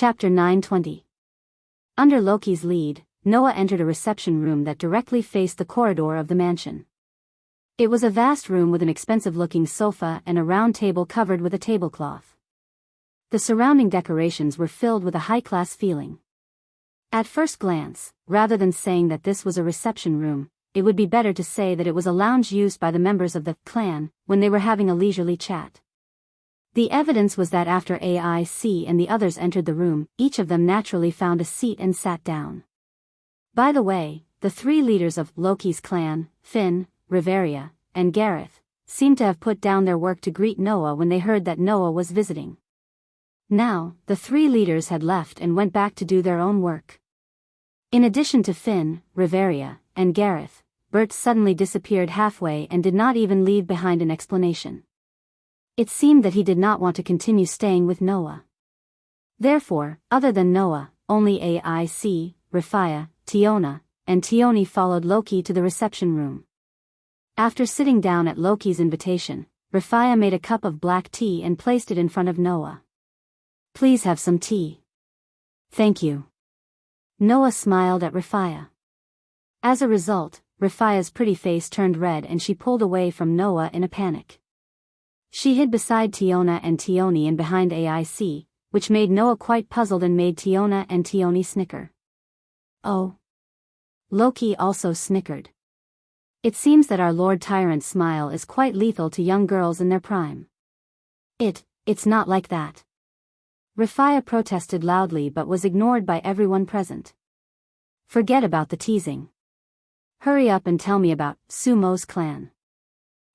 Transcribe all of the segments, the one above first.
Chapter 920. Under Loki's lead, Noah entered a reception room that directly faced the corridor of the mansion. It was a vast room with an expensive-looking sofa and a round table covered with a tablecloth. The surrounding decorations were filled with a high-class feeling. At first glance, rather than saying that this was a reception room, it would be better to say that it was a lounge used by the members of the clan when they were having a leisurely chat. The evidence was that after AIC and the others entered the room, each of them naturally found a seat and sat down. By the way, the three leaders of Loki's clan, Finn, Riveria, and Gareth, seemed to have put down their work to greet Noah when they heard that Noah was visiting. Now, the three leaders had left and went back to do their own work. In addition to Finn, Riveria, and Gareth, Bert suddenly disappeared halfway and did not even leave behind an explanation. It seemed that he did not want to continue staying with Noah. Therefore, other than Noah, only AIC, Rifia, Tiona, and Tioni followed Loki to the reception room. After sitting down at Loki's invitation, Rifia made a cup of black tea and placed it in front of Noah. "Please have some tea." "Thank you." Noah smiled at Rifia. As a result, Rifia's pretty face turned red and she pulled away from Noah in a panic. She hid beside Tiona and Tioni and behind AIC, which made Noah quite puzzled and made Tiona and Tioni snicker. "Oh." Loki also snickered. It seems that our Lord Tyrant's smile is quite lethal to young girls in their prime. It's not like that." Rifia protested loudly but was ignored by everyone present. "Forget about the teasing. Hurry up and tell me about Sumo's clan."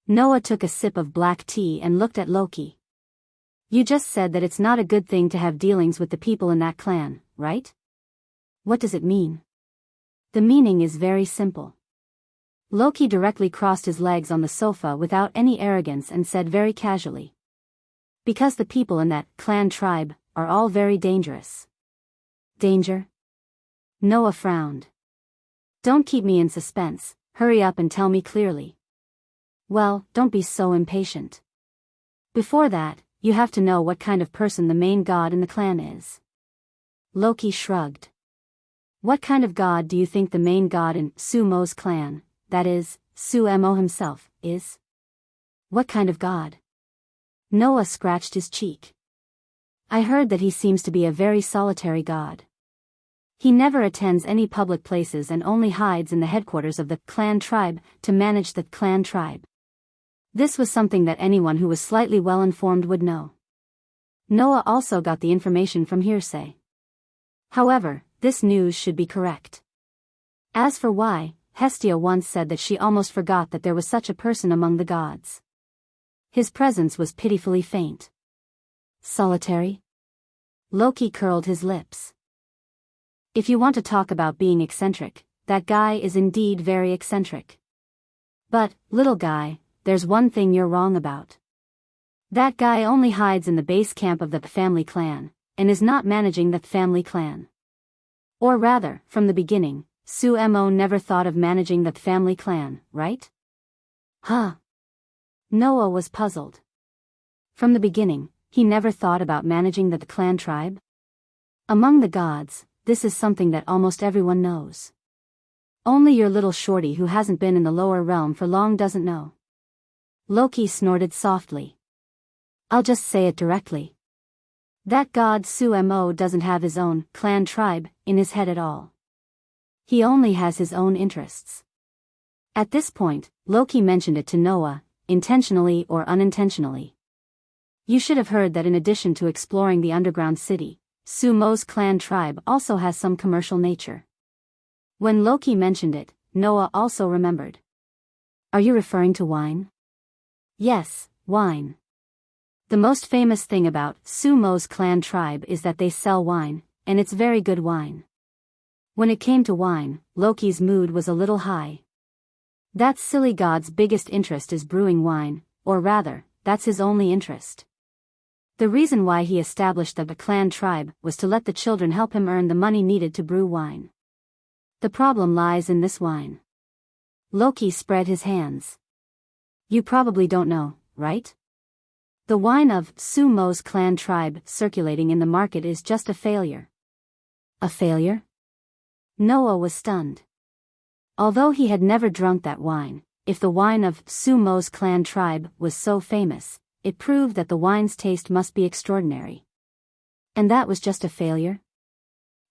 Noah took a sip of black tea and looked at Loki. "You just said that it's not a good thing to have dealings with the people in that clan, right? What does it mean?" "The meaning is very simple." Loki directly crossed his legs on the sofa without any arrogance and said very casually. "Because the people in that clan tribe are all very dangerous." "Danger?" Noah frowned. "Don't keep me in suspense, hurry up and tell me clearly." "Well, don't be so impatient. Before that, you have to know what kind of person the main god in the clan is." Loki shrugged. "What kind of god do you think the main god in Sumo's clan, that is, Sumo himself, is?" "What kind of god?" Noah scratched his cheek. "I heard that he seems to be a very solitary god. He never attends any public places and only hides in the headquarters of the clan tribe to manage the clan tribe." This was something that anyone who was slightly well-informed would know. Noah also got the information from hearsay. However, this news should be correct. As for why, Hestia once said that she almost forgot that there was such a person among the gods. His presence was pitifully faint. "Solitary?" Loki curled his lips. "If you want to talk about being eccentric, that guy is indeed very eccentric. But, little guy, there's one thing you're wrong about. That guy only hides in the base camp of the family clan, and is not managing the family clan. Or rather, from the beginning, Sumo never thought of managing the family clan, right?" "Huh?" Noah was puzzled. From the beginning, he never thought about managing the clan tribe? Among the gods, this is something that almost everyone knows. Only your little shorty who hasn't been in the lower realm for long doesn't know. Loki snorted softly. "I'll just say it directly. That god Sumo doesn't have his own clan tribe in his head at all. He only has his own interests." At this point, Loki mentioned it to Noah, intentionally or unintentionally. "You should have heard that in addition to exploring the underground city, Sumo's clan tribe also has some commercial nature." When Loki mentioned it, Noah also remembered. "Are you referring to wine?" "Yes, wine. The most famous thing about Sumo's clan tribe is that they sell wine, and it's very good wine." When it came to wine, Loki's mood was a little high. That silly god's biggest interest is brewing wine, or rather, that's his only interest. The reason why he established the clan tribe was to let the children help him earn the money needed to brew wine. The problem lies in this wine. Loki spread his hands. "You probably don't know, right? The wine of Sumo's clan tribe circulating in the market is just a failure. A failure? Noah was stunned. Although he had never drunk that wine, if the wine of Sumo's clan tribe was so famous, it proved that the wine's taste must be extraordinary. And that was just a failure?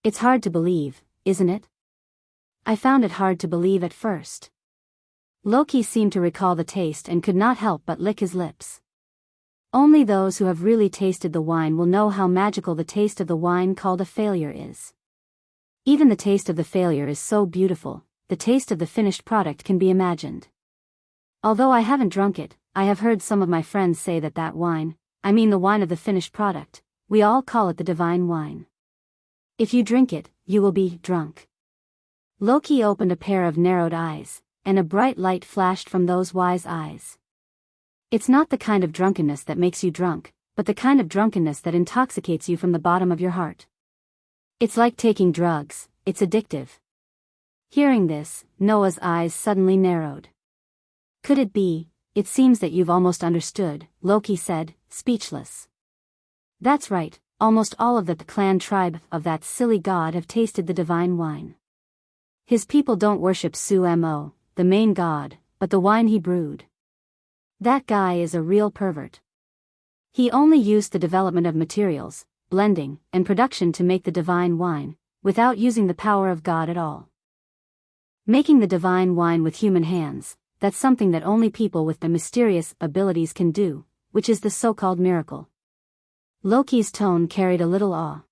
It's hard to believe, isn't it? I found it hard to believe at first. Loki seemed to recall the taste and could not help but lick his lips. Only those who have really tasted the wine will know how magical the taste of the wine called a failure is. Even the taste of the failure is so beautiful, the taste of the finished product can be imagined. Although I haven't drunk it, I have heard some of my friends say that wine, I mean the wine of the finished product, we all call it the divine wine. If you drink it, you will be drunk. Loki opened a pair of narrowed eyes, and a bright light flashed from those wise eyes. It's not the kind of drunkenness that makes you drunk, but the kind of drunkenness that intoxicates you from the bottom of your heart. It's like taking drugs, it's addictive. Hearing this, Noah's eyes suddenly narrowed. Could it be? It seems that you've almost understood, Loki said, speechless. That's right, almost all of the clan tribe of that silly god have tasted the divine wine. His people don't worship Sumo, the main god, but the wine he brewed. That guy is a real pervert. He only used the development of materials, blending, and production to make the divine wine, without using the power of God at all. Making the divine wine with human hands, that's something that only people with the mysterious abilities can do, which is the so-called miracle. Loki's tone carried a little awe.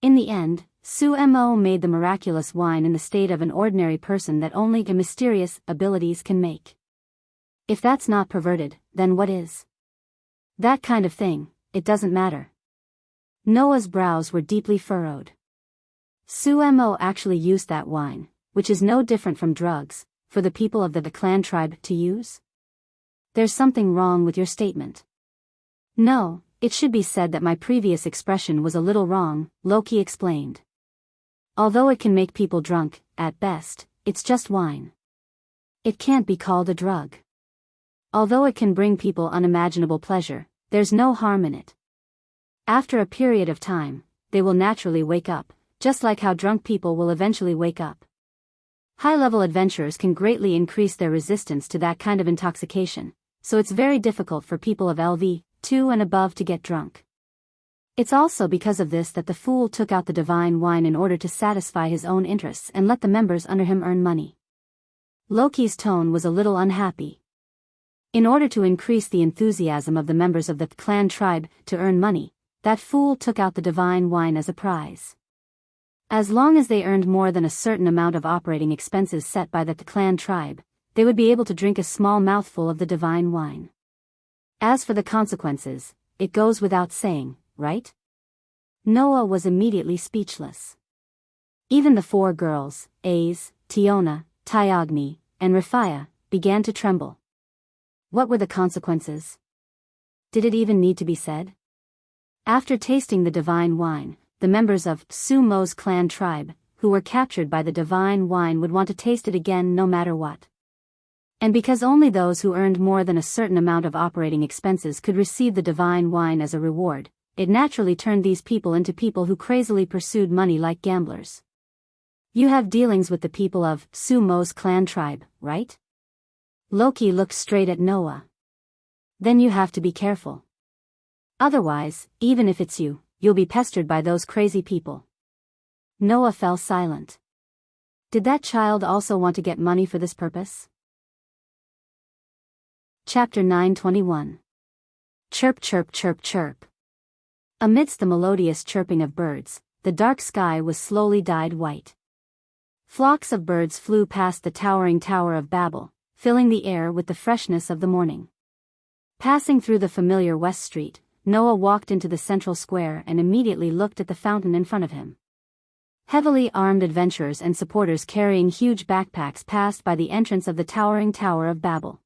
In the end, Sumo made the miraculous wine in the state of an ordinary person that only the mysterious abilities can make. If that's not perverted, then what is? That kind of thing, it doesn't matter. Noah's brows were deeply furrowed. Sumo actually used that wine, which is no different from drugs, for the people of the clan tribe to use? There's something wrong with your statement. No, it should be said that my previous expression was a little wrong, Loki explained. Although it can make people drunk, at best, it's just wine. It can't be called a drug. Although it can bring people unimaginable pleasure, there's no harm in it. After a period of time, they will naturally wake up, just like how drunk people will eventually wake up. High-level adventurers can greatly increase their resistance to that kind of intoxication, so it's very difficult for people of LV2 and above to get drunk. It's also because of this that the fool took out the divine wine in order to satisfy his own interests and let the members under him earn money. Loki's tone was a little unhappy. In order to increase the enthusiasm of the members of the clan tribe to earn money, that fool took out the divine wine as a prize. As long as they earned more than a certain amount of operating expenses set by the clan tribe, they would be able to drink a small mouthful of the divine wine. As for the consequences, it goes without saying, right? Noah was immediately speechless. Even the four girls, Aze, Tiona, Tyogni, and Rafia, began to tremble. What were the consequences? Did it even need to be said? After tasting the divine wine, the members of Sumo's clan tribe, who were captured by the divine wine, would want to taste it again no matter what. And because only those who earned more than a certain amount of operating expenses could receive the divine wine as a reward, it naturally turned these people into people who crazily pursued money like gamblers. You have dealings with the people of Sumo's clan tribe, right? Loki looked straight at Noah. Then you have to be careful. Otherwise, even if it's you, you'll be pestered by those crazy people. Noah fell silent. Did that child also want to get money for this purpose? Chapter 9:21. Chirp chirp chirp chirp. Amidst the melodious chirping of birds, the dark sky was slowly dyed white. Flocks of birds flew past the towering Tower of Babel, filling the air with the freshness of the morning. Passing through the familiar West Street, Noah walked into the central square and immediately looked at the fountain in front of him. Heavily armed adventurers and supporters carrying huge backpacks passed by the entrance of the towering Tower of Babel.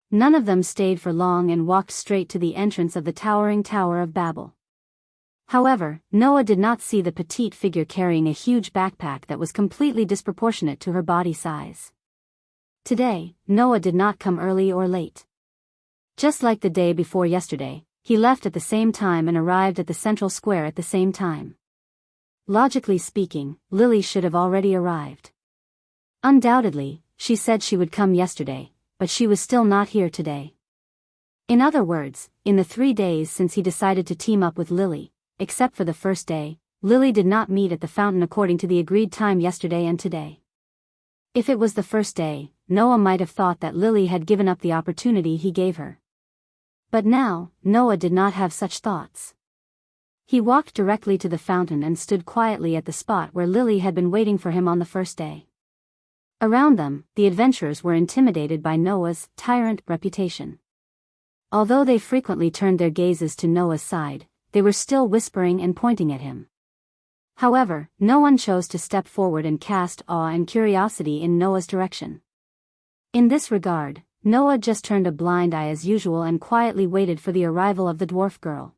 None of them stayed for long and walked straight to the entrance of the towering Tower of Babel. However, Noah did not see the petite figure carrying a huge backpack that was completely disproportionate to her body size. Today, Noah did not come early or late. Just like the day before yesterday, he left at the same time and arrived at the central square at the same time. Logically speaking, Lily should have already arrived. Undoubtedly, she said she would come yesterday, but she was still not here today. In other words, in the 3 days since he decided to team up with Lily, except for the first day, Lily did not meet at the fountain according to the agreed time yesterday and today. If it was the first day, Noah might have thought that Lily had given up the opportunity he gave her. But now, Noah did not have such thoughts. He walked directly to the fountain and stood quietly at the spot where Lily had been waiting for him on the first day. Around them, the adventurers were intimidated by Noah's tyrant reputation. Although they frequently turned their gazes to Noah's side, they were still whispering and pointing at him. However, no one chose to step forward and cast awe and curiosity in Noah's direction. In this regard, Noah just turned a blind eye as usual and quietly waited for the arrival of the dwarf girl.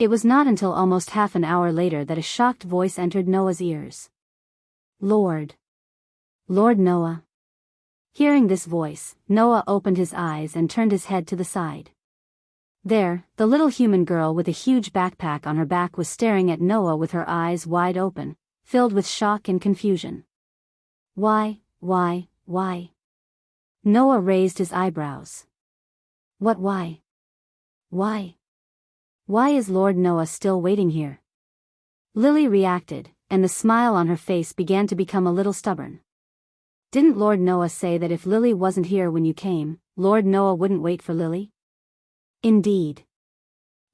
It was not until almost half an hour later that a shocked voice entered Noah's ears. Lord Noah. Hearing this voice, Noah opened his eyes and turned his head to the side. There, the little human girl with a huge backpack on her back was staring at Noah with her eyes wide open, filled with shock and confusion. Why? Noah raised his eyebrows. What why? Why? Why is Lord Noah still waiting here? Lily reacted, and the smile on her face began to become a little stubborn. Didn't Lord Noah say that if Lily wasn't here when you came, Lord Noah wouldn't wait for Lily? Indeed.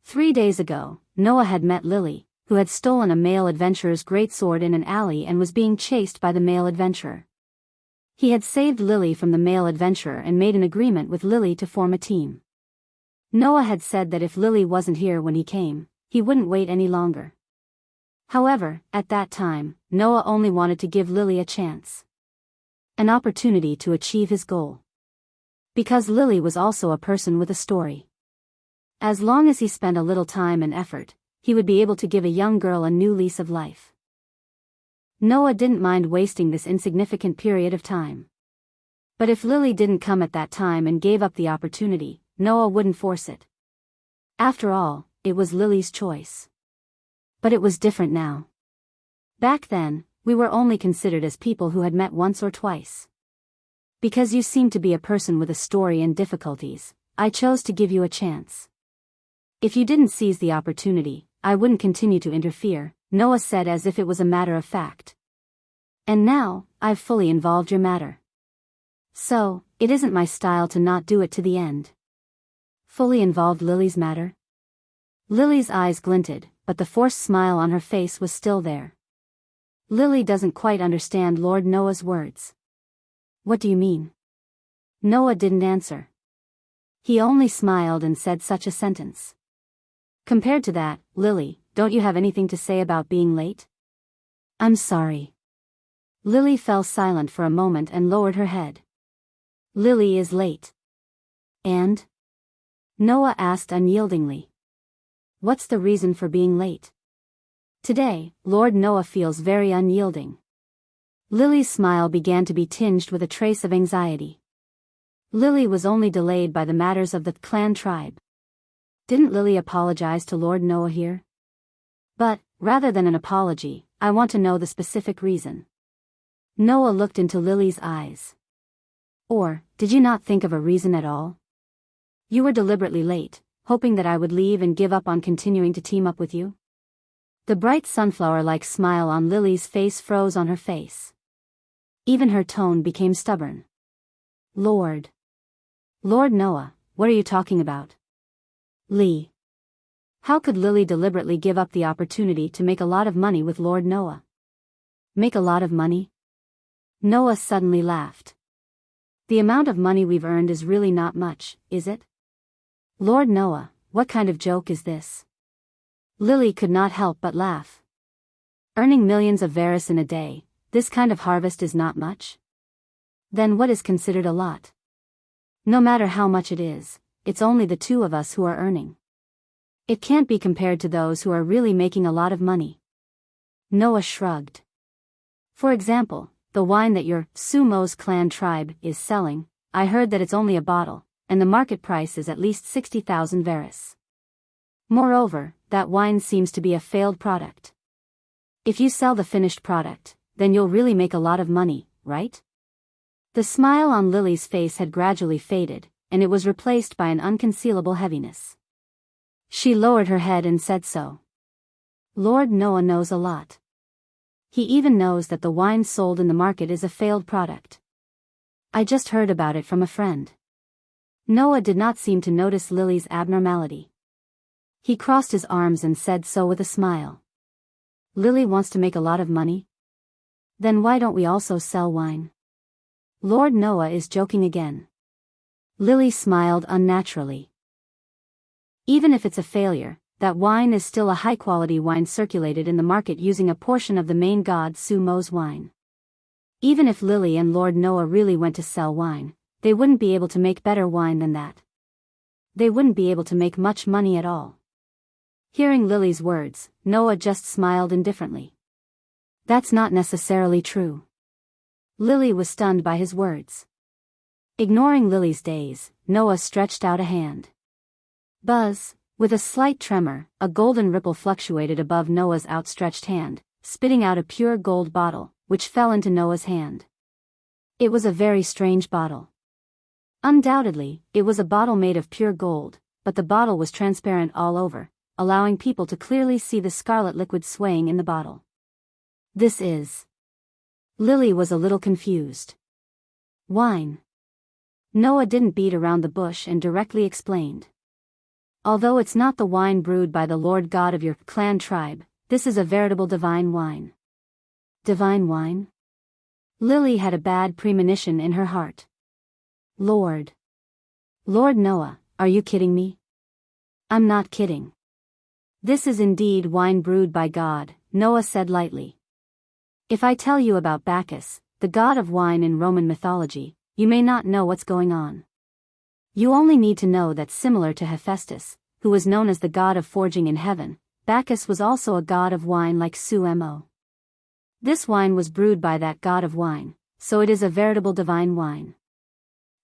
3 days ago, Noah had met Lily, who had stolen a male adventurer's greatsword in an alley and was being chased by the male adventurer. He had saved Lily from the male adventurer and made an agreement with Lily to form a team. Noah had said that if Lily wasn't here when he came, he wouldn't wait any longer. However, at that time, Noah only wanted to give Lily a chance. An opportunity to achieve his goal. Because Lily was also a person with a story. As long as he spent a little time and effort, he would be able to give a young girl a new lease of life. Noah didn't mind wasting this insignificant period of time. But if Lily didn't come at that time and gave up the opportunity, Noah wouldn't force it. After all, it was Lily's choice. But it was different now. Back then, we were only considered as people who had met once or twice. Because you seemed to be a person with a story and difficulties, I chose to give you a chance. If you didn't seize the opportunity, I wouldn't continue to interfere, Noah said as if it was a matter of fact. And now, I've fully involved your matter. So, it isn't my style to not do it to the end. Fully involved Lily's matter? Lily's eyes glinted, but the forced smile on her face was still there. Lily doesn't quite understand Lord Noah's words. What do you mean? Noah didn't answer. He only smiled and said such a sentence. Compared to that, Lily, don't you have anything to say about being late? I'm sorry. Lily fell silent for a moment and lowered her head. Lily is late. And? Noah asked unyieldingly. What's the reason for being late? Today, Lord Noah feels very unyielding. Lily's smile began to be tinged with a trace of anxiety. Lily was only delayed by the matters of the clan tribe. Didn't Lily apologize to Lord Noah here? But, rather than an apology, I want to know the specific reason. Noah looked into Lily's eyes. Or, did you not think of a reason at all? You were deliberately late, hoping that I would leave and give up on continuing to team up with you? The bright sunflower-like smile on Lily's face froze on her face. Even her tone became stubborn. Lord Noah, what are you talking about? Lee. How could Lily deliberately give up the opportunity to make a lot of money with Lord Noah? Make a lot of money? Noah suddenly laughed. The amount of money we've earned is really not much, is it? Lord Noah, what kind of joke is this? Lily could not help but laugh. Earning millions of Varus in a day, this kind of harvest is not much? Then what is considered a lot? No matter how much it is, it's only the two of us who are earning. It can't be compared to those who are really making a lot of money. Noah shrugged. For example, the wine that your Sumo's clan tribe is selling, I heard that it's only a bottle, and the market price is at least 60,000 veris. Moreover, that wine seems to be a failed product. If you sell the finished product, then you'll really make a lot of money, right? The smile on Lily's face had gradually faded, and it was replaced by an unconcealable heaviness. She lowered her head and said so. Lord Noah knows a lot. He even knows that the wine sold in the market is a failed product. I just heard about it from a friend. Noah did not seem to notice Lily's abnormality. He crossed his arms and said so with a smile. Lily wants to make a lot of money? Then why don't we also sell wine? Lord Noah is joking again. Lily smiled unnaturally. Even if it's a failure, that wine is still a high-quality wine circulated in the market using a portion of the main god Sumo's wine. Even if Lily and Lord Noah really went to sell wine, they wouldn't be able to make better wine than that. They wouldn't be able to make much money at all. Hearing Lily's words, Noah just smiled indifferently. That's not necessarily true. Lily was stunned by his words. Ignoring Lily's daze, Noah stretched out a hand. Buzz, with a slight tremor, a golden ripple fluctuated above Noah's outstretched hand, spitting out a pure gold bottle, which fell into Noah's hand. It was a very strange bottle. Undoubtedly, it was a bottle made of pure gold, but the bottle was transparent all over, allowing people to clearly see the scarlet liquid swaying in the bottle. This is... Lily was a little confused. Wine. Noah didn't beat around the bush and directly explained. Although it's not the wine brewed by the Lord God of your clan tribe, this is a veritable divine wine. Divine wine? Lily had a bad premonition in her heart. Lord Noah, are you kidding me? I'm not kidding. This is indeed wine brewed by God, Noah said lightly. If I tell you about Bacchus, the god of wine in Roman mythology, you may not know what's going on. You only need to know that similar to Hephaestus, who was known as the god of forging in heaven, Bacchus was also a god of wine like Sumo. This wine was brewed by that god of wine, so it is a veritable divine wine.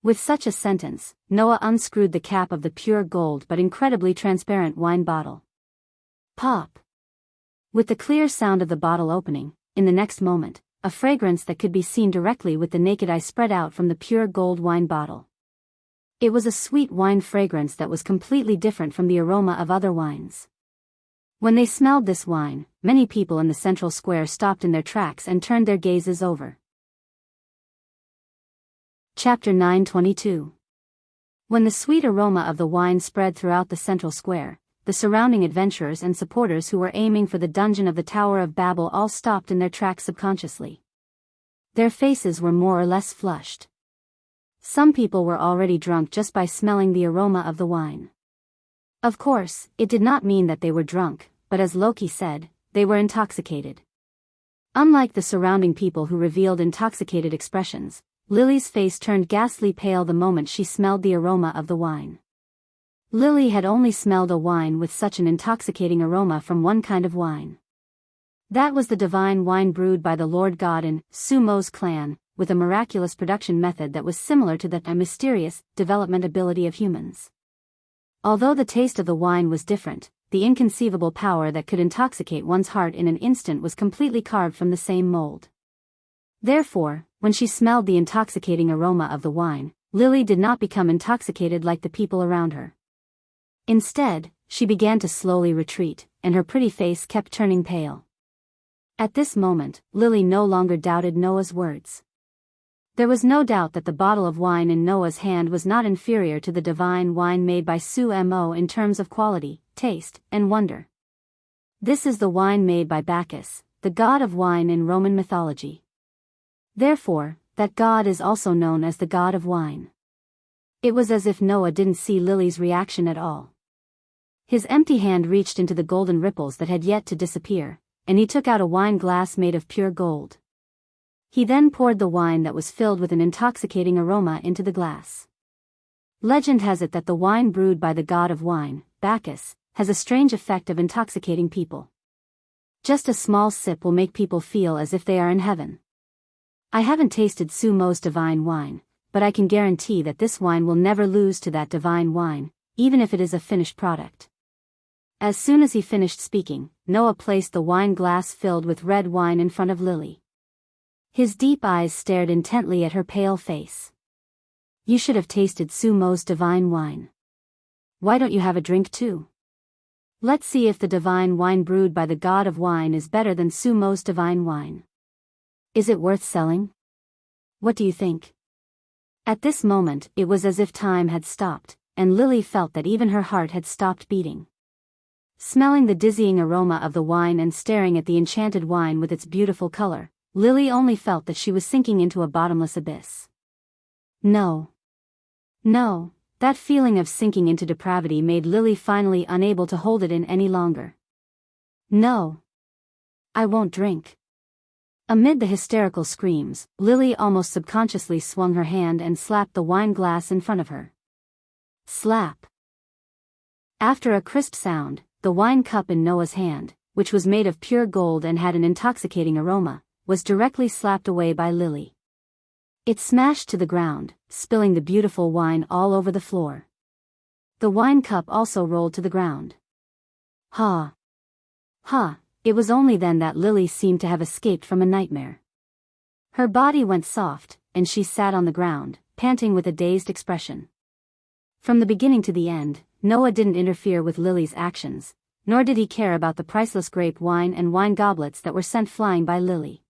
With such a sentence, Noah unscrewed the cap of the pure gold but incredibly transparent wine bottle. Pop! With the clear sound of the bottle opening, in the next moment, a fragrance that could be seen directly with the naked eye spread out from the pure gold wine bottle. It was a sweet wine fragrance that was completely different from the aroma of other wines. When they smelled this wine, many people in the central square stopped in their tracks and turned their gazes over. Chapter 9:22. When the sweet aroma of the wine spread throughout the central square, the surrounding adventurers and supporters who were aiming for the dungeon of the Tower of Babel all stopped in their tracks subconsciously. Their faces were more or less flushed. Some people were already drunk just by smelling the aroma of the wine. Of course, it did not mean that they were drunk, but as Loki said, they were intoxicated. Unlike the surrounding people who revealed intoxicated expressions, Lily's face turned ghastly pale the moment she smelled the aroma of the wine. Lily had only smelled a wine with such an intoxicating aroma from one kind of wine. That was the divine wine brewed by the Lord God in Sumo's clan, with a miraculous production method that was similar to the mysterious development ability of humans. Although the taste of the wine was different, the inconceivable power that could intoxicate one's heart in an instant was completely carved from the same mold. Therefore, when she smelled the intoxicating aroma of the wine, Lily did not become intoxicated like the people around her. Instead, she began to slowly retreat, and her pretty face kept turning pale. At this moment, Lily no longer doubted Noah's words. There was no doubt that the bottle of wine in Noah's hand was not inferior to the divine wine made by Sumo in terms of quality, taste, and wonder. This is the wine made by Bacchus, the god of wine in Roman mythology. Therefore, that god is also known as the god of wine. It was as if Noah didn't see Lily's reaction at all. His empty hand reached into the golden ripples that had yet to disappear, and he took out a wine glass made of pure gold. He then poured the wine that was filled with an intoxicating aroma into the glass. Legend has it that the wine brewed by the god of wine, Bacchus, has a strange effect of intoxicating people. Just a small sip will make people feel as if they are in heaven. I haven't tasted Sumo's divine wine, but I can guarantee that this wine will never lose to that divine wine, even if it is a finished product." As soon as he finished speaking, Noah placed the wine glass filled with red wine in front of Lily. His deep eyes stared intently at her pale face. "You should have tasted Sumo's divine wine. Why don't you have a drink too? Let's see if the divine wine brewed by the god of wine is better than Sumo's divine wine. Is it worth selling? What do you think?" At this moment, it was as if time had stopped, and Lily felt that even her heart had stopped beating. Smelling the dizzying aroma of the wine and staring at the enchanted wine with its beautiful color, Lily only felt that she was sinking into a bottomless abyss. No. That feeling of sinking into depravity made Lily finally unable to hold it in any longer. "No. I won't drink." Amid the hysterical screams, Lily almost subconsciously swung her hand and slapped the wine glass in front of her. Slap. After a crisp sound, the wine cup in Noah's hand, which was made of pure gold and had an intoxicating aroma, was directly slapped away by Lily. It smashed to the ground, spilling the beautiful wine all over the floor. The wine cup also rolled to the ground. Ha! It was only then that Lily seemed to have escaped from a nightmare. Her body went soft, and she sat on the ground, panting with a dazed expression. From the beginning to the end, Noah didn't interfere with Lily's actions, nor did he care about the priceless grape wine and wine goblets that were sent flying by Lily.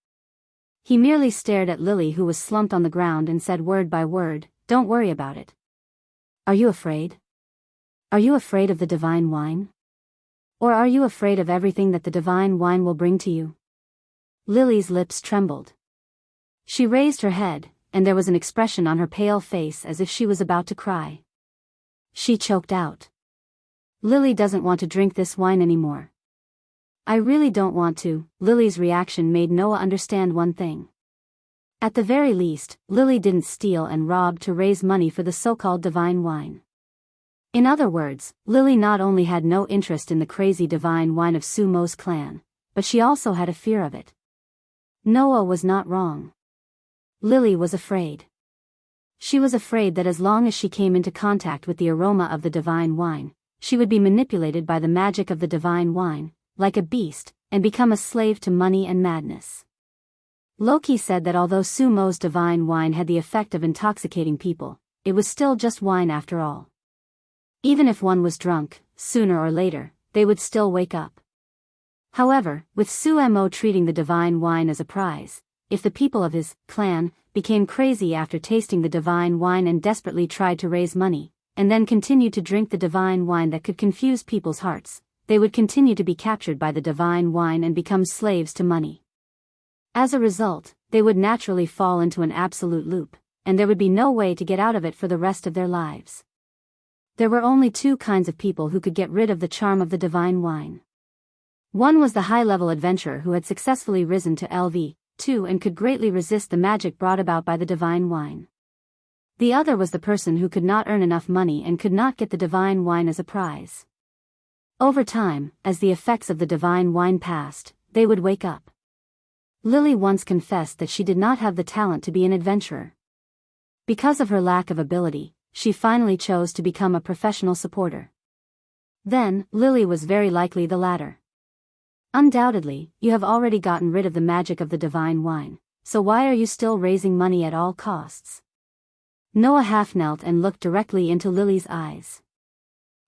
He merely stared at Lily, who was slumped on the ground, and said word by word, "Don't worry about it. Are you afraid? Are you afraid of the divine wine? Or are you afraid of everything that the divine wine will bring to you?" Lily's lips trembled. She raised her head, and there was an expression on her pale face as if she was about to cry. She choked out. "Lily doesn't want to drink this wine anymore." "I really don't want to." Lily's reaction made Noah understand one thing. At the very least, Lily didn't steal and rob to raise money for the so-called divine wine. In other words, Lily not only had no interest in the crazy divine wine of Sumo's clan, but she also had a fear of it. Noah was not wrong. Lily was afraid. She was afraid that as long as she came into contact with the aroma of the divine wine, she would be manipulated by the magic of the divine wine, like a beast, and become a slave to money and madness. Loki said that although Sumo's divine wine had the effect of intoxicating people, it was still just wine after all. Even if one was drunk, sooner or later, they would still wake up. However, with Sumo treating the divine wine as a prize, if the people of his clan became crazy after tasting the divine wine and desperately tried to raise money, and then continued to drink the divine wine that could confuse people's hearts, they would continue to be captured by the divine wine and become slaves to money. As a result, they would naturally fall into an absolute loop, and there would be no way to get out of it for the rest of their lives. There were only two kinds of people who could get rid of the charm of the divine wine. One was the high-level adventurer who had successfully risen to LV2 and could greatly resist the magic brought about by the divine wine. The other was the person who could not earn enough money and could not get the divine wine as a prize. Over time, as the effects of the divine wine passed, they would wake up. Lily once confessed that she did not have the talent to be an adventurer. Because of her lack of ability, she finally chose to become a professional supporter. Then, Lily was very likely the latter. Undoubtedly, you have already gotten rid of the magic of the divine wine, so why are you still raising money at all costs? Noah half knelt and looked directly into Lily's eyes.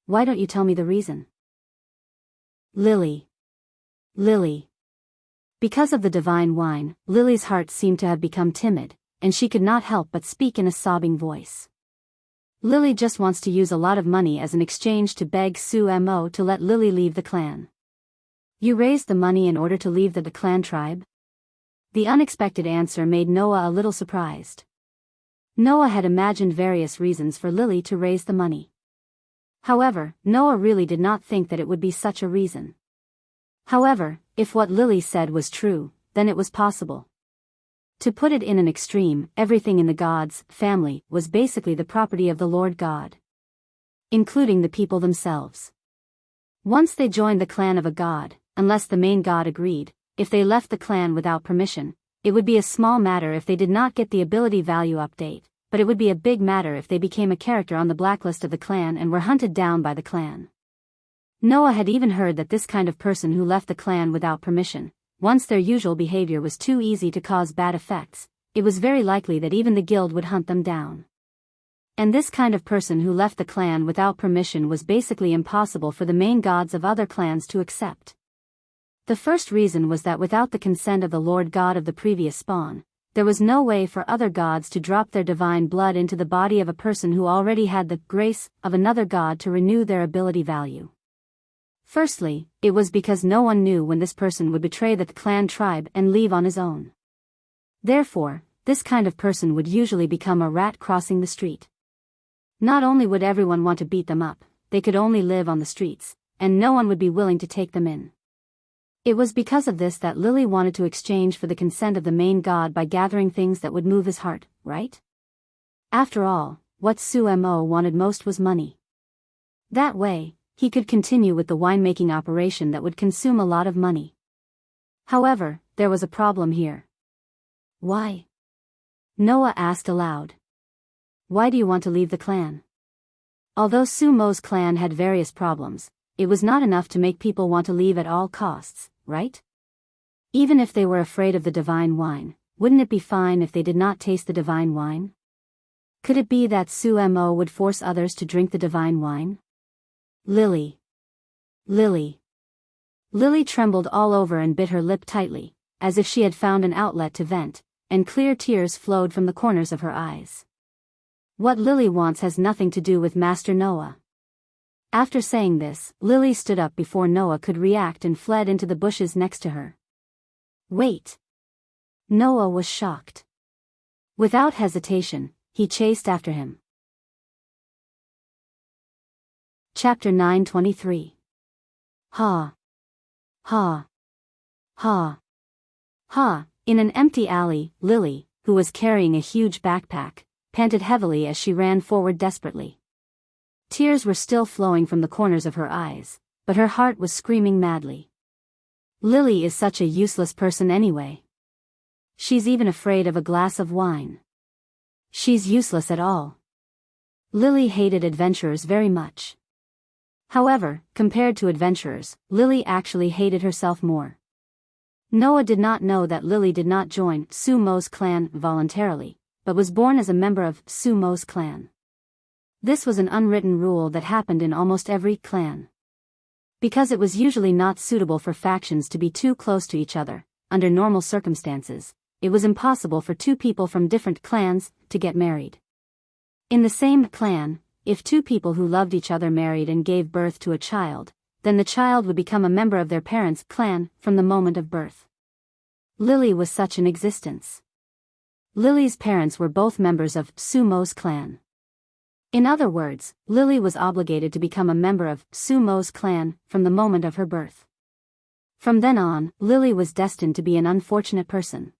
Why don't you tell me the reason? Lily. Because of the divine wine, Lily's heart seemed to have become timid, and she could not help but speak in a sobbing voice. Lily just wants to use a lot of money as an exchange to beg Sumo to let Lily leave the clan. You raised the money in order to leave the clan tribe? The unexpected answer made Noah a little surprised. Noah had imagined various reasons for Lily to raise the money. However, Noah really did not think that it would be such a reason. However, if what Lily said was true, then it was possible. To put it in an extreme, everything in the gods' family was basically the property of the Lord God, including the people themselves. Once they joined the clan of a god, unless the main god agreed, if they left the clan without permission, it would be a small matter if they did not get the ability value update, but it would be a big matter if they became a character on the blacklist of the clan and were hunted down by the clan. Noah had even heard that this kind of person who left the clan without permission, once their usual behavior was too easy to cause bad effects, it was very likely that even the guild would hunt them down. And this kind of person who left the clan without permission was basically impossible for the main gods of other clans to accept. The first reason was that without the consent of the Lord God of the previous spawn, there was no way for other gods to drop their divine blood into the body of a person who already had the grace of another god to renew their ability value. Firstly, it was because no one knew when this person would betray the clan tribe and leave on his own. Therefore, this kind of person would usually become a rat crossing the street. Not only would everyone want to beat them up, they could only live on the streets, and no one would be willing to take them in. It was because of this that Lily wanted to exchange for the consent of the main god by gathering things that would move his heart, right? After all, what Sumo wanted most was money. That way, he could continue with the winemaking operation that would consume a lot of money. However, there was a problem here. Why? Noah asked aloud. Why do you want to leave the clan? Although Sumo's clan had various problems, it was not enough to make people want to leave at all costs, right? Even if they were afraid of the divine wine, wouldn't it be fine if they did not taste the divine wine? Could it be that Sumo would force others to drink the divine wine? Lily. Lily trembled all over and bit her lip tightly, as if she had found an outlet to vent, and clear tears flowed from the corners of her eyes. What Lily wants has nothing to do with Master Noah. After saying this, Lily stood up before Noah could react and fled into the bushes next to her. Wait! Noah was shocked. Without hesitation, he chased after him. Chapter 9:23. Ha! Ha! Ha! Ha! In an empty alley, Lily, who was carrying a huge backpack, panted heavily as she ran forward desperately. Tears were still flowing from the corners of her eyes, but her heart was screaming madly. Lily is such a useless person anyway. She's even afraid of a glass of wine. She's useless at all. Lily hated adventurers very much. However, compared to adventurers, Lily actually hated herself more. Noah did not know that Lily did not join Sumo's clan voluntarily, but was born as a member of Sumo's clan. This was an unwritten rule that happened in almost every clan. Because it was usually not suitable for factions to be too close to each other, under normal circumstances, it was impossible for two people from different clans to get married. In the same clan, if two people who loved each other married and gave birth to a child, then the child would become a member of their parents' clan from the moment of birth. Lily was such an existence. Lily's parents were both members of Sumo's clan. In other words, Lily was obligated to become a member of Sumo's clan from the moment of her birth. From then on, Lily was destined to be an unfortunate person.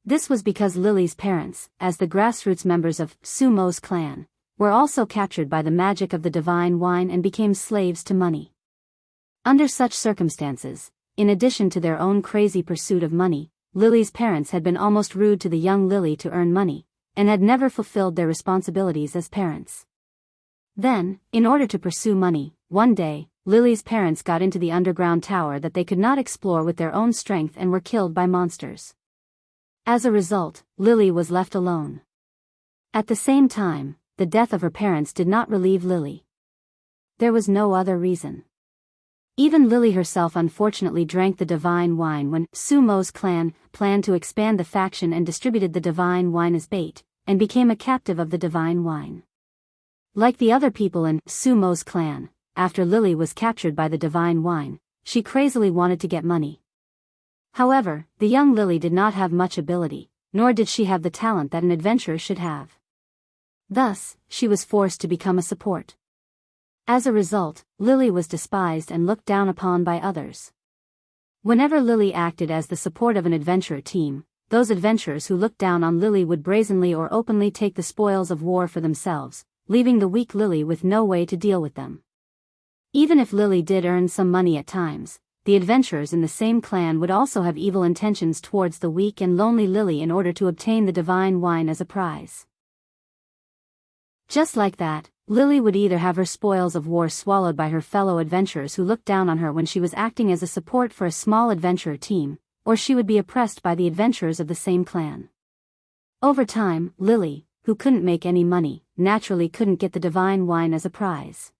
This was because Lily's parents, as the grassroots members of Sumo's clan, were also captured by the magic of the divine wine and became slaves to money. Under such circumstances, in addition to their own crazy pursuit of money, Lily's parents had been almost rude to the young Lily to earn money, and had never fulfilled their responsibilities as parents. Then, in order to pursue money, one day, Lily's parents got into the underground tower that they could not explore with their own strength and were killed by monsters. As a result, Lily was left alone. At the same time, the death of her parents did not relieve Lily. There was no other reason. Even Lily herself unfortunately drank the divine wine when Sumo's clan planned to expand the faction and distributed the divine wine as bait, and became a captive of the divine wine. Like the other people in Sumo's clan, after Lily was captured by the divine wine, she crazily wanted to get money. However, the young Lily did not have much ability, nor did she have the talent that an adventurer should have. Thus, she was forced to become a support. As a result, Lily was despised and looked down upon by others. Whenever Lily acted as the support of an adventurer team, those adventurers who looked down on Lily would brazenly or openly take the spoils of war for themselves, leaving the weak Lily with no way to deal with them. Even if Lily did earn some money at times, the adventurers in the same clan would also have evil intentions towards the weak and lonely Lily in order to obtain the divine wine as a prize. Just like that, Lily would either have her spoils of war swallowed by her fellow adventurers who looked down on her when she was acting as a support for a small adventurer team, or she would be oppressed by the adventurers of the same clan. Over time, Lily, who couldn't make any money, naturally couldn't get the divine wine as a prize.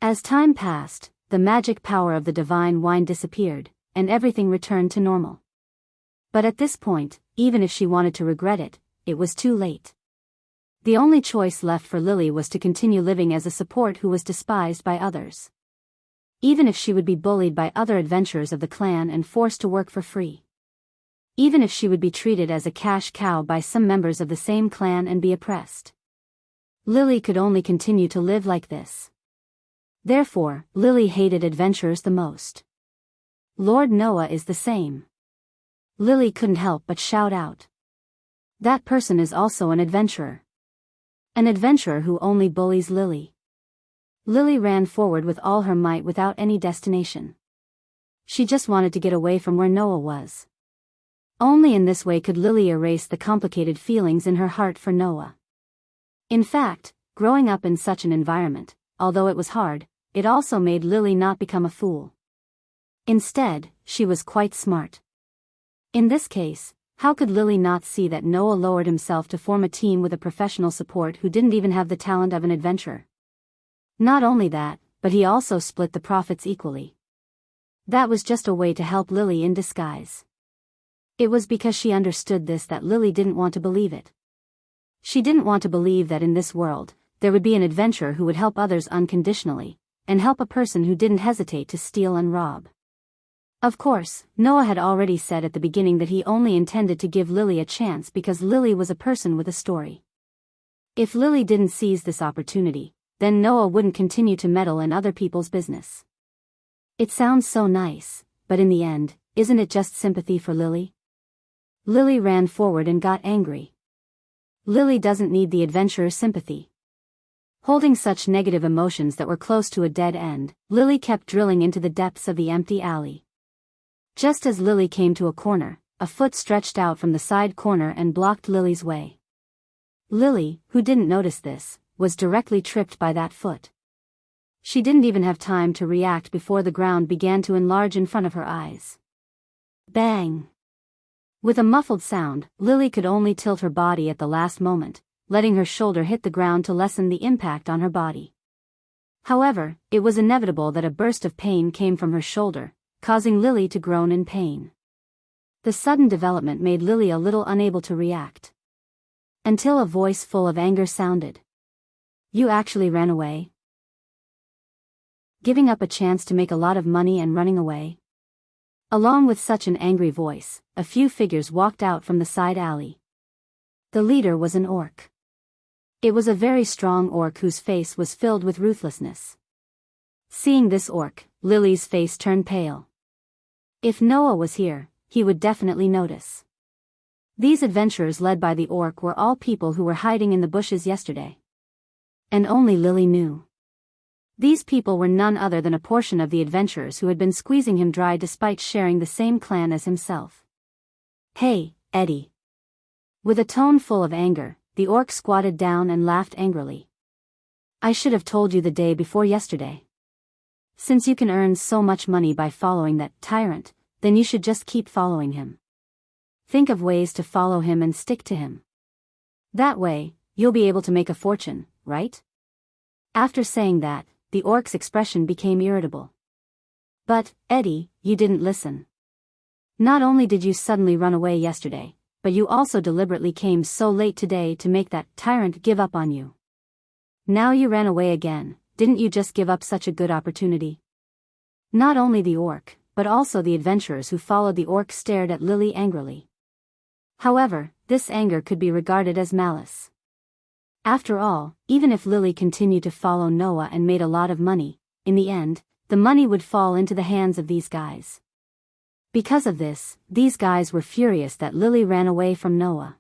As time passed, the magic power of the divine wine disappeared, and everything returned to normal. But at this point, even if she wanted to regret it, it was too late. The only choice left for Lily was to continue living as a support who was despised by others. Even if she would be bullied by other adventurers of the clan and forced to work for free. Even if she would be treated as a cash cow by some members of the same clan and be oppressed. Lily could only continue to live like this. Therefore, Lily hated adventurers the most. Lord Noah is the same. Lily couldn't help but shout out. That person is also an adventurer. An adventurer who only bullies Lily. Lily ran forward with all her might without any destination. She just wanted to get away from where Noah was. Only in this way could Lily erase the complicated feelings in her heart for Noah. In fact, growing up in such an environment, although it was hard, it also made Lily not become a fool. Instead, she was quite smart. In this case, how could Lily not see that Noah lowered himself to form a team with a professional support who didn't even have the talent of an adventurer? Not only that, but he also split the profits equally. That was just a way to help Lily in disguise. It was because she understood this that Lily didn't want to believe it. She didn't want to believe that in this world, there would be an adventurer who would help others unconditionally, and help a person who didn't hesitate to steal and rob. Of course, Noah had already said at the beginning that he only intended to give Lily a chance because Lily was a person with a story. If Lily didn't seize this opportunity, then Noah wouldn't continue to meddle in other people's business. It sounds so nice, but in the end, isn't it just sympathy for Lily? Lily ran forward and got angry. Lily doesn't need the adventurer's sympathy. Holding such negative emotions that were close to a dead end, Lily kept drilling into the depths of the empty alley. Just as Lily came to a corner, a foot stretched out from the side corner and blocked Lily's way. Lily, who didn't notice this, was directly tripped by that foot. She didn't even have time to react before the ground began to enlarge in front of her eyes. Bang! With a muffled sound, Lily could only tilt her body at the last moment, letting her shoulder hit the ground to lessen the impact on her body. However, it was inevitable that a burst of pain came from her shoulder, causing Lily to groan in pain. The sudden development made Lily a little unable to react. Until a voice full of anger sounded. "You actually ran away? Giving up a chance to make a lot of money and running away?" Along with such an angry voice, a few figures walked out from the side alley. The leader was an orc. It was a very strong orc whose face was filled with ruthlessness. Seeing this orc, Lily's face turned pale. If Noah was here, he would definitely notice. These adventurers led by the orc were all people who were hiding in the bushes yesterday. And only Lily knew. These people were none other than a portion of the adventurers who had been squeezing him dry despite sharing the same clan as himself. "Hey, Eddie." With a tone full of anger, the orc squatted down and laughed angrily. "I should have told you the day before yesterday. Since you can earn so much money by following that tyrant, then you should just keep following him. Think of ways to follow him and stick to him. That way, you'll be able to make a fortune, right?" After saying that, the orc's expression became irritable. "But, Eddie, you didn't listen. Not only did you suddenly run away yesterday, but you also deliberately came so late today to make that tyrant give up on you. Now you ran away again. Didn't you just give up such a good opportunity?" Not only the orc, but also the adventurers who followed the orc stared at Lily angrily. However, this anger could be regarded as malice. After all, even if Lily continued to follow Noah and made a lot of money, in the end, the money would fall into the hands of these guys. Because of this, these guys were furious that Lily ran away from Noah.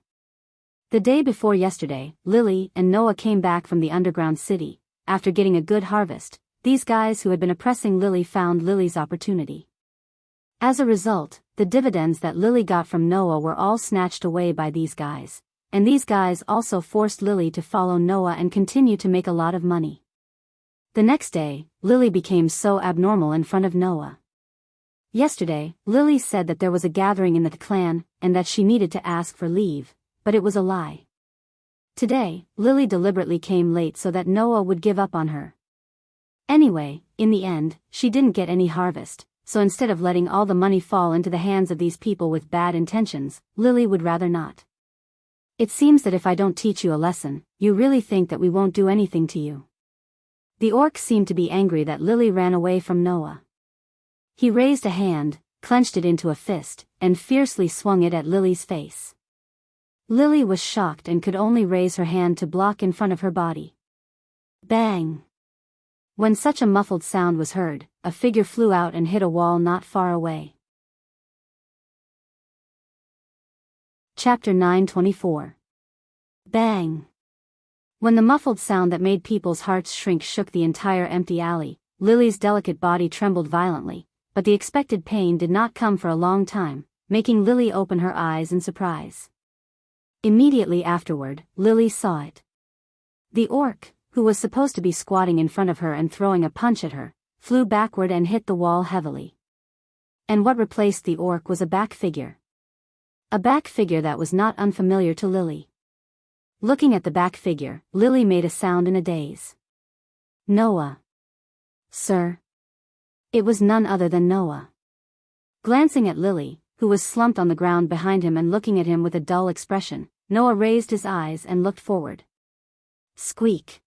The day before yesterday, Lily and Noah came back from the underground city. After getting a good harvest, these guys who had been oppressing Lily found Lily's opportunity. As a result, the dividends that Lily got from Noah were all snatched away by these guys, and these guys also forced Lily to follow Noah and continue to make a lot of money. The next day, Lily became so abnormal in front of Noah. Yesterday, Lily said that there was a gathering in the clan, and that she needed to ask for leave, but it was a lie. Today, Lily deliberately came late so that Noah would give up on her. Anyway, in the end, she didn't get any harvest, so instead of letting all the money fall into the hands of these people with bad intentions, Lily would rather not. It seems that if I don't teach you a lesson, you really think that we won't do anything to you. The orc seemed to be angry that Lily ran away from Noah. He raised a hand, clenched it into a fist, and fiercely swung it at Lily's face. Lily was shocked and could only raise her hand to block in front of her body. Bang! When such a muffled sound was heard, a figure flew out and hit a wall not far away. Chapter 9:24. Bang! When the muffled sound that made people's hearts shrink shook the entire empty alley, Lily's delicate body trembled violently, but the expected pain did not come for a long time, making Lily open her eyes in surprise. Immediately afterward, Lily saw it. The orc, who was supposed to be squatting in front of her and throwing a punch at her, flew backward and hit the wall heavily. And what replaced the orc was a back figure. A back figure that was not unfamiliar to Lily. Looking at the back figure, Lily made a sound in a daze. Noah. Sir. It was none other than Noah. Glancing at Lily, who was slumped on the ground behind him and looking at him with a dull expression, Noah raised his eyes and looked forward. Squeak.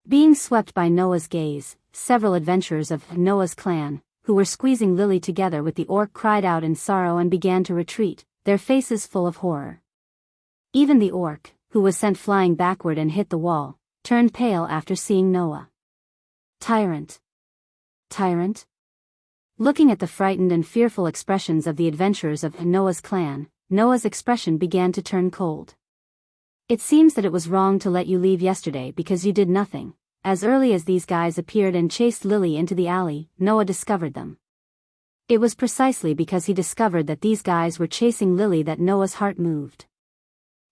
Being swept by Noah's gaze, several adventurers of Noah's clan, who were squeezing Lily together with the orc, cried out in sorrow and began to retreat, their faces full of horror. Even the orc, who was sent flying backward and hit the wall, turned pale after seeing Noah. Tyrant. Tyrant? Looking at the frightened and fearful expressions of the adventurers of Noah's clan, Noah's expression began to turn cold. It seems that it was wrong to let you leave yesterday because you did nothing. As early as these guys appeared and chased Lily into the alley, Noah discovered them. It was precisely because he discovered that these guys were chasing Lily that Noah's heart moved.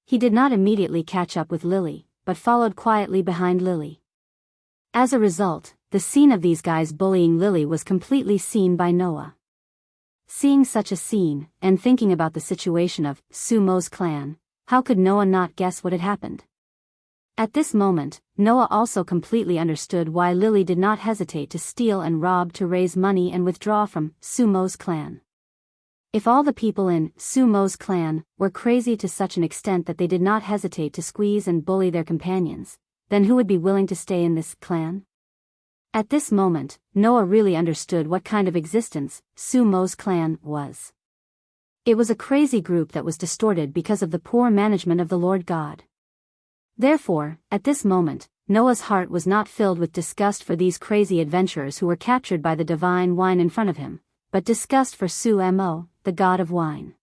He did not immediately catch up with Lily, but followed quietly behind Lily. As a result, the scene of these guys bullying Lily was completely seen by Noah. Seeing such a scene, and thinking about the situation of Sumo's clan, how could Noah not guess what had happened? At this moment, Noah also completely understood why Lily did not hesitate to steal and rob to raise money and withdraw from Sumo's clan. If all the people in Sumo's clan were crazy to such an extent that they did not hesitate to squeeze and bully their companions, then who would be willing to stay in this clan? At this moment, Noah really understood what kind of existence Sumo's clan was. It was a crazy group that was distorted because of the poor management of the Lord God. Therefore, at this moment, Noah's heart was not filled with disgust for these crazy adventurers who were captured by the divine wine in front of him, but disgust for Sumo, the god of wine.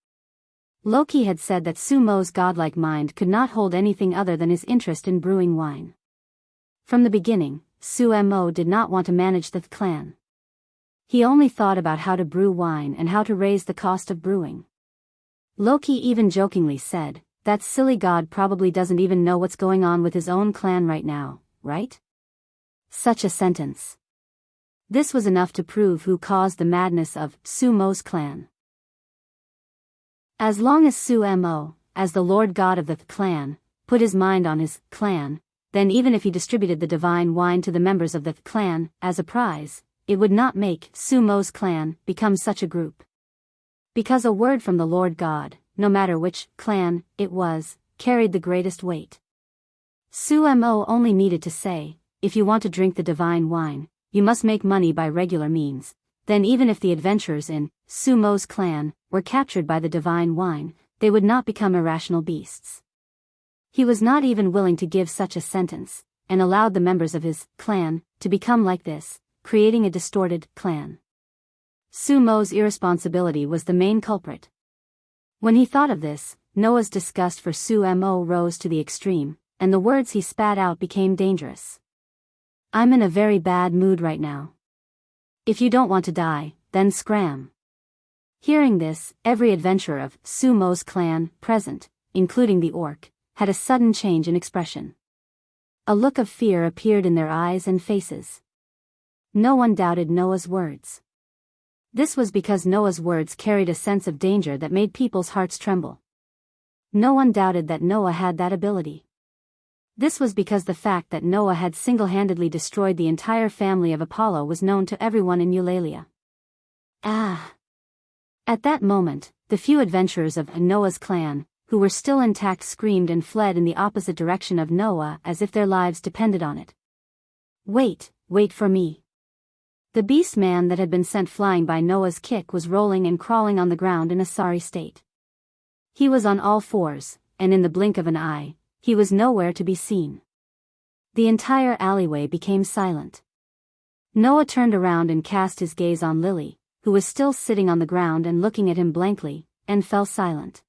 Loki had said that Sumo's godlike mind could not hold anything other than his interest in brewing wine. From the beginning, Sumo did not want to manage the clan. He only thought about how to brew wine and how to raise the cost of brewing. Loki even jokingly said, "That silly god probably doesn't even know what's going on with his own clan right now, right?" Such a sentence. This was enough to prove who caused the madness of Sumo's clan. As long as Sumo, as the Lord God of the clan, put his mind on his clan, then even if he distributed the divine wine to the members of the clan as a prize, it would not make Sumo's clan become such a group. Because a word from the Lord God, no matter which clan it was, carried the greatest weight. Sumo only needed to say, "If you want to drink the divine wine, you must make money by regular means." Then even if the adventurers in Sumo's clan were captured by the divine wine, they would not become irrational beasts. He was not even willing to give such a sentence, and allowed the members of his clan to become like this, creating a distorted clan. Sumo's irresponsibility was the main culprit. When he thought of this, Noah's disgust for Sumo rose to the extreme, and the words he spat out became dangerous. "I'm in a very bad mood right now. If you don't want to die, then scram." Hearing this, every adventurer of Sumo's clan present, including the orc, had a sudden change in expression. A look of fear appeared in their eyes and faces. No one doubted Noah's words. This was because Noah's words carried a sense of danger that made people's hearts tremble. No one doubted that Noah had that ability. This was because the fact that Noah had single-handedly destroyed the entire family of Apollo was known to everyone in Eulalia. Ah! At that moment, the few adventurers of Noah's clan, who were still intact, screamed and fled in the opposite direction of Noah as if their lives depended on it. Wait for me. The beast man that had been sent flying by Noah's kick was rolling and crawling on the ground in a sorry state. He was on all fours, and in the blink of an eye, he was nowhere to be seen. The entire alleyway became silent. Noah turned around and cast his gaze on Lily, who was still sitting on the ground and looking at him blankly, and fell silent.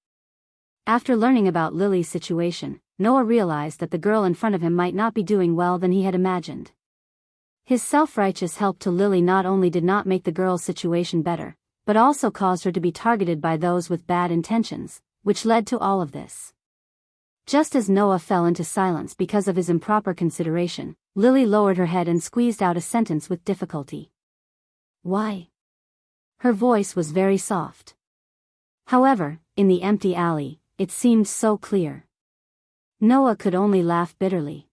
After learning about Lily's situation, Noah realized that the girl in front of him might not be doing well than he had imagined. His self-righteous help to Lily not only did not make the girl's situation better, but also caused her to be targeted by those with bad intentions, which led to all of this. Just as Noah fell into silence because of his improper consideration, Lily lowered her head and squeezed out a sentence with difficulty. Why? Her voice was very soft. However, in the empty alley, it seemed so clear. Noah could only laugh bitterly.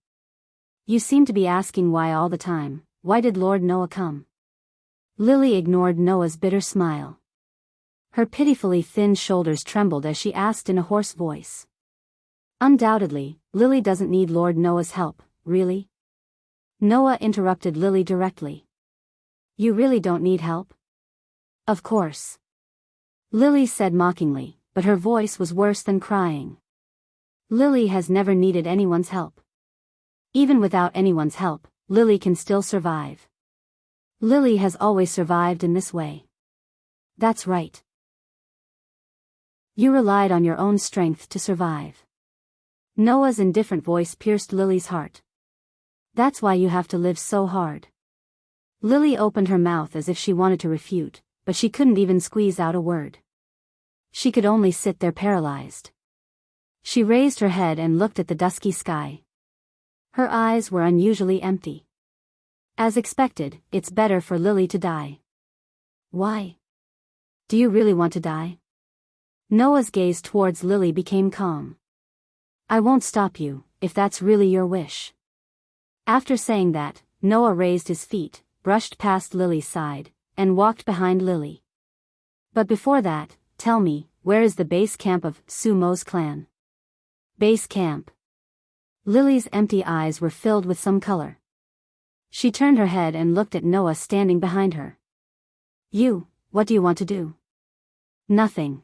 You seem to be asking why all the time. Why did Lord Noah come? Lily ignored Noah's bitter smile. Her pitifully thin shoulders trembled as she asked in a hoarse voice. Undoubtedly, Lily doesn't need Lord Noah's help, really? Noah interrupted Lily directly. You really don't need help? Of course. Lily said mockingly, but her voice was worse than crying. Lily has never needed anyone's help. Even without anyone's help, Lily can still survive. Lily has always survived in this way. That's right. You relied on your own strength to survive. Noah's indifferent voice pierced Lily's heart. That's why you have to live so hard. Lily opened her mouth as if she wanted to refute, but she couldn't even squeeze out a word. She could only sit there paralyzed. She raised her head and looked at the dusky sky. Her eyes were unusually empty. As expected, it's better for Lily to die. Why? Do you really want to die? Noah's gaze towards Lily became calm. I won't stop you, if that's really your wish. After saying that, Noah raised his feet, brushed past Lily's side, and walked behind Lily. But before that, tell me, where is the base camp of Sumo's clan? Base camp. Lily's empty eyes were filled with some color. She turned her head and looked at Noah standing behind her. What do you want to do? Nothing.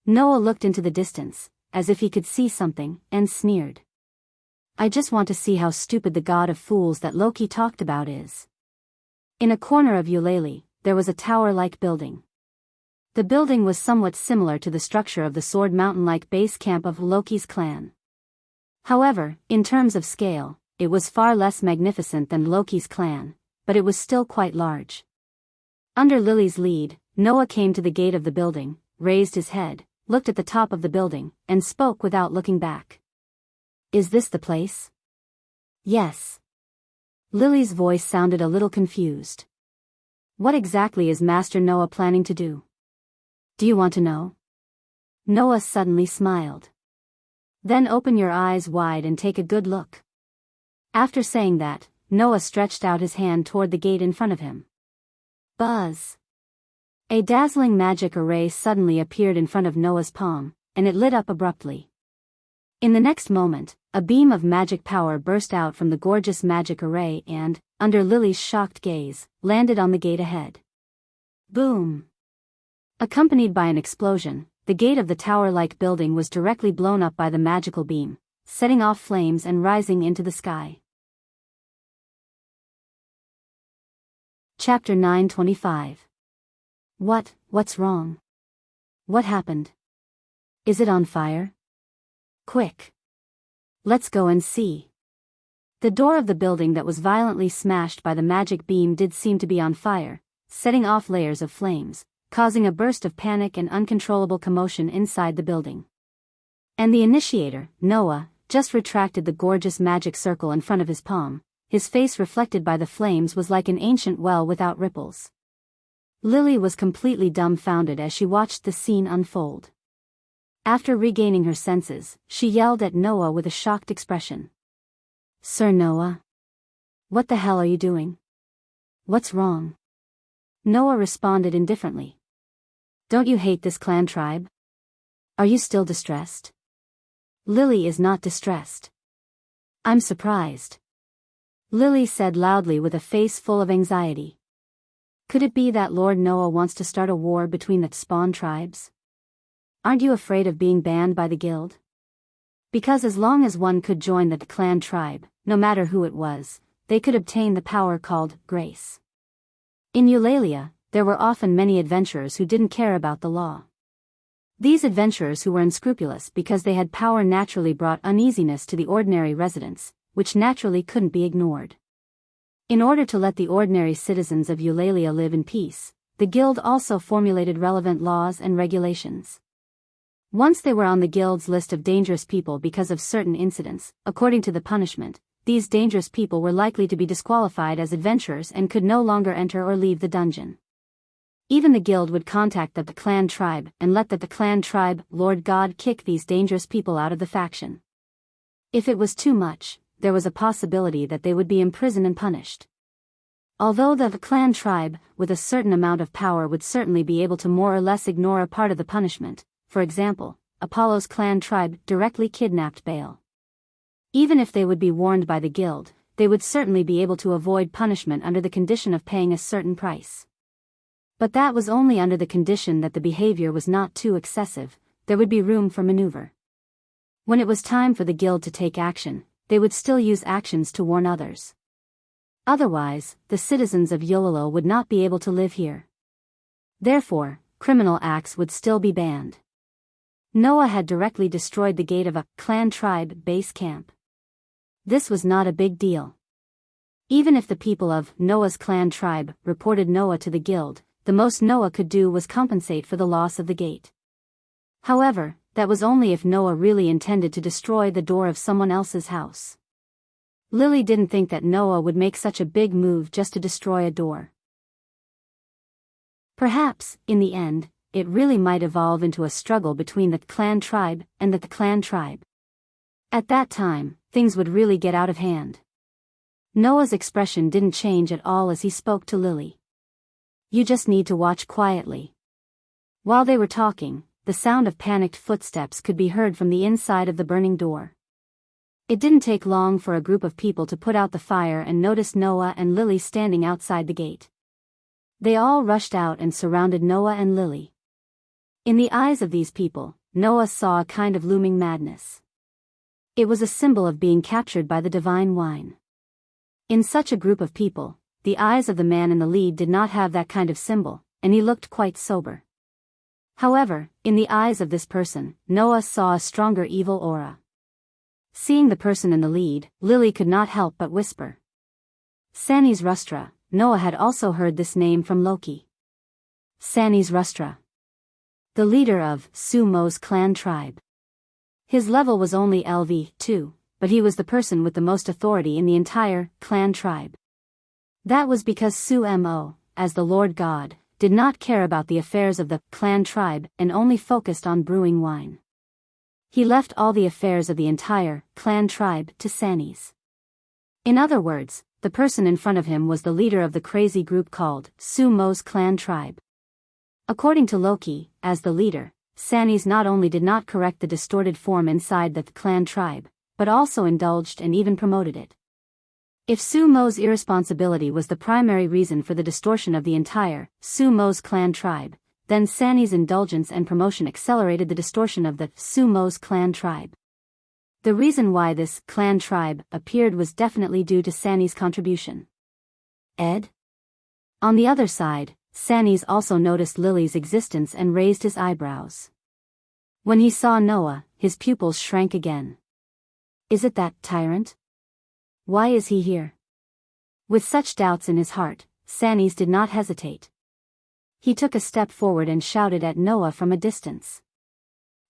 Noah looked into the distance, as if he could see something, and sneered. I just want to see how stupid the god of fools that Loki talked about is. In a corner of Eulalia, there was a tower-like building. The building was somewhat similar to the structure of the Sword Mountain-like base camp of Loki's clan. However, in terms of scale, it was far less magnificent than Loki's clan, but it was still quite large. Under Lily's lead, Noah came to the gate of the building, raised his head, looked at the top of the building, and spoke without looking back. Is this the place? Yes. Lily's voice sounded a little confused. What exactly is Master Noah planning to do? Do you want to know? Noah suddenly smiled. Then open your eyes wide and take a good look. After saying that, Noah stretched out his hand toward the gate in front of him. Buzz! A dazzling magic array suddenly appeared in front of Noah's palm, and it lit up abruptly. In the next moment, a beam of magic power burst out from the gorgeous magic array and, under Lily's shocked gaze, landed on the gate ahead. Boom! Accompanied by an explosion, the gate of the tower-like building was directly blown up by the magical beam, setting off flames and rising into the sky. Chapter 925. What's wrong? What happened? Is it on fire? Quick! Let's go and see. The door of the building that was violently smashed by the magic beam did seem to be on fire, setting off layers of flames, causing a burst of panic and uncontrollable commotion inside the building. And the initiator, Noah, just retracted the gorgeous magic circle in front of his palm. His face reflected by the flames was like an ancient well without ripples. Lily was completely dumbfounded as she watched the scene unfold. After regaining her senses, she yelled at Noah with a shocked expression. "Sir Noah? What the hell are you doing? What's wrong?" Noah responded indifferently. "Don't you hate this clan tribe? Are you still distressed?" "Lily is not distressed. I'm surprised," Lily said loudly with a face full of anxiety. "Could it be that Lord Noah wants to start a war between the spawn tribes? Aren't you afraid of being banned by the guild? Because as long as one could join the clan tribe, no matter who it was, they could obtain the power called grace. In Eulalia, there were often many adventurers who didn't care about the law. These adventurers who were unscrupulous because they had power naturally brought uneasiness to the ordinary residents, which naturally couldn't be ignored. In order to let the ordinary citizens of Eulalia live in peace, the guild also formulated relevant laws and regulations. Once they were on the guild's list of dangerous people because of certain incidents, according to the punishment, these dangerous people were likely to be disqualified as adventurers and could no longer enter or leave the dungeon. Even the guild would contact the clan tribe and let the clan tribe, Lord God, kick these dangerous people out of the faction. If it was too much, there was a possibility that they would be imprisoned and punished. Although the clan tribe, with a certain amount of power, would certainly be able to more or less ignore a part of the punishment, for example, Apollo's clan tribe directly kidnapped Baal. Even if they would be warned by the guild, they would certainly be able to avoid punishment under the condition of paying a certain price. But that was only under the condition that the behavior was not too excessive. There would be room for maneuver. When it was time for the guild to take action, they would still use actions to warn others. Otherwise, the citizens of Eulalia would not be able to live here. Therefore, criminal acts would still be banned. Noah had directly destroyed the gate of a clan tribe base camp. This was not a big deal. Even if the people of Noah's clan tribe reported Noah to the guild, the most Noah could do was compensate for the loss of the gate. However, that was only if Noah really intended to destroy the door of someone else's house. Lily didn't think that Noah would make such a big move just to destroy a door. Perhaps, in the end, it really might evolve into a struggle between the clan tribe and the clan tribe. At that time, things would really get out of hand. Noah's expression didn't change at all as he spoke to Lily. "You just need to watch quietly." While they were talking, the sound of panicked footsteps could be heard from the inside of the burning door. It didn't take long for a group of people to put out the fire and notice Noah and Lily standing outside the gate. They all rushed out and surrounded Noah and Lily. In the eyes of these people, Noah saw a kind of looming madness. It was a symbol of being captured by the divine wine. In such a group of people, the eyes of the man in the lead did not have that kind of symbol, and he looked quite sober. However, in the eyes of this person, Noah saw a stronger evil aura. Seeing the person in the lead, Lily could not help but whisper. Sanis Rustra. Noah had also heard this name from Loki. Sanis Rustra, the leader of Sumo's clan tribe. His level was only LV2, but he was the person with the most authority in the entire clan tribe. That was because Sumo, as the Lord God, did not care about the affairs of the clan tribe and only focused on brewing wine. He left all the affairs of the entire clan tribe to Sanis. In other words, the person in front of him was the leader of the crazy group called Sumo's clan tribe. According to Loki, as the leader, Sanis not only did not correct the distorted form inside the clan tribe, but also indulged and even promoted it. If Sumo's irresponsibility was the primary reason for the distortion of the entire Sumo's clan tribe, then Sanis' indulgence and promotion accelerated the distortion of the Sumo's clan tribe. The reason why this clan tribe appeared was definitely due to Sanis' contribution. Ed? On the other side, Sanis also noticed Lily's existence and raised his eyebrows. When he saw Noah, his pupils shrank again. Is it that tyrant? Why is he here? With such doubts in his heart, Sanis did not hesitate. He took a step forward and shouted at Noah from a distance.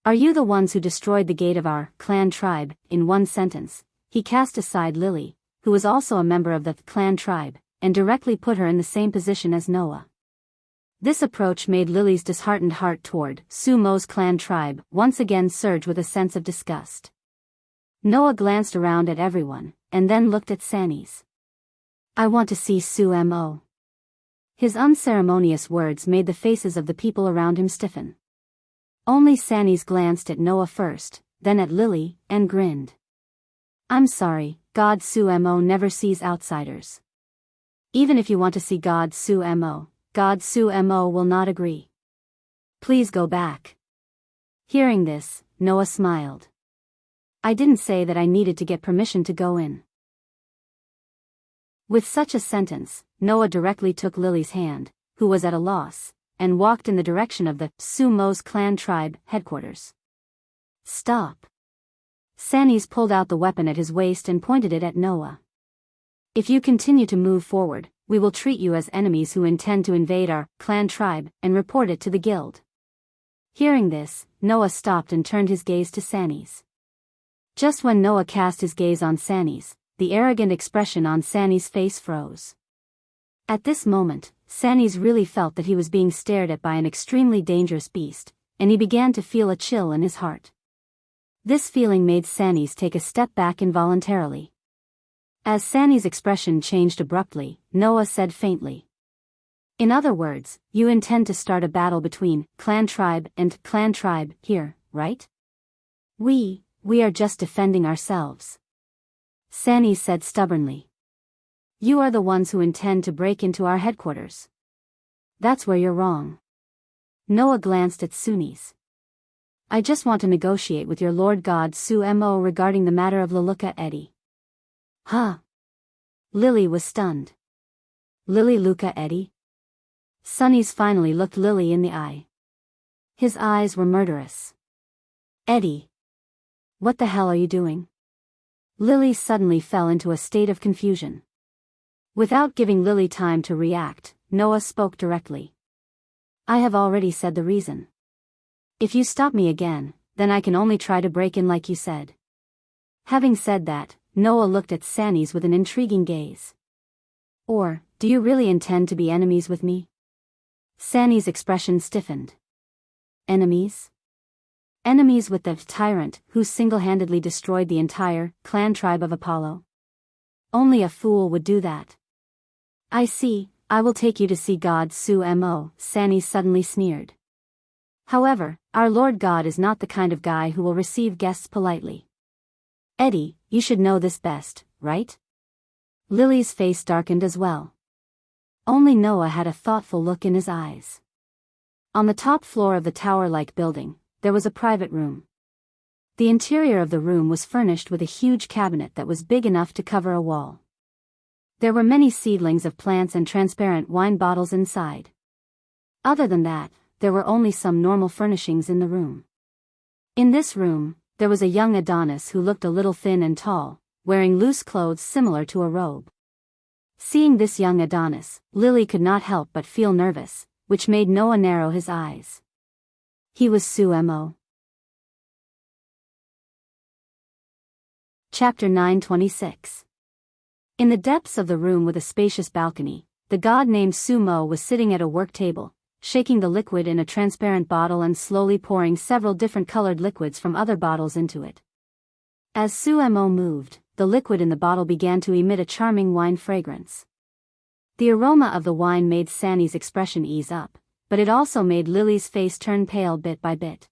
Are you the ones who destroyed the gate of our clan tribe? In one sentence, he cast aside Lily, who was also a member of the clan tribe, and directly put her in the same position as Noah. This approach made Lily's disheartened heart toward Sumo's clan tribe once again surge with a sense of disgust. Noah glanced around at everyone, and then looked at Sanny's. I want to see Sumo. His unceremonious words made the faces of the people around him stiffen. Only Sanny's glanced at Noah first, then at Lily, and grinned. I'm sorry, God Sumo never sees outsiders. Even if you want to see God Sumo will not agree. Please go back. Hearing this, Noah smiled. I didn't say that I needed to get permission to go in. With such a sentence, Noah directly took Lily's hand, who was at a loss, and walked in the direction of the Sumo's clan tribe headquarters. Stop. Sanny's pulled out the weapon at his waist and pointed it at Noah. If you continue to move forward, we will treat you as enemies who intend to invade our clan tribe and report it to the guild. Hearing this, Noah stopped and turned his gaze to Sanny's. Just when Noah cast his gaze on Sanny's, the arrogant expression on Sanny's face froze. At this moment, Sanny's really felt that he was being stared at by an extremely dangerous beast, and he began to feel a chill in his heart. This feeling made Sanny's take a step back involuntarily. As Sanny's expression changed abruptly, Noah said faintly. In other words, you intend to start a battle between clan tribe and clan tribe here, right? We are just defending ourselves. Sanny said stubbornly. You are the ones who intend to break into our headquarters. That's where you're wrong. Noah glanced at Sunnis. I just want to negotiate with your Lord God Sumo regarding the matter of Leluka Eddie. Huh? Lily was stunned. Lily Luka Eddie? Sunnis finally looked Lily in the eye. His eyes were murderous. Eddie. What the hell are you doing? Lily suddenly fell into a state of confusion. Without giving Lily time to react, Noah spoke directly. I have already said the reason. If you stop me again, then I can only try to break in like you said. Having said that, Noah looked at Sanny's with an intriguing gaze. Or, do you really intend to be enemies with me? Sanny's expression stiffened. Enemies? Enemies with the tyrant who single-handedly destroyed the entire clan tribe of Apollo? Only a fool would do that. I see, I will take you to see God Sumo, Sanny suddenly sneered. However, our Lord God is not the kind of guy who will receive guests politely. Eddie, you should know this best, right? Lily's face darkened as well. Only Noah had a thoughtful look in his eyes. On the top floor of the tower-like building, there was a private room. The interior of the room was furnished with a huge cabinet that was big enough to cover a wall. There were many seedlings of plants and transparent wine bottles inside. Other than that, there were only some normal furnishings in the room. In this room, there was a young Adonis who looked a little thin and tall, wearing loose clothes similar to a robe. Seeing this young Adonis, Lily could not help but feel nervous, which made Noah narrow his eyes. He was Sumo. Chapter 9:26. In the depths of the room with a spacious balcony, the god named Sumo was sitting at a work table, shaking the liquid in a transparent bottle and slowly pouring several different colored liquids from other bottles into it. As Sumo moved, the liquid in the bottle began to emit a charming wine fragrance. The aroma of the wine made Sanny's expression ease up, but it also made Lily's face turn pale bit by bit.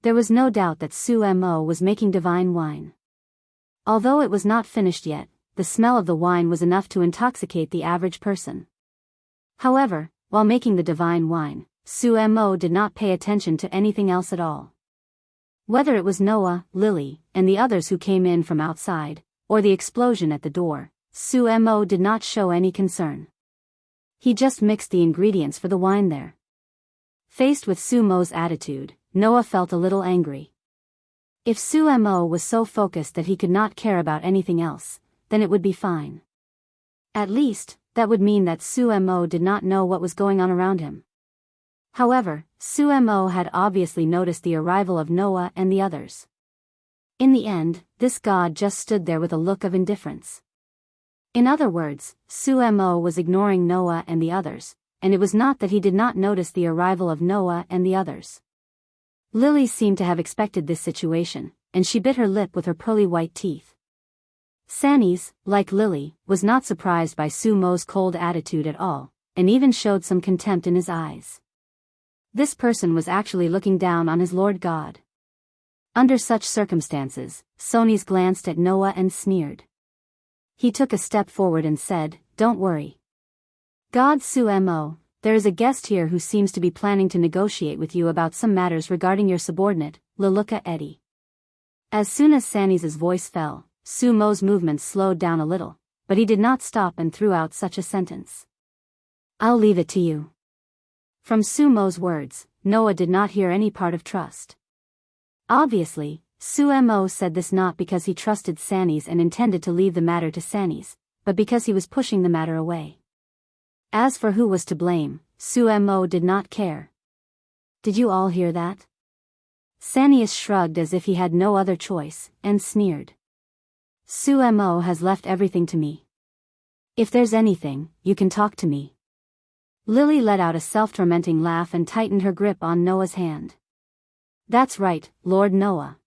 There was no doubt that Sumo was making divine wine. Although it was not finished yet, the smell of the wine was enough to intoxicate the average person. However, while making the divine wine, Sumo did not pay attention to anything else at all. Whether it was Noah, Lily, and the others who came in from outside, or the explosion at the door, Sumo did not show any concern. He just mixed the ingredients for the wine there. Faced with Sumo's attitude, Noah felt a little angry. If Sumo was so focused that he could not care about anything else, then it would be fine. At least, that would mean that Sumo did not know what was going on around him. However, Sumo had obviously noticed the arrival of Noah and the others. In the end, this god just stood there with a look of indifference. In other words, Sumo was ignoring Noah and the others, and it was not that he did not notice the arrival of Noah and the others. Lily seemed to have expected this situation, and she bit her lip with her pearly white teeth. Sannies, like Lily, was not surprised by Sumo's cold attitude at all, and even showed some contempt in his eyes. This person was actually looking down on his Lord God. Under such circumstances, Sannies glanced at Noah and sneered. He took a step forward and said, "Don't worry. God Sumo, there is a guest here who seems to be planning to negotiate with you about some matters regarding your subordinate, Leluka Eddie." As soon as Sannies' voice fell, Sumo's movements slowed down a little, but he did not stop and threw out such a sentence. "I'll leave it to you." From Sumo's words, Noah did not hear any part of trust. Obviously, Sumo said this not because he trusted Sannies and intended to leave the matter to Sannies, but because he was pushing the matter away. As for who was to blame, Sumo did not care. "Did you all hear that?" Sannies shrugged as if he had no other choice, and sneered. "Sumo has left everything to me. If there's anything, you can talk to me." Lily let out a self-tormenting laugh and tightened her grip on Noah's hand. "That's right, Lord Noah.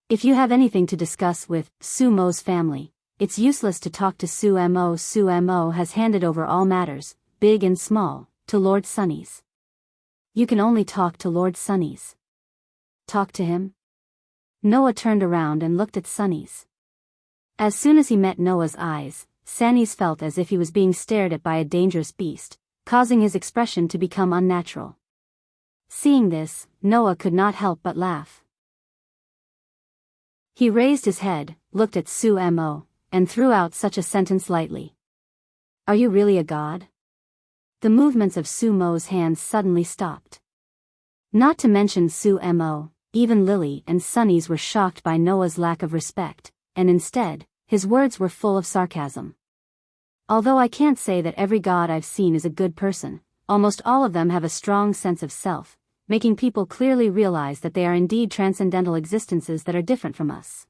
If you have anything to discuss with Sumo's family, it's useless to talk to Sumo. Sumo has handed over all matters, big and small, to Lord Sannies. You can only talk to Lord Sannies." "Talk to him?" Noah turned around and looked at Sannies. As soon as he met Noah's eyes, Sannies felt as if he was being stared at by a dangerous beast, causing his expression to become unnatural. Seeing this, Noah could not help but laugh. He raised his head, looked at Sumo, and threw out such a sentence lightly. "Are you really a god?" The movements of Sumo's hands suddenly stopped. Not to mention Sumo, even Lily and Sannies were shocked by Noah's lack of respect, and instead, his words were full of sarcasm. "Although I can't say that every god I've seen is a good person, almost all of them have a strong sense of self, making people clearly realize that they are indeed transcendental existences that are different from us."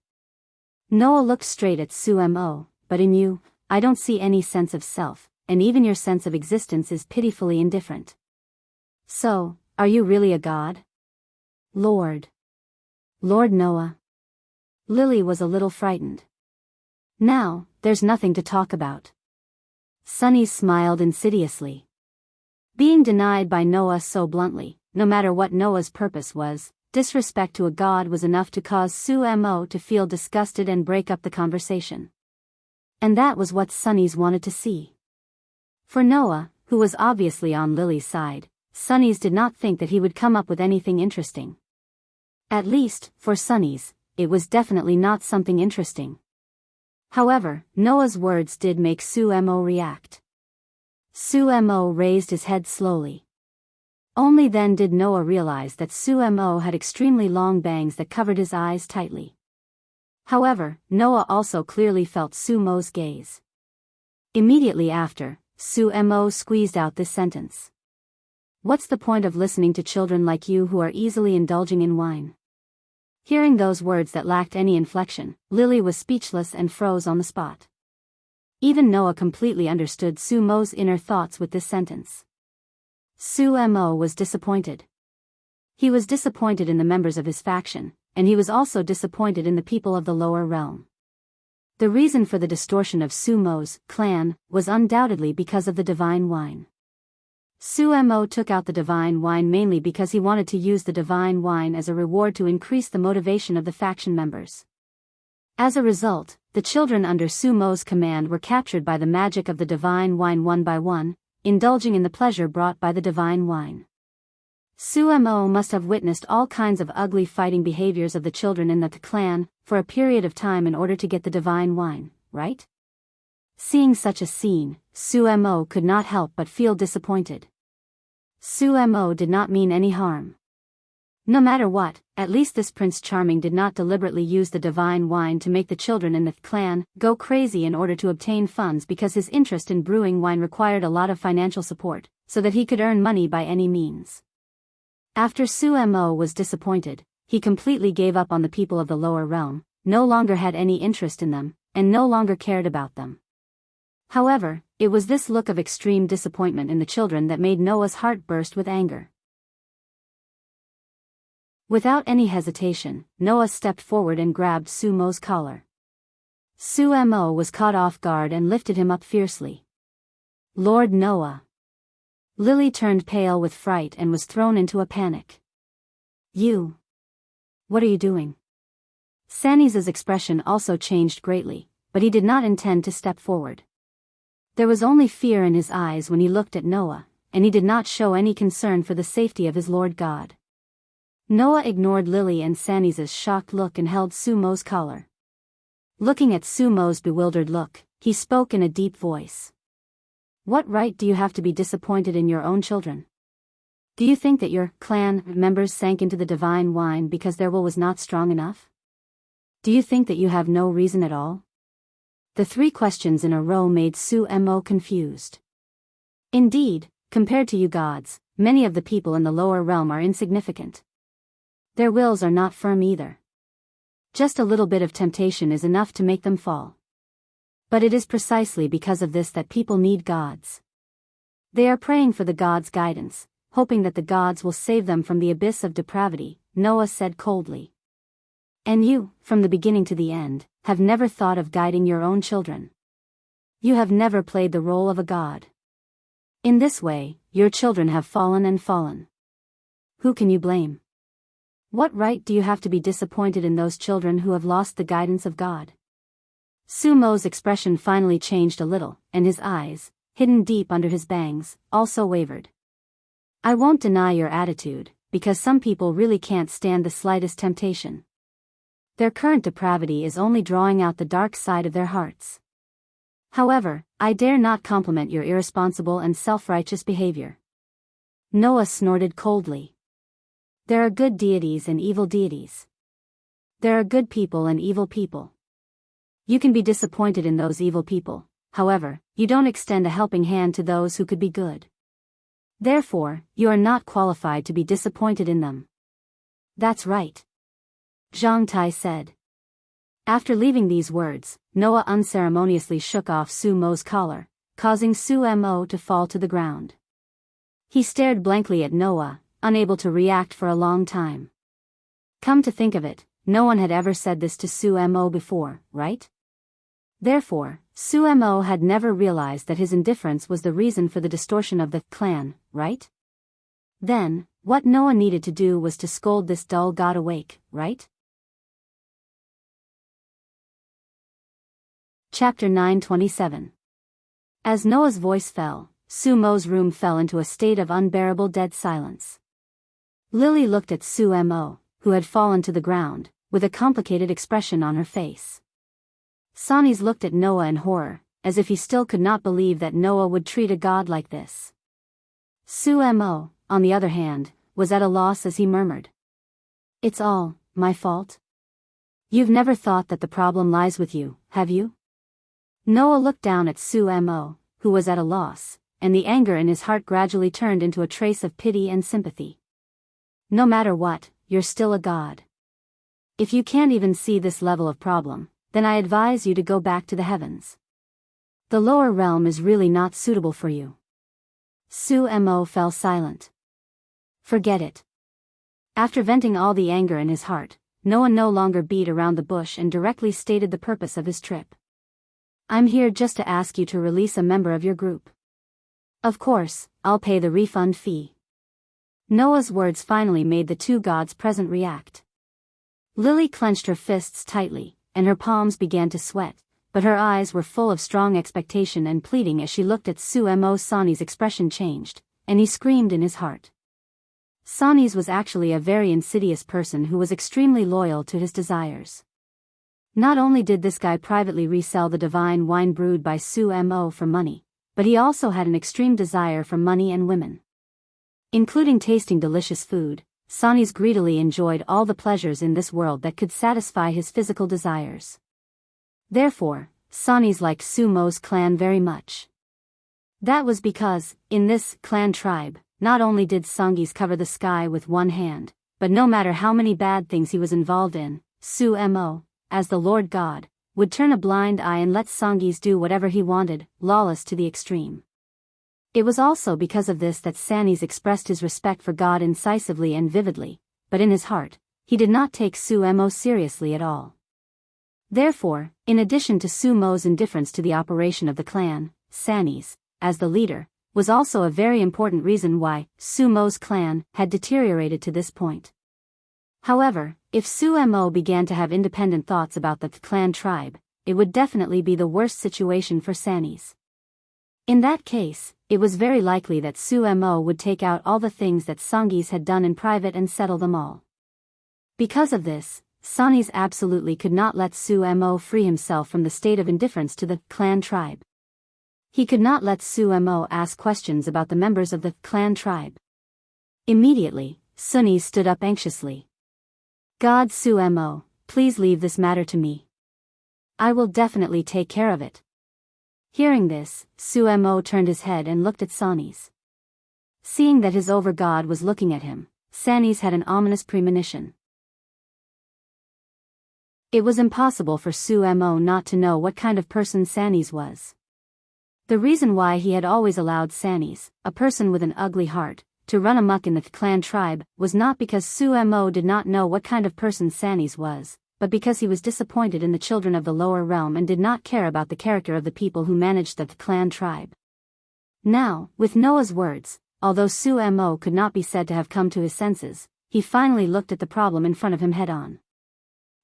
Noah looked straight at Sumo, "But in you, I don't see any sense of self, and even your sense of existence is pitifully indifferent. So, are you really a god?" Lord Noah." Lily was a little frightened. "Now, there's nothing to talk about." Sannies smiled insidiously. Being denied by Noah so bluntly, no matter what Noah's purpose was, disrespect to a god was enough to cause Sumo to feel disgusted and break up the conversation. And that was what Sannies wanted to see. For Noah, who was obviously on Lily's side, Sannies did not think that he would come up with anything interesting. At least, for Sannies, it was definitely not something interesting. However, Noah's words did make Sumo react. Sumo raised his head slowly. Only then did Noah realize that Sumo had extremely long bangs that covered his eyes tightly. However, Noah also clearly felt Sumo's gaze. Immediately after, Sumo squeezed out this sentence. "What's the point of listening to children like you who are easily indulging in wine?" Hearing those words that lacked any inflection, Lily was speechless and froze on the spot. Even Noah completely understood Sumo's inner thoughts with this sentence. Sumo was disappointed. He was disappointed in the members of his faction, and he was also disappointed in the people of the lower realm. The reason for the distortion of Sumo's clan was undoubtedly because of the divine wine. Sumo took out the divine wine mainly because he wanted to use the divine wine as a reward to increase the motivation of the faction members. As a result, the children under Sumo's command were captured by the magic of the divine wine one by one, indulging in the pleasure brought by the divine wine. Sumo must have witnessed all kinds of ugly fighting behaviors of the children in the clan for a period of time in order to get the divine wine, right? Seeing such a scene, Sumo could not help but feel disappointed. Sumo did not mean any harm. No matter what, at least this Prince Charming did not deliberately use the divine wine to make the children in the clan go crazy in order to obtain funds, because his interest in brewing wine required a lot of financial support, so that he could earn money by any means. After Sumo was disappointed, he completely gave up on the people of the lower realm, no longer had any interest in them, and no longer cared about them. However, it was this look of extreme disappointment in the children that made Noah's heart burst with anger. Without any hesitation, Noah stepped forward and grabbed Sumo's collar. Sumo was caught off guard and lifted him up fiercely. "Lord Noah!" Lily turned pale with fright and was thrown into a panic. "You! What are you doing?" Saniz's expression also changed greatly, but he did not intend to step forward. There was only fear in his eyes when he looked at Noah, and he did not show any concern for the safety of his Lord God. Noah ignored Lily and Saniz's shocked look and held Sumo's collar. Looking at Sumo's bewildered look, he spoke in a deep voice. "What right do you have to be disappointed in your own children? Do you think that your clan members sank into the divine wine because their will was not strong enough? Do you think that you have no reason at all?" The 3 questions in a row made Sumo confused. Indeed, compared to you gods, many of the people in the lower realm are insignificant. Their wills are not firm either. Just a little bit of temptation is enough to make them fall. But it is precisely because of this that people need gods. They are praying for the gods' guidance, hoping that the gods will save them from the abyss of depravity, Noah said coldly. And you, from the beginning to the end, have never thought of guiding your own children. You have never played the role of a god. In this way, your children have fallen and fallen. Who can you blame? What right do you have to be disappointed in those children who have lost the guidance of God? Sumo's expression finally changed a little, and his eyes, hidden deep under his bangs, also wavered. "I won't deny your attitude, because some people really can't stand the slightest temptation. Their current depravity is only drawing out the dark side of their hearts. However, I dare not compliment your irresponsible and self-righteous behavior." Noah snorted coldly. "There are good deities and evil deities. There are good people and evil people. You can be disappointed in those evil people, however, you don't extend a helping hand to those who could be good. Therefore, you are not qualified to be disappointed in them." "That's right," Zhang Tai said. After leaving these words, Noah unceremoniously shook off Sumo's collar, causing Sumo to fall to the ground. He stared blankly at Noah, unable to react for a long time. Come to think of it, no one had ever said this to Sumo before, right? Therefore, Sumo had never realized that his indifference was the reason for the distortion of the clan, right? Then, what Noah needed to do was to scold this dull god awake, right? Chapter 927. As Noah's voice fell, Sumo's room fell into a state of unbearable dead silence. Lily looked at Sumo, who had fallen to the ground, with a complicated expression on her face. Saniz looked at Noah in horror, as if he still could not believe that Noah would treat a god like this. Sumo, on the other hand, was at a loss as he murmured. "It's all my fault? You've never thought that the problem lies with you, have you?" Noah looked down at Sumo, who was at a loss, and the anger in his heart gradually turned into a trace of pity and sympathy. "No matter what, you're still a god. If you can't even see this level of problem, then I advise you to go back to the heavens. The lower realm is really not suitable for you." Sumo fell silent. "Forget it." After venting all the anger in his heart, Noah no longer beat around the bush and directly stated the purpose of his trip. "I'm here just to ask you to release a member of your group. Of course, I'll pay the refund fee." Noah's words finally made the 2 gods present react. Lily clenched her fists tightly, and her palms began to sweat, but her eyes were full of strong expectation and pleading as she looked at Sumo. Sani's expression changed, and he screamed in his heart. Saniz was actually a very insidious person who was extremely loyal to his desires. Not only did this guy privately resell the divine wine brewed by Sumo for money, but he also had an extreme desire for money and women. Including tasting delicious food, Saniz greedily enjoyed all the pleasures in this world that could satisfy his physical desires. Therefore, Saniz liked Sumo's clan very much. That was because, in this clan tribe, not only did Sangis cover the sky with one hand, but no matter how many bad things he was involved in, Sumo, as the Lord God, would turn a blind eye and let Sangis do whatever he wanted, lawless to the extreme. It was also because of this that Sanis expressed his respect for God incisively and vividly, but in his heart, he did not take Sumo seriously at all. Therefore, in addition to Sumo's indifference to the operation of the clan, Sanis, as the leader, was also a very important reason why Sumo's clan had deteriorated to this point. However, if Sumo began to have independent thoughts about the clan tribe, it would definitely be the worst situation for Sanis. In that case, it was very likely that Sumo would take out all the things that Sangis had done in private and settle them all. Because of this, Sanis absolutely could not let Sumo free himself from the state of indifference to the clan tribe. He could not let Sumo ask questions about the members of the clan tribe. Immediately, Sunny stood up anxiously. God Sumo, please leave this matter to me. I will definitely take care of it. Hearing this, Sumo turned his head and looked at Sanis. Seeing that his over-god was looking at him, Sanis had an ominous premonition. It was impossible for Sumo not to know what kind of person Sanis was. The reason why he had always allowed Sanis, a person with an ugly heart, to run amok in the clan tribe was not because Sumo did not know what kind of person Sanis was, but because he was disappointed in the children of the lower realm and did not care about the character of the people who managed the clan tribe. Now, with Noah's words, although Sumo could not be said to have come to his senses, he finally looked at the problem in front of him head-on.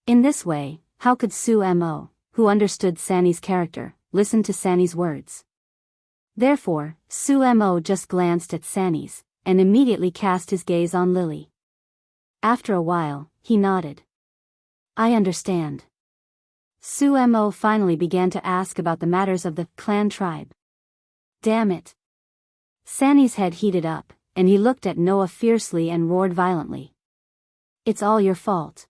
In this way, how could Sumo, who understood Sanis' character, listen to Sanis' words? Therefore, Sumo just glanced at Sanis, and immediately cast his gaze on Lily. After a while, he nodded. I understand. Sumo finally began to ask about the matters of the clan tribe. Damn it. Sanis' head heated up, and he looked at Noah fiercely and roared violently. It's all your fault.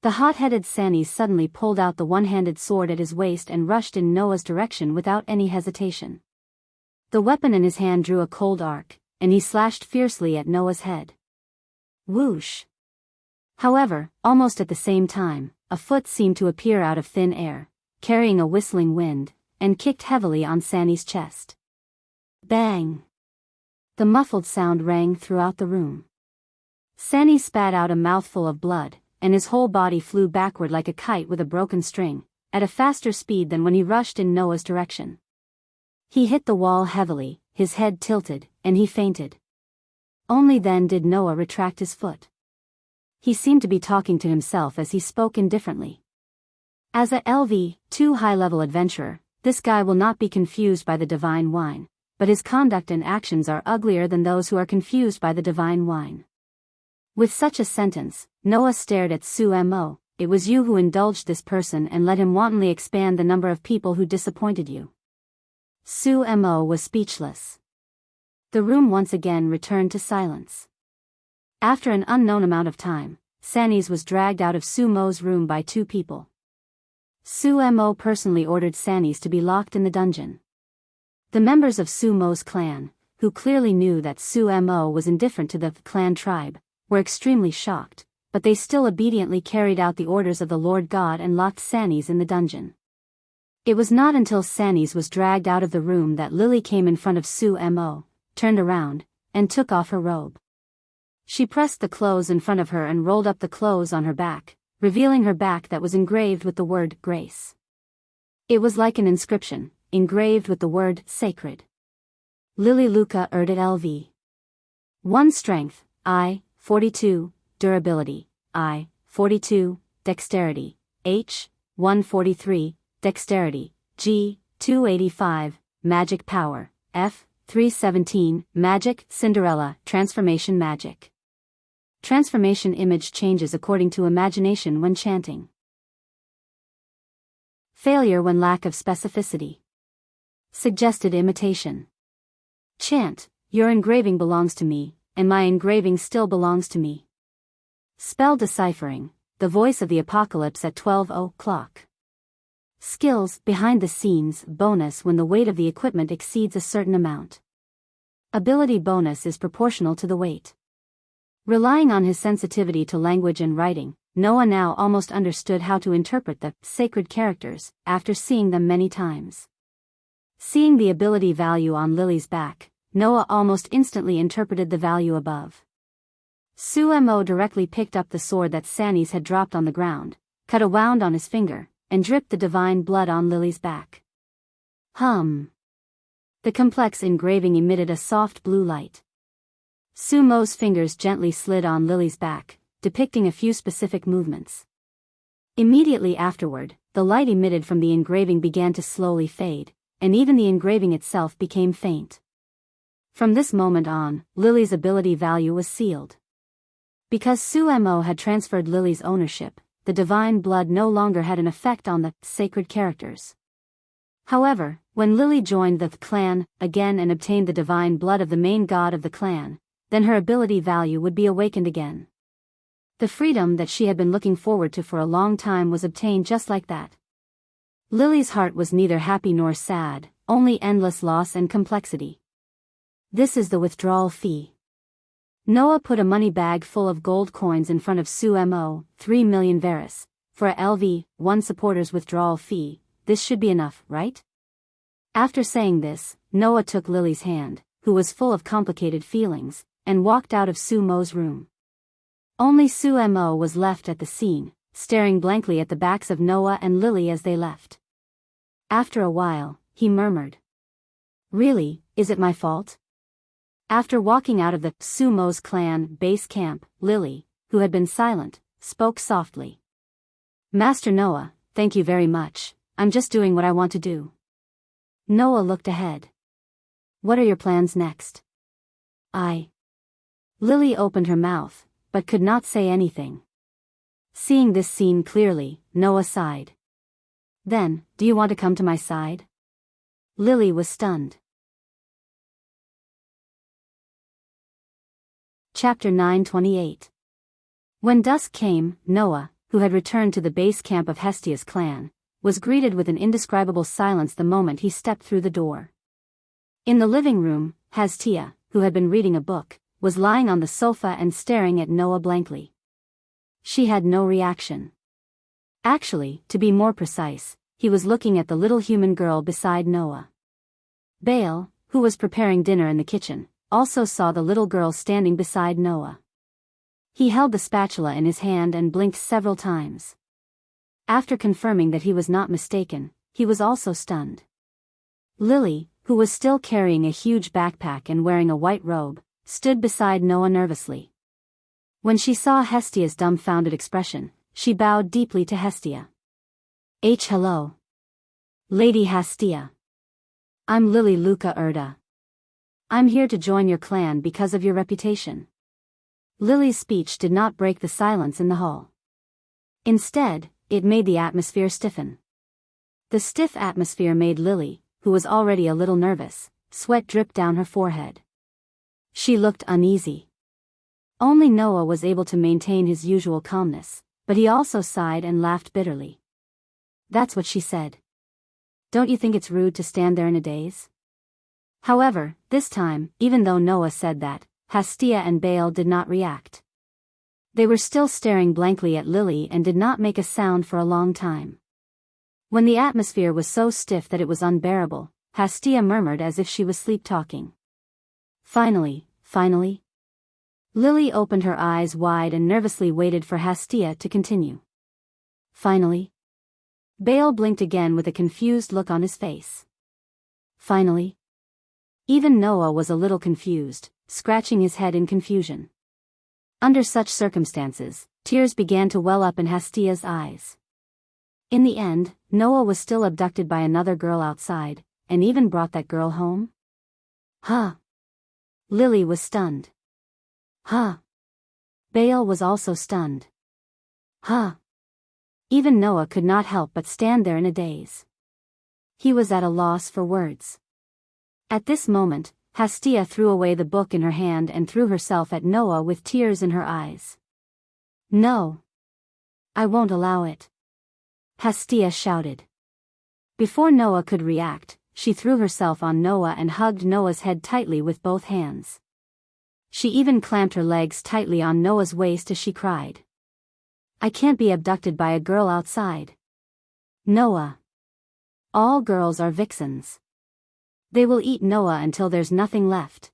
The hot-headed Sanis suddenly pulled out the one-handed sword at his waist and rushed in Noah's direction without any hesitation. The weapon in his hand drew a cold arc, and he slashed fiercely at Noah's head. Whoosh! However, almost at the same time, a foot seemed to appear out of thin air, carrying a whistling wind, and kicked heavily on Sanis' chest. Bang! The muffled sound rang throughout the room. Sanis spat out a mouthful of blood, and his whole body flew backward like a kite with a broken string, at a faster speed than when he rushed in Noah's direction. He hit the wall heavily, his head tilted, and he fainted. Only then did Noah retract his foot. He seemed to be talking to himself as he spoke indifferently. As a LV2 high-level adventurer, this guy will not be confused by the divine wine, but his conduct and actions are uglier than those who are confused by the divine wine. With such a sentence, Noah stared at Sumo. It was you who indulged this person and let him wantonly expand the number of people who disappointed you. Sumo was speechless. The room once again returned to silence. After an unknown amount of time, Sanis was dragged out of Sumo's room by two people. Sumo personally ordered Sanis to be locked in the dungeon. The members of Sumo's clan, who clearly knew that Sumo was indifferent to the clan tribe, were extremely shocked, but they still obediently carried out the orders of the Lord God and locked Sanis in the dungeon. It was not until Sanis was dragged out of the room that Lily came in front of Sumo, turned around, and took off her robe. She pressed the clothes in front of her and rolled up the clothes on her back, revealing her back that was engraved with the word grace. It was like an inscription, engraved with the word sacred. Lily Luca Erdit LV. 1 Strength, I, 42, Durability, I, 42, Dexterity, H, 143, Dexterity, G, 285, Magic Power, F, 317, Magic, Cinderella, Transformation Magic. Transformation image changes according to imagination when chanting. Failure when lack of specificity. Suggested imitation. Chant, your engraving belongs to me, and my engraving still belongs to me. Spell deciphering, the voice of the apocalypse at 12 o'clock. Skills, behind the scenes, bonus when the weight of the equipment exceeds a certain amount. Ability bonus is proportional to the weight. Relying on his sensitivity to language and writing, Noah now almost understood how to interpret the sacred characters after seeing them many times. Seeing the ability value on Lily's back, Noah almost instantly interpreted the value above. Sumo directly picked up the sword that Sanis had dropped on the ground, cut a wound on his finger, and dripped the divine blood on Lily's back. The complex engraving emitted a soft blue light. Sumo's fingers gently slid on Lily's back, depicting a few specific movements. Immediately afterward, the light emitted from the engraving began to slowly fade, and even the engraving itself became faint. From this moment on, Lily's ability value was sealed. Because Sumo had transferred Lily's ownership, the divine blood no longer had an effect on the sacred characters. However, when Lily joined the clan again and obtained the divine blood of the main god of the clan, then her ability value would be awakened again. The freedom that she had been looking forward to for a long time was obtained just like that. Lily's heart was neither happy nor sad, only endless loss and complexity. This is the withdrawal fee. Noah put a money bag full of gold coins in front of Sumo, 3 million Varus, for a LV1 supporter's withdrawal fee. This should be enough, right? After saying this, Noah took Lily's hand, who was full of complicated feelings, and walked out of Sumo's room. Only Sumo was left at the scene, staring blankly at the backs of Noah and Lily as they left. After a while, he murmured, "Really, is it my fault?" After walking out of the Sumo's clan base camp, Lily, who had been silent, spoke softly. "Master Noah, thank you very much, I'm just doing what I want to do." Noah looked ahead. "What are your plans next?" Lily opened her mouth, but could not say anything. Seeing this scene clearly, Noah sighed. "Then, do you want to come to my side?" Lily was stunned. Chapter 9:28. When dusk came, Noah, who had returned to the base camp of Hestia's clan, was greeted with an indescribable silence the moment he stepped through the door. In the living room, Hestia, who had been reading a book, was lying on the sofa and staring at Noah blankly. She had no reaction. Actually, to be more precise, he was looking at the little human girl beside Noah. Baal, who was preparing dinner in the kitchen, also saw the little girl standing beside Noah. He held the spatula in his hand and blinked several times. After confirming that he was not mistaken, he was also stunned. Lily, who was still carrying a huge backpack and wearing a white robe, stood beside Noah nervously. When she saw Hestia's dumbfounded expression, she bowed deeply to Hestia. Hello. Lady Hestia. I'm Lily Luca Erda. I'm here to join your clan because of your reputation. Lily's speech did not break the silence in the hall. Instead, it made the atmosphere stiffen. The stiff atmosphere made Lily, who was already a little nervous, sweat drip down her forehead. She looked uneasy. Only Noah was able to maintain his usual calmness, but he also sighed and laughed bitterly. That's what she said. Don't you think it's rude to stand there in a daze? However, this time, even though Noah said that, Hestia and Baal did not react. They were still staring blankly at Lily and did not make a sound for a long time. When the atmosphere was so stiff that it was unbearable, Hestia murmured as if she was sleep-talking. Finally. Lily opened her eyes wide and nervously waited for Hestia to continue. Finally. Baal blinked again with a confused look on his face. Finally. Even Noah was a little confused, scratching his head in confusion. Under such circumstances, tears began to well up in Hestia's eyes. In the end, Noah was still abducted by another girl outside, and even brought that girl home? Huh. Lily was stunned. Huh. Baal was also stunned. Huh. Even Noah could not help but stand there in a daze. He was at a loss for words. At this moment, Hestia threw away the book in her hand and threw herself at Noah with tears in her eyes. No. I won't allow it. Hestia shouted. Before Noah could react, she threw herself on Noah and hugged Noah's head tightly with both hands. She even clamped her legs tightly on Noah's waist as she cried. "I can't be abducted by a girl outside. Noah. All girls are vixens. They will eat Noah until there's nothing left.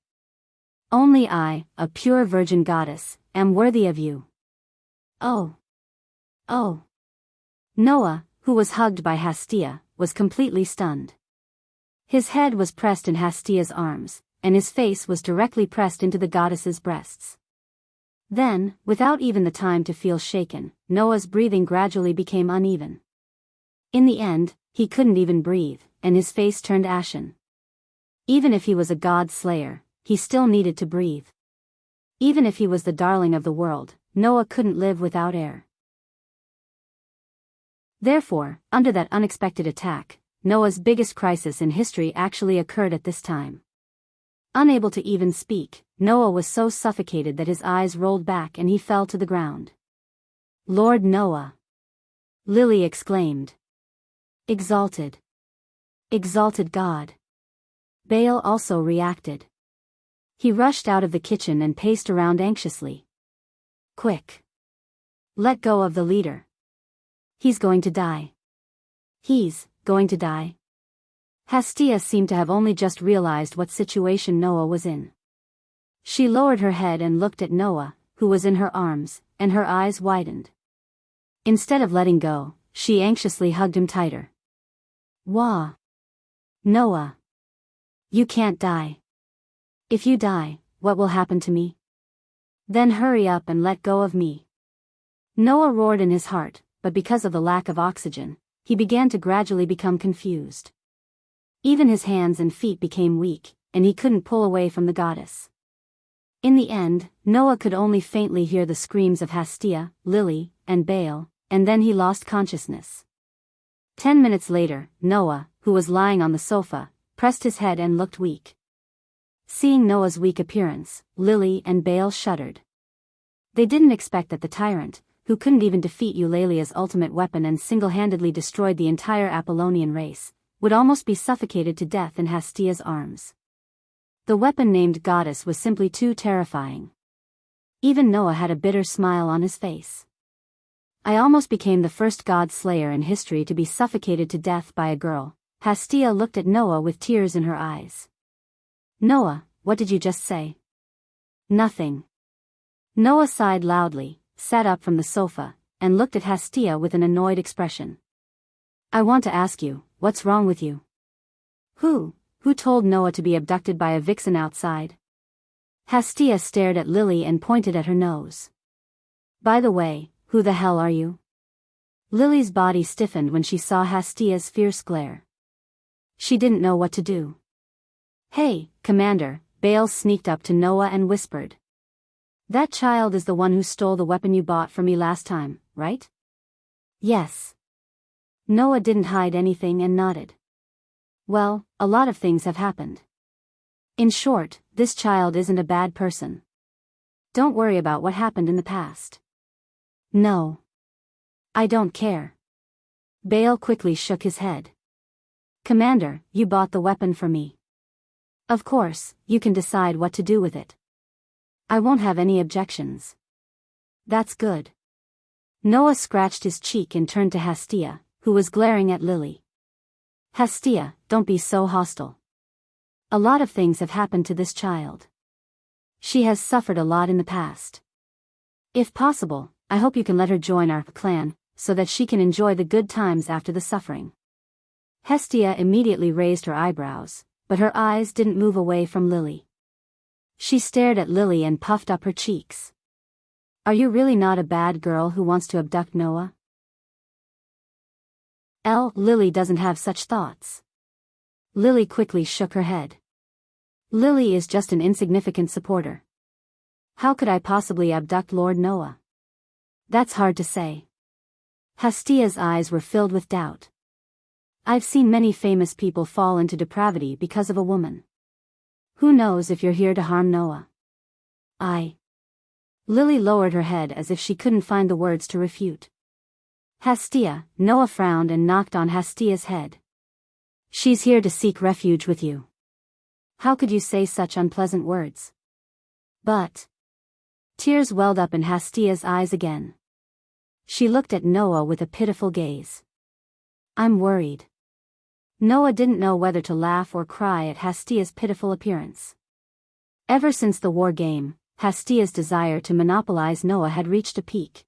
Only I, a pure virgin goddess, am worthy of you." Oh. Oh. Noah, who was hugged by Hastia, was completely stunned. His head was pressed in Hastia's arms, and his face was directly pressed into the goddess's breasts. Then, without even the time to feel shaken, Noah's breathing gradually became uneven. In the end, he couldn't even breathe, and his face turned ashen. Even if he was a god slayer, he still needed to breathe. Even if he was the darling of the world, Noah couldn't live without air. Therefore, under that unexpected attack, Noah's biggest crisis in history actually occurred at this time. Unable to even speak, Noah was so suffocated that his eyes rolled back and he fell to the ground. "Lord Noah!" Lily exclaimed. "Exalted. Exalted God." Baal also reacted. He rushed out of the kitchen and paced around anxiously. "Quick. Let go of the leader. He's going to die. He's going to die." Hastia seemed to have only just realized what situation Noah was in. She lowered her head and looked at Noah, who was in her arms, and her eyes widened. Instead of letting go, she anxiously hugged him tighter. "Wah. Noah. You can't die. If you die, what will happen to me? Then hurry up and let go of me." Noah roared in his heart, but because of the lack of oxygen, he began to gradually become confused. Even his hands and feet became weak, and he couldn't pull away from the goddess. In the end, Noah could only faintly hear the screams of Hastia, Lily, and Baal, and then he lost consciousness. 10 minutes later, Noah, who was lying on the sofa, pressed his head and looked weak. Seeing Noah's weak appearance, Lily and Baal shuddered. They didn't expect that the tyrant, who couldn't even defeat Eulalia's ultimate weapon and single-handedly destroyed the entire Apollonian race, would almost be suffocated to death in Hastia's arms. The weapon named Goddess was simply too terrifying. Even Noah had a bitter smile on his face. "I almost became the first god slayer in history to be suffocated to death by a girl." Hastia looked at Noah with tears in her eyes. "Noah, what did you just say?" "Nothing." Noah sighed loudly, sat up from the sofa, and looked at Hastia with an annoyed expression. "I want to ask you, what's wrong with you?" Who told Noah to be abducted by a vixen outside?" Hastia stared at Lily and pointed at her nose. "By the way, who the hell are you?" Lily's body stiffened when she saw Hastia's fierce glare. She didn't know what to do. "Hey, Commander," Baal sneaked up to Noah and whispered. "That child is the one who stole the weapon you bought for me last time, right?" "Yes." Noah didn't hide anything and nodded. "Well, a lot of things have happened. In short, this child isn't a bad person. Don't worry about what happened in the past." "No. I don't care." Baal quickly shook his head. "Commander, you bought the weapon for me. Of course, you can decide what to do with it. I won't have any objections." "That's good." Noah scratched his cheek and turned to Hastia, who was glaring at Lily. "Hastia, don't be so hostile. A lot of things have happened to this child. She has suffered a lot in the past. If possible, I hope you can let her join our clan, so that she can enjoy the good times after the suffering." Hestia immediately raised her eyebrows, but her eyes didn't move away from Lily. She stared at Lily and puffed up her cheeks. "Are you really not a bad girl who wants to abduct Noah?" Lily doesn't have such thoughts." Lily quickly shook her head. "Lily is just an insignificant supporter. How could I possibly abduct Lord Noah? That's hard to say." Hastia's eyes were filled with doubt. "I've seen many famous people fall into depravity because of a woman. Who knows if you're here to harm Noah?" Lily lowered her head as if she couldn't find the words to refute. "Hastia," Noah frowned and knocked on Hastia's head. She's here to seek refuge with you. How could you say such unpleasant words? But tears welled up in Hastia's eyes again. She looked at Noah with a pitiful gaze. I'm worried. Noah didn't know whether to laugh or cry at Hastia's pitiful appearance. Ever since the war game, Hastia's desire to monopolize Noah had reached a peak.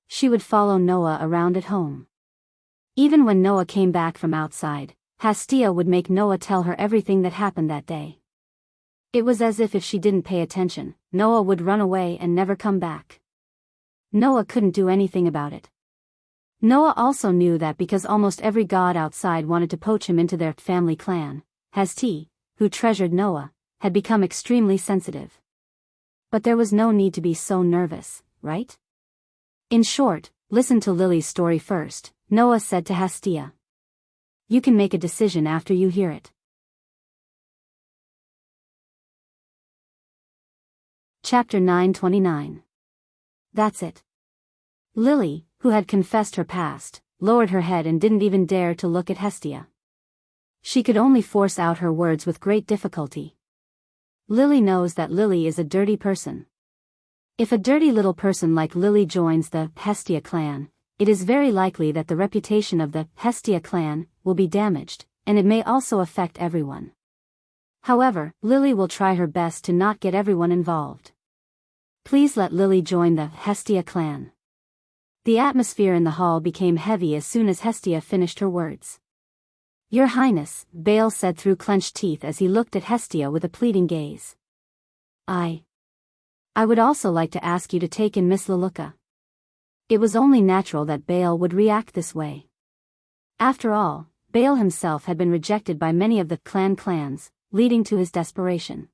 She would follow Noah around at home. Even when Noah came back from outside, Hastia would make Noah tell her everything that happened that day. It was as if she didn't pay attention, Noah would run away and never come back. Noah couldn't do anything about it. Noah also knew that because almost every god outside wanted to poach him into their family clan, Hasti, who treasured Noah, had become extremely sensitive. But there was no need to be so nervous, right? In short, listen to Lily's story first, Noah said to Hastia. You can make a decision after you hear it. Chapter 929. That's it. Lily, who had confessed her past, lowered her head and didn't even dare to look at Hestia. She could only force out her words with great difficulty. Lily knows that Lily is a dirty person. If a dirty little person like Lily joins the Hestia clan, it is very likely that the reputation of the Hestia clan will be damaged, and it may also affect everyone. However, Lily will try her best to not get everyone involved. Please let Lily join the Hestia clan. The atmosphere in the hall became heavy as soon as Hestia finished her words. Your Highness, Baal said through clenched teeth as he looked at Hestia with a pleading gaze. I would also like to ask you to take in Miss Leluca. It was only natural that Baal would react this way. After all, Baal himself had been rejected by many of the clans, leading to his desperation.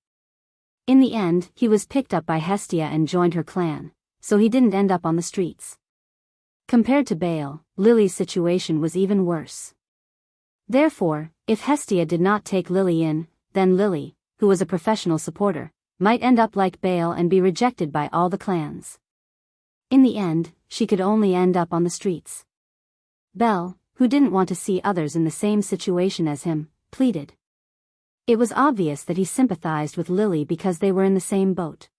In the end, he was picked up by Hestia and joined her clan, so he didn't end up on the streets. Compared to Baal, Lily's situation was even worse. Therefore, if Hestia did not take Lily in, then Lily, who was a professional supporter, might end up like Baal and be rejected by all the clans. In the end, she could only end up on the streets. Belle, who didn't want to see others in the same situation as him, pleaded. It was obvious that he sympathized with Lily because they were in the same boat.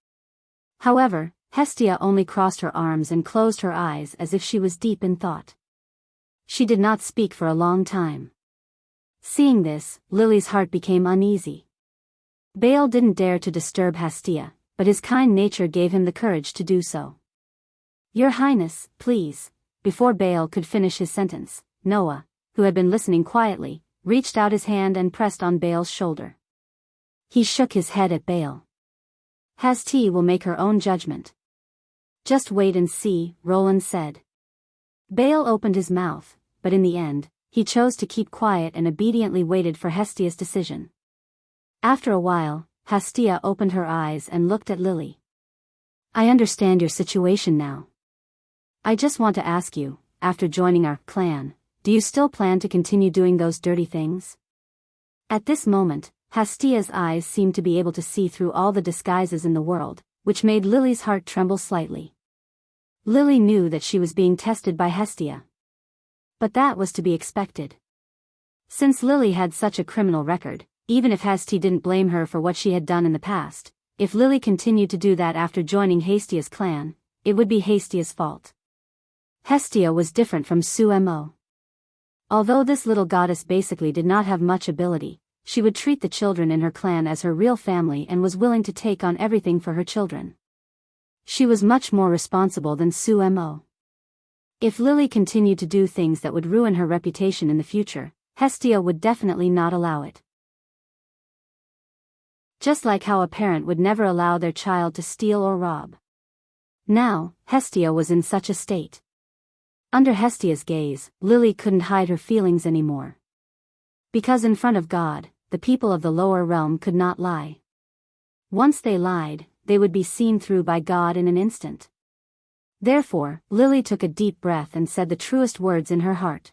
However, Hestia only crossed her arms and closed her eyes as if she was deep in thought. She did not speak for a long time. Seeing this, Lily's heart became uneasy. Baal didn't dare to disturb Hestia, but his kind nature gave him the courage to do so. Your Highness, please. Before Baal could finish his sentence, Noah, who had been listening quietly, reached out his hand and pressed on Baal's shoulder. He shook his head at Baal. Hasti will make her own judgment. Just wait and see, Roland said. Baal opened his mouth, but in the end, he chose to keep quiet and obediently waited for Hestia's decision. After a while, Hestia opened her eyes and looked at Lily. I understand your situation now. I just want to ask you, after joining our clan, do you still plan to continue doing those dirty things? At this moment, Hastia's eyes seemed to be able to see through all the disguises in the world, which made Lily's heart tremble slightly. Lily knew that she was being tested by Hestia. But that was to be expected. Since Lily had such a criminal record, even if Hasti didn't blame her for what she had done in the past, if Lily continued to do that after joining Hastia's clan, it would be Hastia's fault. Hestia was different from Sumo. Although this little goddess basically did not have much ability, she would treat the children in her clan as her real family and was willing to take on everything for her children. She was much more responsible than Sumo. If Lily continued to do things that would ruin her reputation in the future, Hestia would definitely not allow it. Just like how a parent would never allow their child to steal or rob. Now, Hestia was in such a state. Under Hestia's gaze, Lily couldn't hide her feelings anymore. Because in front of God, the people of the lower realm could not lie. Once they lied, they would be seen through by God in an instant. Therefore, Lily took a deep breath and said the truest words in her heart.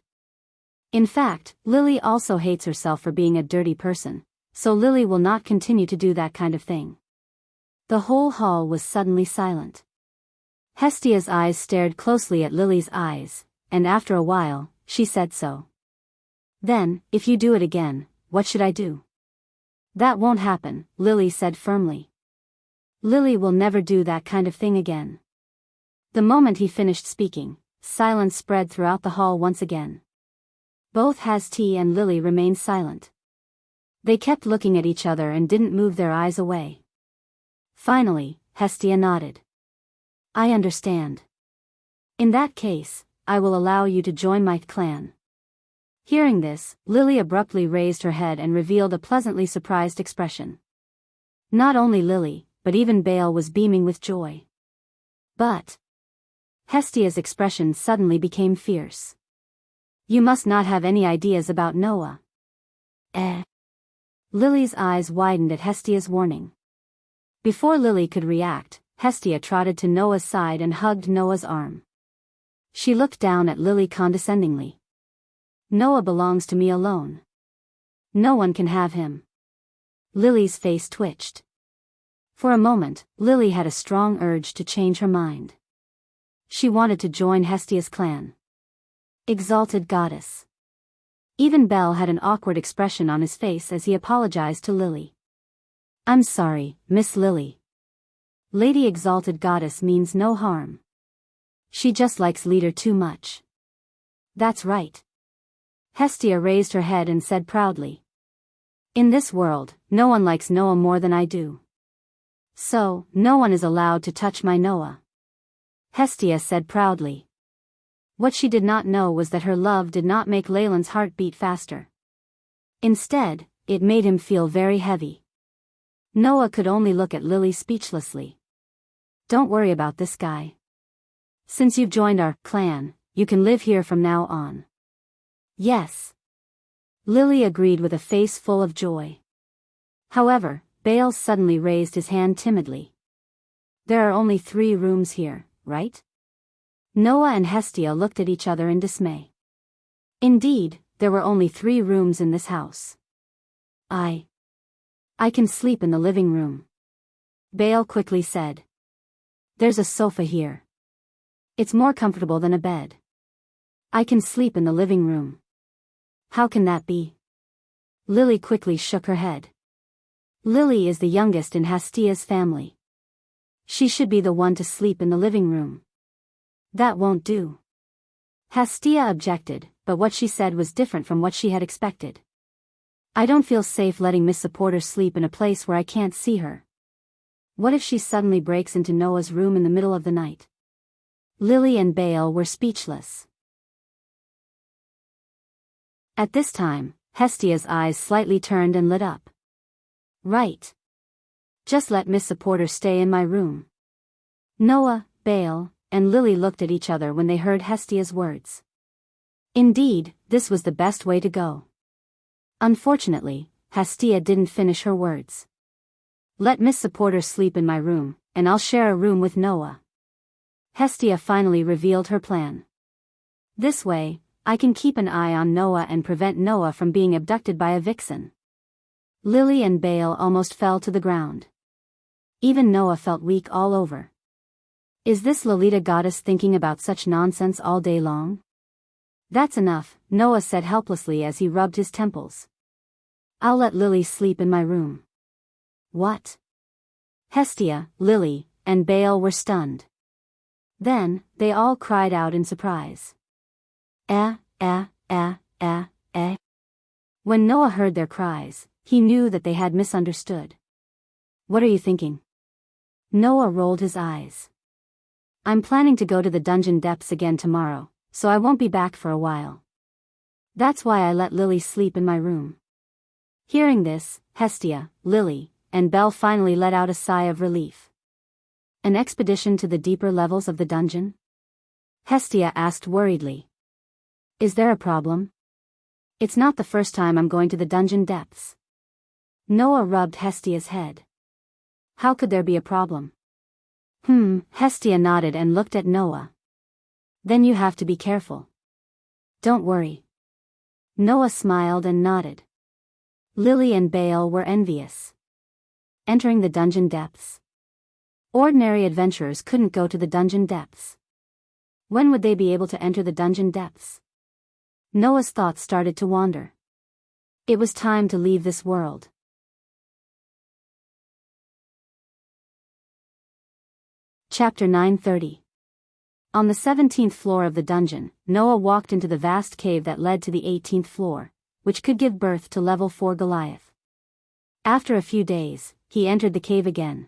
In fact, Lily also hates herself for being a dirty person, so Lily will not continue to do that kind of thing. The whole hall was suddenly silent. Hestia's eyes stared closely at Lily's eyes, and after a while, she said so. Then, if you do it again, what should I do? That won't happen, Lily said firmly. Lily will never do that kind of thing again. The moment he finished speaking, silence spread throughout the hall once again. Both Hasti and Lily remained silent. They kept looking at each other and didn't move their eyes away. Finally, Hestia nodded. I understand. In that case, I will allow you to join my clan. Hearing this, Lily abruptly raised her head and revealed a pleasantly surprised expression. Not only Lily, but even Bale was beaming with joy. But Hestia's expression suddenly became fierce. You must not have any ideas about Noah. Lily's eyes widened at Hestia's warning. Before Lily could react, Hestia trotted to Noah's side and hugged Noah's arm. She looked down at Lily condescendingly. Noah belongs to me alone. No one can have him. Lily's face twitched. For a moment, Lily had a strong urge to change her mind. She wanted to join Hestia's clan. Exalted goddess. Even Bell had an awkward expression on his face as he apologized to Lily. I'm sorry, Miss Lily. Lady Exalted Goddess means no harm. She just likes Leader too much. That's right. Hestia raised her head and said proudly. In this world, no one likes Noah more than I do. So, no one is allowed to touch my Noah. Hestia said proudly. What she did not know was that her love did not make Leyland's heart beat faster. Instead, it made him feel very heavy. Noah could only look at Lily speechlessly. Don't worry about this guy. Since you've joined our clan, you can live here from now on. Yes. Lily agreed with a face full of joy. However, Bale suddenly raised his hand timidly. There are only 3 rooms here, right? Noah and Hestia looked at each other in dismay. Indeed, there were only 3 rooms in this house. I can sleep in the living room. Bale quickly said. There's a sofa here. It's more comfortable than a bed. I can sleep in the living room. How can that be? Lily quickly shook her head. Lily is the youngest in Hastia's family. She should be the one to sleep in the living room. That won't do. Hastia objected, but what she said was different from what she had expected. I don't feel safe letting Miss Supporter sleep in a place where I can't see her. What if she suddenly breaks into Noah's room in the middle of the night? Lily and Bale were speechless. At this time, Hestia's eyes slightly turned and lit up. Right. Just let Miss Supporter stay in my room. Noah, Bale, and Lily looked at each other when they heard Hestia's words. Indeed, this was the best way to go. Unfortunately, Hestia didn't finish her words. Let Miss Supporter sleep in my room, and I'll share a room with Noah. Hestia finally revealed her plan. This way, I can keep an eye on Noah and prevent Noah from being abducted by a vixen. Lily and Bale almost fell to the ground. Even Noah felt weak all over. Is this Lolita goddess thinking about such nonsense all day long? That's enough, Noah said helplessly as he rubbed his temples. I'll let Lily sleep in my room. What? Hestia, Lily, and Bale were stunned. Then, they all cried out in surprise. When Noah heard their cries, he knew that they had misunderstood. What are you thinking? Noah rolled his eyes. I'm planning to go to the dungeon depths again tomorrow, so I won't be back for a while. That's why I let Lily sleep in my room. Hearing this, Hestia, Lily, and Belle finally let out a sigh of relief. An expedition to the deeper levels of the dungeon? Hestia asked worriedly. Is there a problem? It's not the first time I'm going to the dungeon depths. Noah rubbed Hestia's head. How could there be a problem? Hestia nodded and looked at Noah. Then you have to be careful. Don't worry. Noah smiled and nodded. Lily and Bale were envious. Entering the dungeon depths. Ordinary adventurers couldn't go to the dungeon depths. When would they be able to enter the dungeon depths? Noah's thoughts started to wander. It was time to leave this world. Chapter 9:30. On the 17th floor of the dungeon, Noah walked into the vast cave that led to the 18th floor, which could give birth to level 4 Goliath. After a few days, he entered the cave again.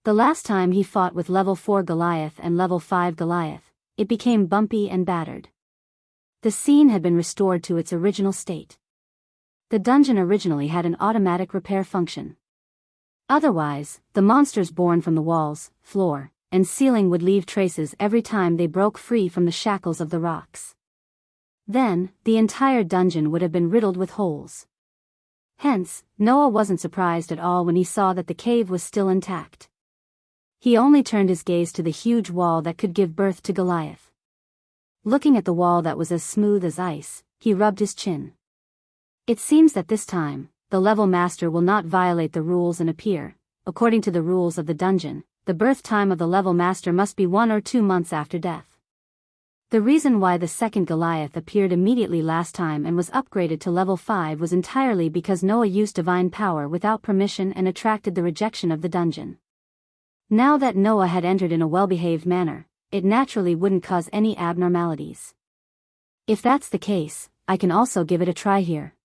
The last time he fought with level 4 Goliath and level 5 Goliath, it became bumpy and battered. The scene had been restored to its original state. The dungeon originally had an automatic repair function. Otherwise, the monsters born from the walls, floor, and ceiling would leave traces every time they broke free from the shackles of the rocks. Then, the entire dungeon would have been riddled with holes. Hence, Noah wasn't surprised at all when he saw that the cave was still intact. He only turned his gaze to the huge wall that could give birth to Goliath. Looking at the wall that was as smooth as ice, he rubbed his chin. It seems that this time, the level master will not violate the rules and appear. According to the rules of the dungeon, the birth time of the level master must be 1 or 2 months after death. The reason why the second Goliath appeared immediately last time and was upgraded to level 5 was entirely because Noah used divine power without permission and attracted the rejection of the dungeon. Now that Noah had entered in a well-behaved manner, it naturally wouldn't cause any abnormalities. If that's the case, I can also give it a try here.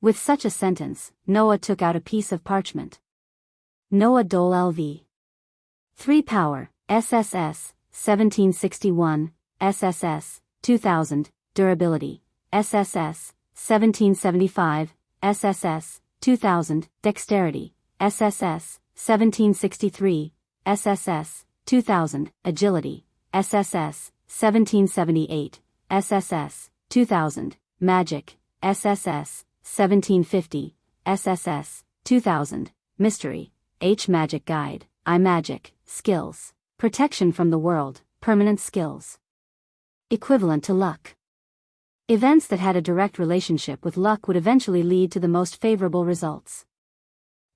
With such a sentence, Noah took out a piece of parchment. Noah Dole LV. 3 Power, SSS, 1761, SSS, 2000, Durability, SSS, 1775, SSS, 2000, Dexterity, SSS, 1763, SSS, 2000, Agility, SSS, 1778, SSS, 2000, Magic, SSS, 1750, SSS, 2000, Mystery, H Magic Guide, I Magic, Skills, Protection from the World, Permanent Skills. Equivalent to luck. Events that had a direct relationship with luck would eventually lead to the most favorable results.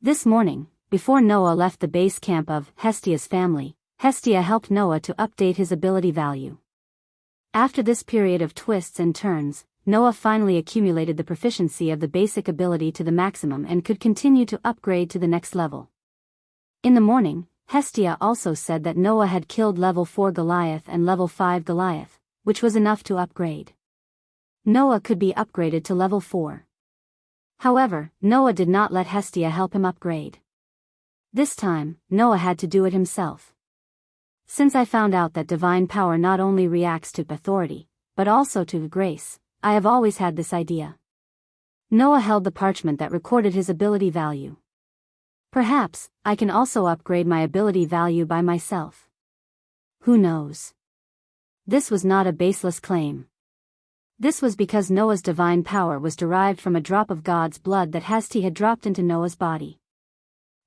This morning, before Noah left the base camp of Hestia's family, Hestia helped Noah to update his ability value. After this period of twists and turns, Noah finally accumulated the proficiency of the basic ability to the maximum and could continue to upgrade to the next level. In the morning, Hestia also said that Noah had killed level 4 Goliath and level 5 Goliath, which was enough to upgrade. Noah could be upgraded to level 4. However, Noah did not let Hestia help him upgrade. This time, Noah had to do it himself. Since I found out that divine power not only reacts to authority, but also to grace, I have always had this idea. Noah held the parchment that recorded his ability value. Perhaps, I can also upgrade my ability value by myself. Who knows? This was not a baseless claim. This was because Noah's divine power was derived from a drop of God's blood that Hesti had dropped into Noah's body.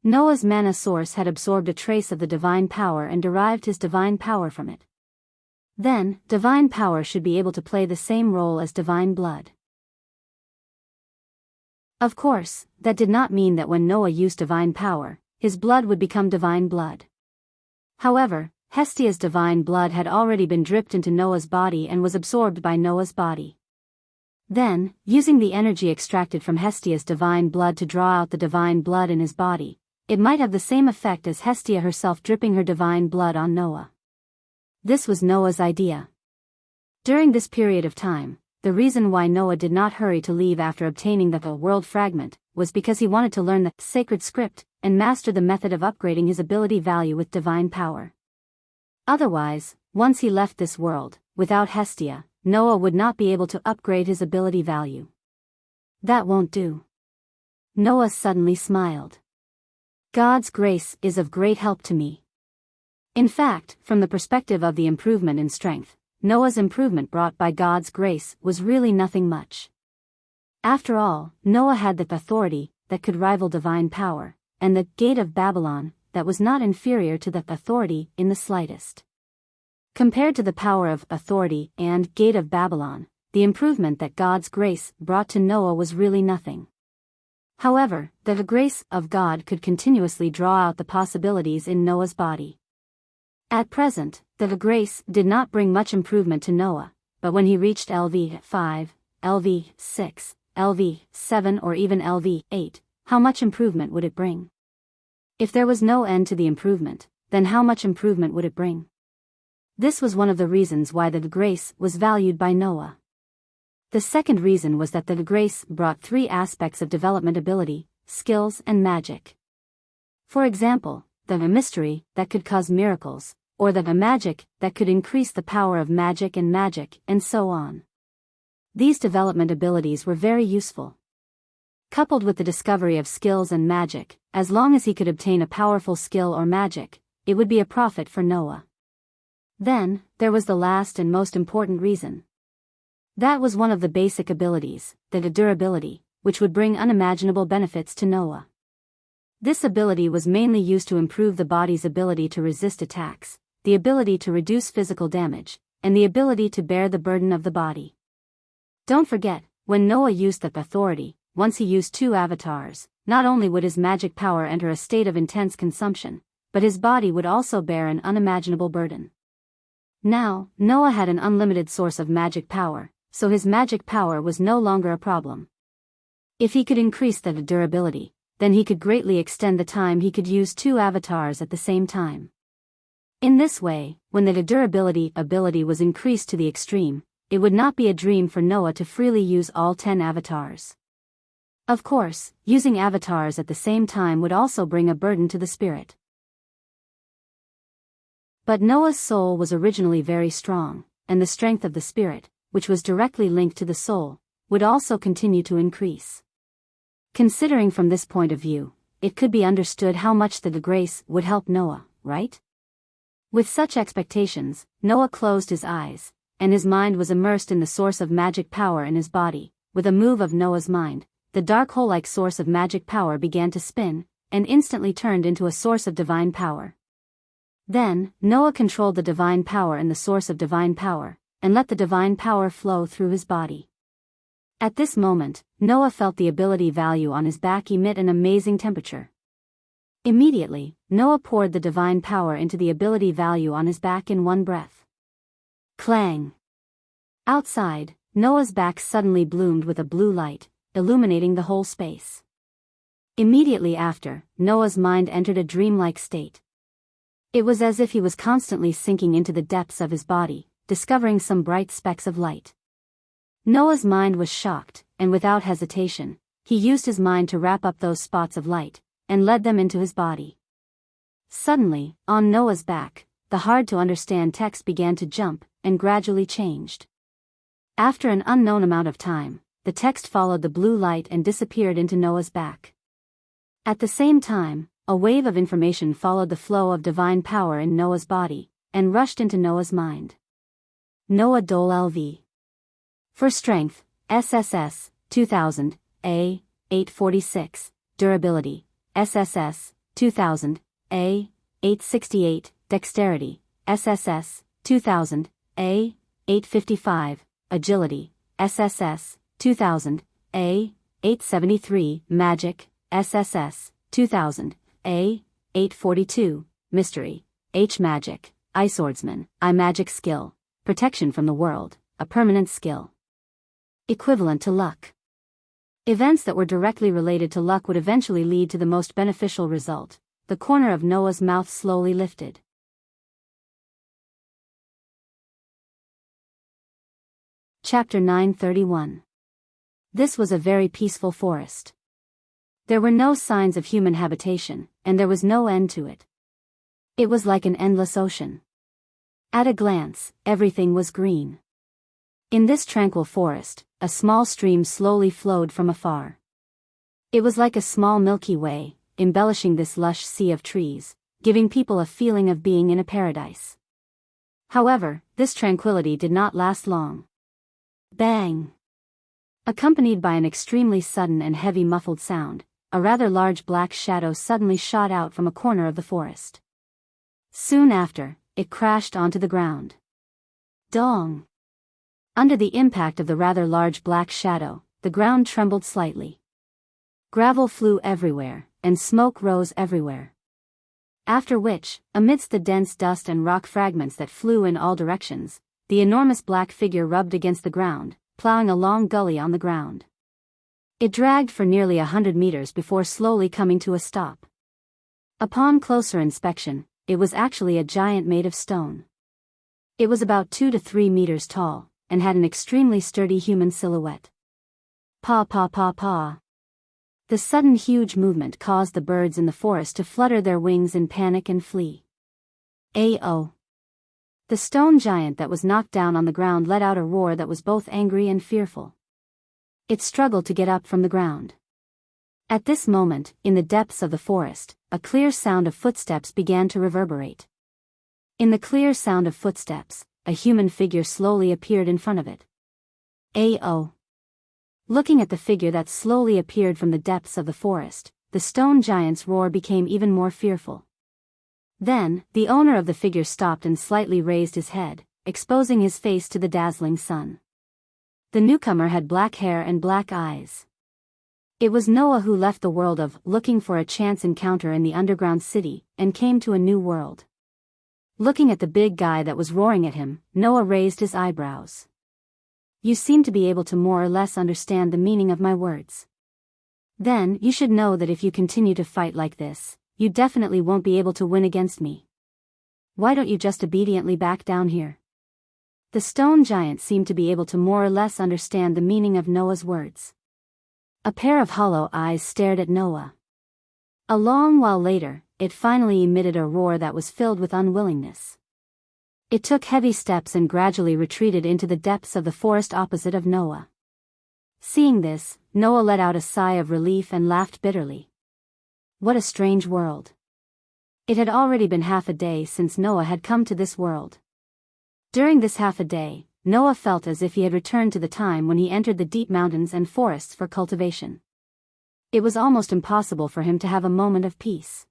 Noah's mana source had absorbed a trace of the divine power and derived his divine power from it. Then, divine power should be able to play the same role as divine blood. Of course, that did not mean that when Noah used divine power, his blood would become divine blood. However, Hestia's divine blood had already been dripped into Noah's body and was absorbed by Noah's body. Then, using the energy extracted from Hestia's divine blood to draw out the divine blood in his body, it might have the same effect as Hestia herself dripping her divine blood on Noah. This was Noah's idea. During this period of time, the reason why Noah did not hurry to leave after obtaining the world fragment was because he wanted to learn the sacred script and master the method of upgrading his ability value with divine power. Otherwise, once he left this world, without Hestia, Noah would not be able to upgrade his ability value. That won't do. Noah suddenly smiled. God's grace is of great help to me. In fact, from the perspective of the improvement in strength, Noah's improvement brought by God's grace was really nothing much. After all, Noah had the authority that could rival divine power, and the gate of Babylon that was not inferior to the authority in the slightest. Compared to the power of authority and gate of Babylon, the improvement that God's grace brought to Noah was really nothing. However, the grace of God could continuously draw out the possibilities in Noah's body. At present, the grace did not bring much improvement to Noah, but when he reached LV5, LV6, LV7 or even LV8, how much improvement would it bring? If there was no end to the improvement, then how much improvement would it bring? This was one of the reasons why the grace was valued by Noah. The second reason was that the grace brought three aspects of development: ability, skills, and magic. For example, the mystery that could cause miracles, or the magic that could increase the power of magic, and so on. These development abilities were very useful. Coupled with the discovery of skills and magic, as long as he could obtain a powerful skill or magic, it would be a profit for Noah. Then, there was the last and most important reason. That was one of the basic abilities, the durability, which would bring unimaginable benefits to Noah. This ability was mainly used to improve the body's ability to resist attacks, the ability to reduce physical damage, and the ability to bear the burden of the body. Don't forget, when Noah used that authority, once he used 2 avatars, not only would his magic power enter a state of intense consumption, but his body would also bear an unimaginable burden. Now, Noah had an unlimited source of magic power, so his magic power was no longer a problem. If he could increase the durability, then he could greatly extend the time he could use 2 avatars at the same time. In this way, when the durability ability was increased to the extreme, it would not be a dream for Noah to freely use all 10 avatars. Of course, using avatars at the same time would also bring a burden to the spirit. But Noah's soul was originally very strong, and the strength of the spirit, which was directly linked to the soul, would also continue to increase. Considering from this point of view, it could be understood how much the grace would help Noah, right? With such expectations, Noah closed his eyes, and his mind was immersed in the source of magic power in his body. With a move of Noah's mind, the dark hole-like source of magic power began to spin, and instantly turned into a source of divine power. Then, Noah controlled the divine power in the source of divine power, and let the divine power flow through his body. At this moment, Noah felt the ability value on his back emit an amazing temperature. Immediately, Noah poured the divine power into the ability value on his back in one breath. Clang! Outside, Noah's back suddenly bloomed with a blue light, illuminating the whole space. Immediately after, Noah's mind entered a dreamlike state. It was as if he was constantly sinking into the depths of his body, discovering some bright specks of light. Noah's mind was shocked, and without hesitation, he used his mind to wrap up those spots of light, and led them into his body. Suddenly, on Noah's back, the hard-to-understand text began to jump, and gradually changed. After an unknown amount of time, the text followed the blue light and disappeared into Noah's back. At the same time, a wave of information followed the flow of divine power in Noah's body, and rushed into Noah's mind. Noah Dole LV. For strength, SSS, 2000, A, 846, durability, SSS, 2000, A, 868, dexterity, SSS, 2000, A, 855, agility, SSS, 2000, A, 873, magic, SSS, 2000, A, 842, mystery, H magic, I swordsman, I magic skill, protection from the world, a permanent skill. Equivalent to luck. Events that were directly related to luck would eventually lead to the most beneficial result. The corner of Noah's mouth slowly lifted. Chapter 931. This was a very peaceful forest. There were no signs of human habitation, and there was no end to it. It was like an endless ocean. At a glance, everything was green. In this tranquil forest, a small stream slowly flowed from afar. It was like a small Milky Way, embellishing this lush sea of trees, giving people a feeling of being in a paradise. However, this tranquility did not last long. Bang! Accompanied by an extremely sudden and heavy muffled sound, a rather large black shadow suddenly shot out from a corner of the forest. Soon after, it crashed onto the ground. Dong! Under the impact of the rather large black shadow, the ground trembled slightly. Gravel flew everywhere, and smoke rose everywhere. After which, amidst the dense dust and rock fragments that flew in all directions, the enormous black figure rubbed against the ground, plowing a long gully on the ground. It dragged for nearly 100 meters before slowly coming to a stop. Upon closer inspection, it was actually a giant made of stone. It was about 2 to 3 meters tall, and had an extremely sturdy human silhouette. Paw paw paw paw. The sudden huge movement caused the birds in the forest to flutter their wings in panic and flee. A-oh. The stone giant that was knocked down on the ground let out a roar that was both angry and fearful. It struggled to get up from the ground. At this moment, in the depths of the forest, a clear sound of footsteps began to reverberate. In the clear sound of footsteps, a human figure slowly appeared in front of it. A-oh. Looking at the figure that slowly appeared from the depths of the forest, the stone giant's roar became even more fearful. Then, the owner of the figure stopped and slightly raised his head, exposing his face to the dazzling sun. The newcomer had black hair and black eyes. It was Noah who left the world of looking for a chance encounter in the underground city, and came to a new world. Looking at the big guy that was roaring at him, Noah raised his eyebrows. You seem to be able to more or less understand the meaning of my words. Then, you should know that if you continue to fight like this, you definitely won't be able to win against me. Why don't you just obediently back down here? The stone giant seemed to be able to more or less understand the meaning of Noah's words. A pair of hollow eyes stared at Noah. A long while later, it finally emitted a roar that was filled with unwillingness. It took heavy steps and gradually retreated into the depths of the forest opposite of Noah. Seeing this, Noah let out a sigh of relief and laughed bitterly. What a strange world. It had already been half a day since Noah had come to this world. During this half a day, Noah felt as if he had returned to the time when he entered the deep mountains and forests for cultivation. It was almost impossible for him to have a moment of peace.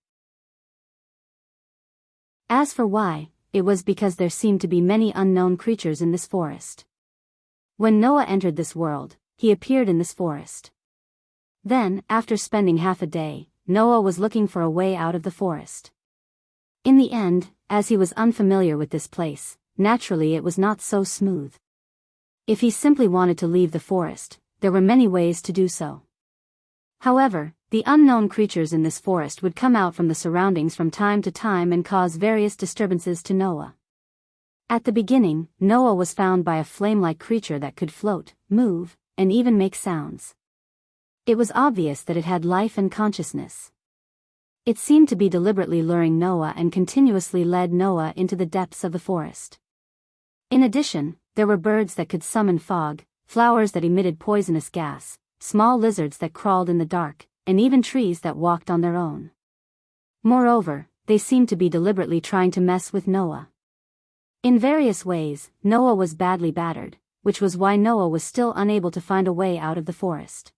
As for why, it was because there seemed to be many unknown creatures in this forest. When Noah entered this world, he appeared in this forest. Then, after spending half a day, Noah was looking for a way out of the forest. In the end, as he was unfamiliar with this place, naturally it was not so smooth. If he simply wanted to leave the forest, there were many ways to do so. However, the unknown creatures in this forest would come out from the surroundings from time to time and cause various disturbances to Noah. At the beginning, Noah was found by a flame-like creature that could float, move, and even make sounds. It was obvious that it had life and consciousness. It seemed to be deliberately luring Noah and continuously led Noah into the depths of the forest. In addition, there were birds that could summon fog, flowers that emitted poisonous gas, small lizards that crawled in the dark, and even trees that walked on their own. Moreover, they seemed to be deliberately trying to mess with Noah. In various ways, Noah was badly battered, which was why Noah was still unable to find a way out of the forest.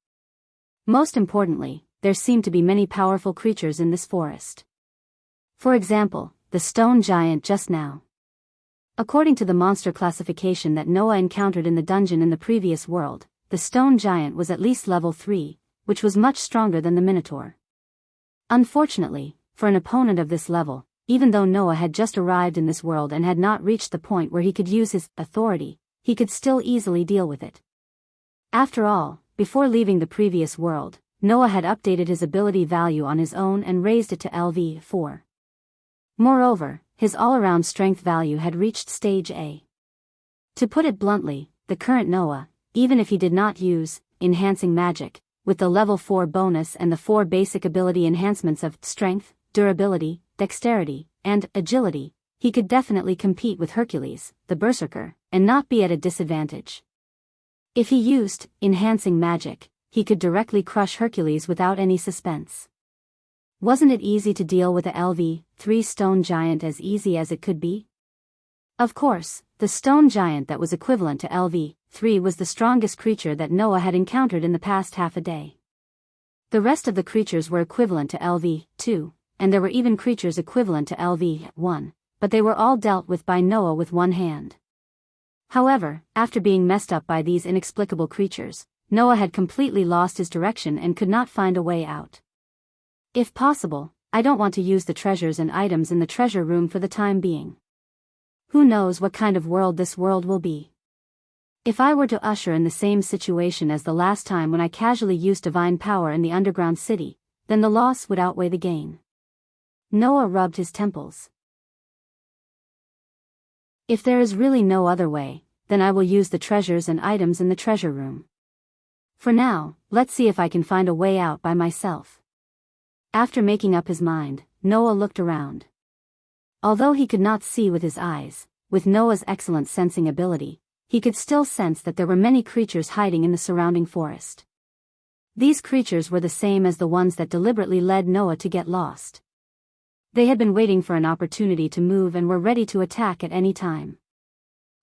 Most importantly, there seemed to be many powerful creatures in this forest. For example, the stone giant just now. According to the monster classification that Noah encountered in the dungeon in the previous world, the stone giant was at least level 3, which was much stronger than the Minotaur. Unfortunately, for an opponent of this level, even though Noah had just arrived in this world and had not reached the point where he could use his authority, he could still easily deal with it. After all, before leaving the previous world, Noah had updated his ability value on his own and raised it to LV4. Moreover, his all-around strength value had reached stage A. To put it bluntly, the current Noah, even if he did not use enhancing magic, with the level 4 bonus and the 4 basic ability enhancements of strength, durability, dexterity, and agility, he could definitely compete with Hercules, the Berserker, and not be at a disadvantage. If he used enhancing magic, he could directly crush Hercules without any suspense. Wasn't it easy to deal with the LV3 stone giant as easy as it could be? Of course, the stone giant that was equivalent to LV3 was the strongest creature that Noah had encountered in the past half a day. The rest of the creatures were equivalent to LV2, and there were even creatures equivalent to LV1, but they were all dealt with by Noah with one hand. However, after being messed up by these inexplicable creatures, Noah had completely lost his direction and could not find a way out. If possible, I don't want to use the treasures and items in the treasure room for the time being. Who knows what kind of world this world will be? If I were to usher in the same situation as the last time when I casually used divine power in the underground city, then the loss would outweigh the gain. Noah rubbed his temples. If there is really no other way, then I will use the treasures and items in the treasure room. For now, let's see if I can find a way out by myself. After making up his mind, Noah looked around. Although he could not see with his eyes, with Noah's excellent sensing ability, he could still sense that there were many creatures hiding in the surrounding forest. These creatures were the same as the ones that deliberately led Noah to get lost. They had been waiting for an opportunity to move and were ready to attack at any time.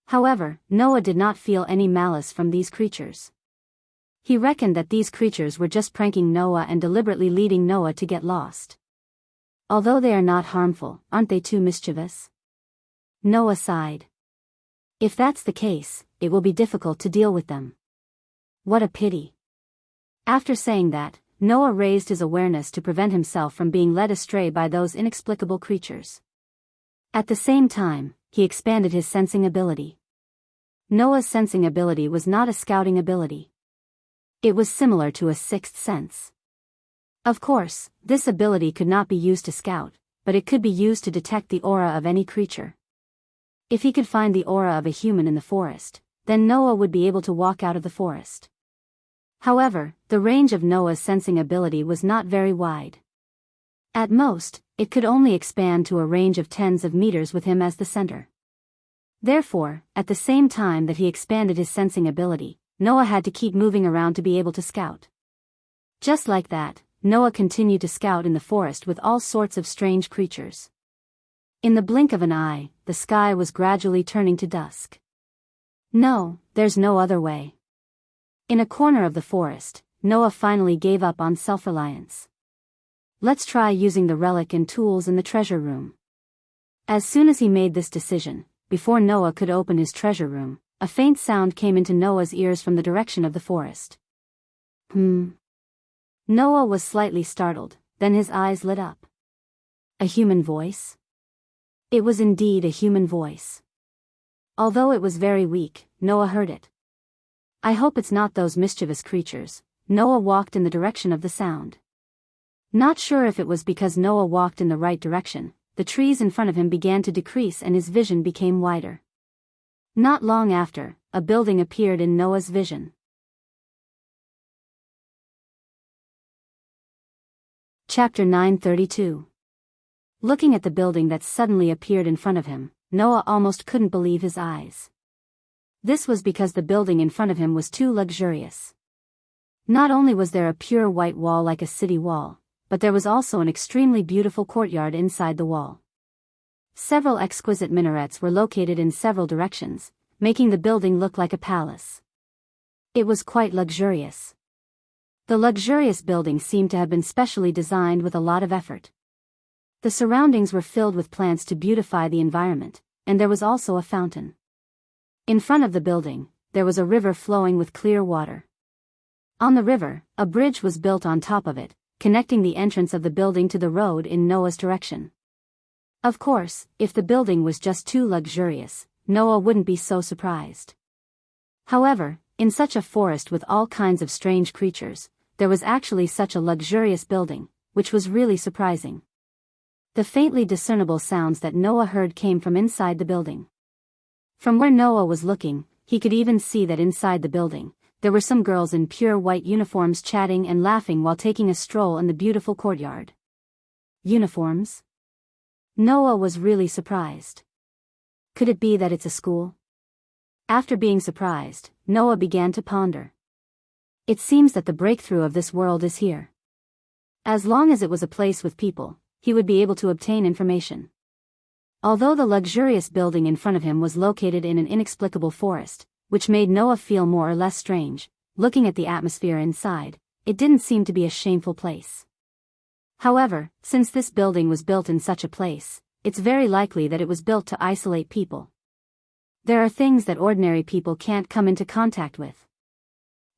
However, Noah did not feel any malice from these creatures. He reckoned that these creatures were just pranking Noah and deliberately leading Noah to get lost. Although they are not harmful, aren't they too mischievous? Noah sighed. If that's the case, it will be difficult to deal with them. What a pity. After saying that, Noah raised his awareness to prevent himself from being led astray by those inexplicable creatures. At the same time, he expanded his sensing ability. Noah's sensing ability was not a scouting ability. It was similar to a sixth sense. Of course, this ability could not be used to scout, but it could be used to detect the aura of any creature. If he could find the aura of a human in the forest, then Noah would be able to walk out of the forest. However, the range of Noah's sensing ability was not very wide. At most, it could only expand to a range of tens of meters with him as the center. Therefore, at the same time that he expanded his sensing ability, Noah had to keep moving around to be able to scout. Just like that, Noah continued to scout in the forest with all sorts of strange creatures. In the blink of an eye, the sky was gradually turning to dusk. No, there's no other way. In a corner of the forest, Noah finally gave up on self-reliance. Let's try using the relic and tools in the treasure room. As soon as he made this decision, before Noah could open his treasure room, a faint sound came into Noah's ears from the direction of the forest. Noah was slightly startled, then his eyes lit up. A human voice? It was indeed a human voice. Although it was very weak, Noah heard it. I hope it's not those mischievous creatures. Noah walked in the direction of the sound. Not sure if it was because Noah walked in the right direction, the trees in front of him began to decrease and his vision became wider. Not long after, a building appeared in Noah's vision. Chapter 932. Looking at the building that suddenly appeared in front of him, Noah almost couldn't believe his eyes. This was because the building in front of him was too luxurious. Not only was there a pure white wall like a city wall, but there was also an extremely beautiful courtyard inside the wall. Several exquisite minarets were located in several directions, making the building look like a palace. It was quite luxurious. The luxurious building seemed to have been specially designed with a lot of effort. The surroundings were filled with plants to beautify the environment, and there was also a fountain. In front of the building, there was a river flowing with clear water. On the river, a bridge was built on top of it, connecting the entrance of the building to the road in Noah's direction. Of course, if the building was just too luxurious, Noah wouldn't be so surprised. However, in such a forest with all kinds of strange creatures, there was actually such a luxurious building, which was really surprising. The faintly discernible sounds that Noah heard came from inside the building. From where Noah was looking, he could even see that inside the building, there were some girls in pure white uniforms chatting and laughing while taking a stroll in the beautiful courtyard. Uniforms? Noah was really surprised. Could it be that it's a school? After being surprised, Noah began to ponder. It seems that the breakthrough of this world is here. As long as it was a place with people, he would be able to obtain information. Although the luxurious building in front of him was located in an inexplicable forest, which made Noah feel more or less strange, looking at the atmosphere inside, it didn't seem to be a shameful place. However, since this building was built in such a place, it's very likely that it was built to isolate people. There are things that ordinary people can't come into contact with.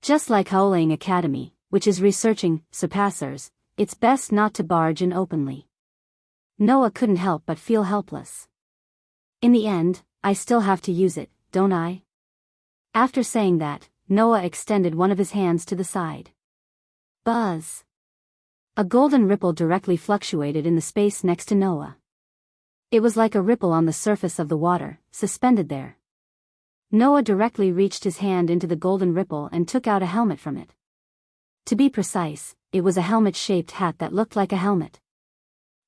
Just like Haoling Academy, which is researching surpassers, it's best not to barge in openly. Noah couldn't help but feel helpless. In the end, I still have to use it, don't I? After saying that, Noah extended one of his hands to the side. Buzz. A golden ripple directly fluctuated in the space next to Noah. It was like a ripple on the surface of the water, suspended there. Noah directly reached his hand into the golden ripple and took out a helmet from it. To be precise, it was a helmet-shaped hat that looked like a helmet.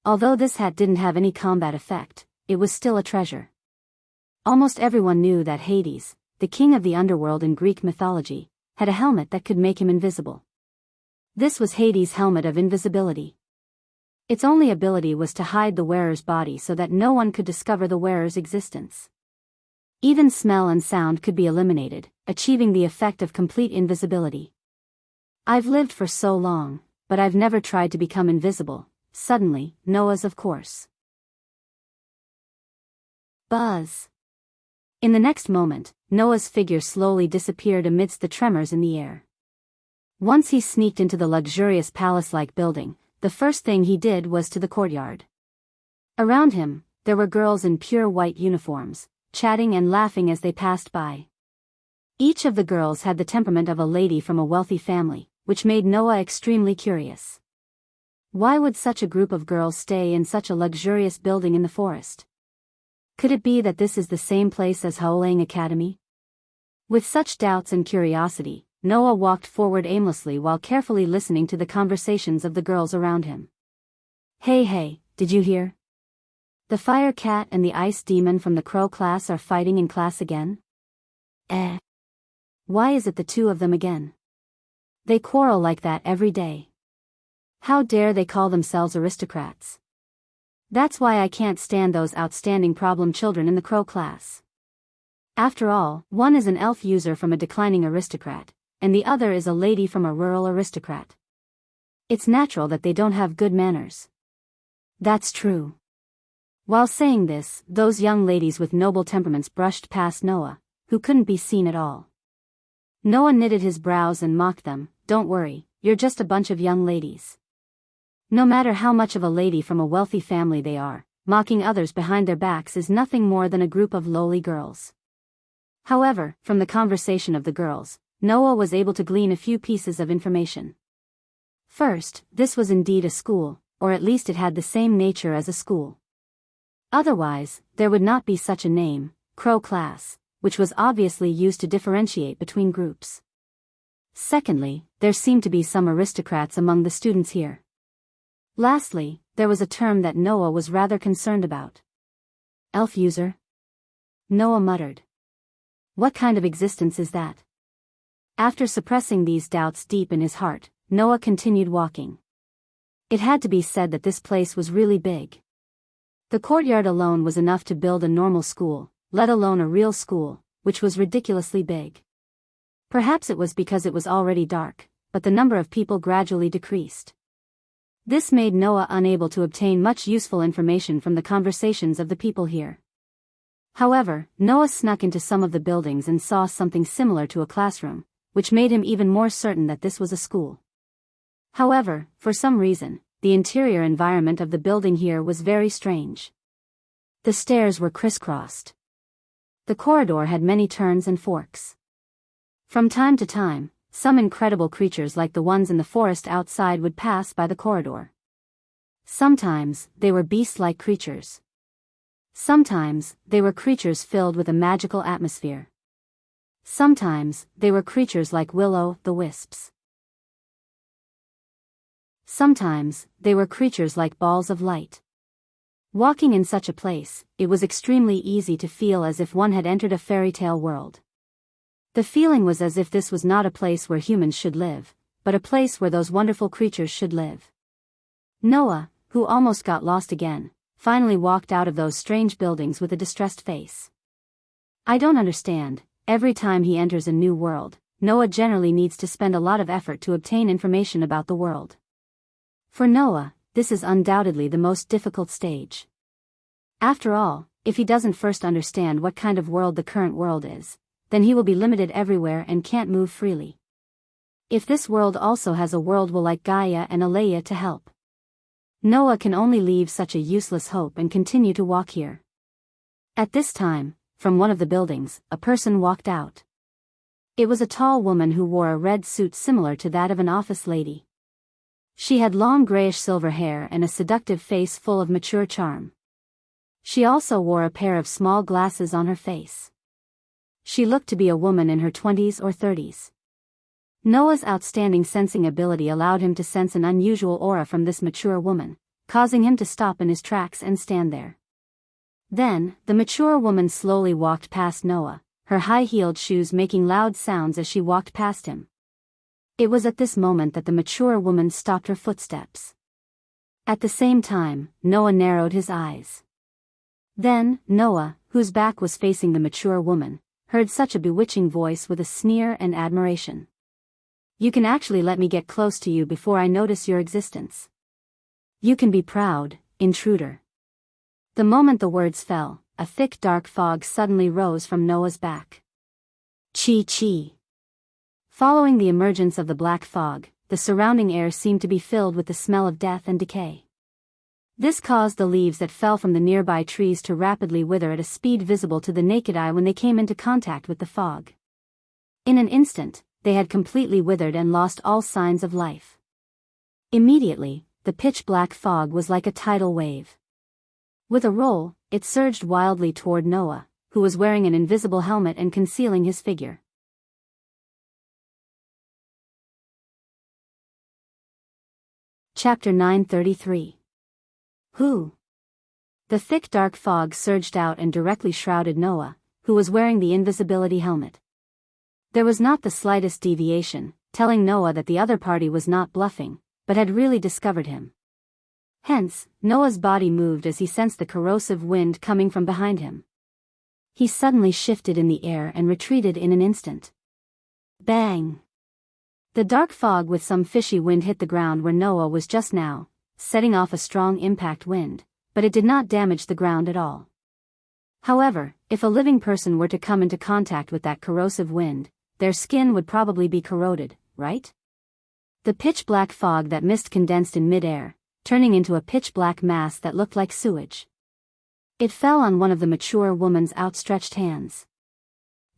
Although this hat didn't have any combat effect, it was still a treasure. Almost everyone knew that Hades, the king of the underworld in Greek mythology, had a helmet that could make him invisible. This was Hades' helmet of invisibility. Its only ability was to hide the wearer's body so that no one could discover the wearer's existence. Even smell and sound could be eliminated, achieving the effect of complete invisibility. I've lived for so long, but I've never tried to become invisible. Suddenly, Noah's of course. Buzz. In the next moment, Noah's figure slowly disappeared amidst the tremors in the air. Once he sneaked into the luxurious palace-like building, the first thing he did was to the courtyard. Around him, there were girls in pure white uniforms, chatting and laughing as they passed by. Each of the girls had the temperament of a lady from a wealthy family, which made Noah extremely curious. Why would such a group of girls stay in such a luxurious building in the forest? Could it be that this is the same place as Haolang Academy? With such doubts and curiosity, Noah walked forward aimlessly while carefully listening to the conversations of the girls around him. Hey, did you hear? The fire cat and the ice demon from the crow class are fighting in class again? Why is it the two of them again? They quarrel like that every day. How dare they call themselves aristocrats? That's why I can't stand those outstanding problem children in the crow class. After all, one is an elf user from a declining aristocrat, and the other is a lady from a rural aristocrat. It's natural that they don't have good manners. That's true. While saying this, those young ladies with noble temperaments brushed past Noah, who couldn't be seen at all. Noah knitted his brows and mocked them. Don't worry, you're just a bunch of young ladies. No matter how much of a lady from a wealthy family they are, mocking others behind their backs is nothing more than a group of lowly girls. However, from the conversation of the girls, Noah was able to glean a few pieces of information. First, this was indeed a school, or at least it had the same nature as a school. Otherwise, there would not be such a name, crow class, which was obviously used to differentiate between groups. Secondly, there seemed to be some aristocrats among the students here. Lastly, there was a term that Noah was rather concerned about. Elf user? Noah muttered. What kind of existence is that? After suppressing these doubts deep in his heart, Noah continued walking. It had to be said that this place was really big. The courtyard alone was enough to build a normal school, let alone a real school, which was ridiculously big. Perhaps it was because it was already dark, but the number of people gradually decreased. This made Noah unable to obtain much useful information from the conversations of the people here. However, Noah snuck into some of the buildings and saw something similar to a classroom, which made him even more certain that this was a school. However, for some reason, the interior environment of the building here was very strange. The stairs were crisscrossed. The corridor had many turns and forks. From time to time, some incredible creatures like the ones in the forest outside would pass by the corridor. Sometimes, they were beast-like creatures. Sometimes, they were creatures filled with a magical atmosphere. Sometimes, they were creatures like will-o'-the-wisps. Sometimes, they were creatures like balls of light. Walking in such a place, it was extremely easy to feel as if one had entered a fairy tale world. The feeling was as if this was not a place where humans should live, but a place where those wonderful creatures should live. Noah, who almost got lost again, finally walked out of those strange buildings with a distressed face. I don't understand. Every time he enters a new world, Noah generally needs to spend a lot of effort to obtain information about the world. For Noah, this is undoubtedly the most difficult stage. After all, if he doesn't first understand what kind of world the current world is, then he will be limited everywhere and can't move freely. If this world also has a world will like Gaia and Alea to help, Noah can only leave such a useless hope and continue to walk here. At this time, from one of the buildings, a person walked out. It was a tall woman who wore a red suit similar to that of an office lady. She had long grayish-silver hair and a seductive face full of mature charm. She also wore a pair of small glasses on her face. She looked to be a woman in her 20s or 30s. Noah's outstanding sensing ability allowed him to sense an unusual aura from this mature woman, causing him to stop in his tracks and stand there. Then, the mature woman slowly walked past Noah, her high-heeled shoes making loud sounds as she walked past him. It was at this moment that the mature woman stopped her footsteps. At the same time, Noah narrowed his eyes. Then, Noah, whose back was facing the mature woman, heard such a bewitching voice with a sneer and admiration. "You can actually let me get close to you before I notice your existence. You can be proud, intruder." The moment the words fell, a thick dark fog suddenly rose from Noah's back. Chi. Following the emergence of the black fog, the surrounding air seemed to be filled with the smell of death and decay. This caused the leaves that fell from the nearby trees to rapidly wither at a speed visible to the naked eye when they came into contact with the fog. In an instant, they had completely withered and lost all signs of life. Immediately, the pitch-black fog was like a tidal wave. With a roll, it surged wildly toward Noah, who was wearing an invisible helmet and concealing his figure. Chapter 933. Who? The thick dark fog surged out and directly shrouded Noah, who was wearing the invisibility helmet. There was not the slightest deviation, telling Noah that the other party was not bluffing, but had really discovered him. Hence, Noah's body moved as he sensed the corrosive wind coming from behind him. He suddenly shifted in the air and retreated in an instant. Bang! The dark fog with some fishy wind hit the ground where Noah was just now, setting off a strong impact wind, but it did not damage the ground at all. However, if a living person were to come into contact with that corrosive wind, their skin would probably be corroded, right? The pitch-black fog that mist condensed in mid-air, turning into a pitch-black mass that looked like sewage. It fell on one of the mature woman's outstretched hands.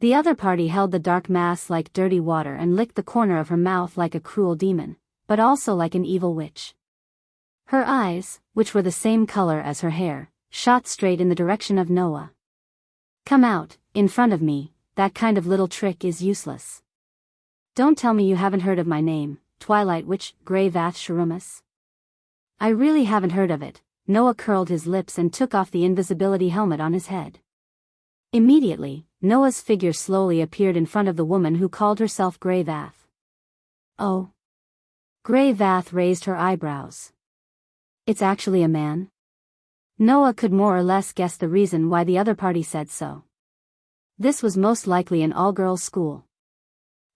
The other party held the dark mass like dirty water and licked the corner of her mouth like a cruel demon, but also like an evil witch. Her eyes, which were the same color as her hair, shot straight in the direction of Noah. "Come out, in front of me, that kind of little trick is useless. Don't tell me you haven't heard of my name, Twilight Witch, Grey Vath Sharumas." "I really haven't heard of it." Noah curled his lips and took off the invisibility helmet on his head. Immediately, Noah's figure slowly appeared in front of the woman who called herself Grey Vath. "Oh." Grey Vath raised her eyebrows. "It's actually a man?" Noah could more or less guess the reason why the other party said so. This was most likely an all-girls school.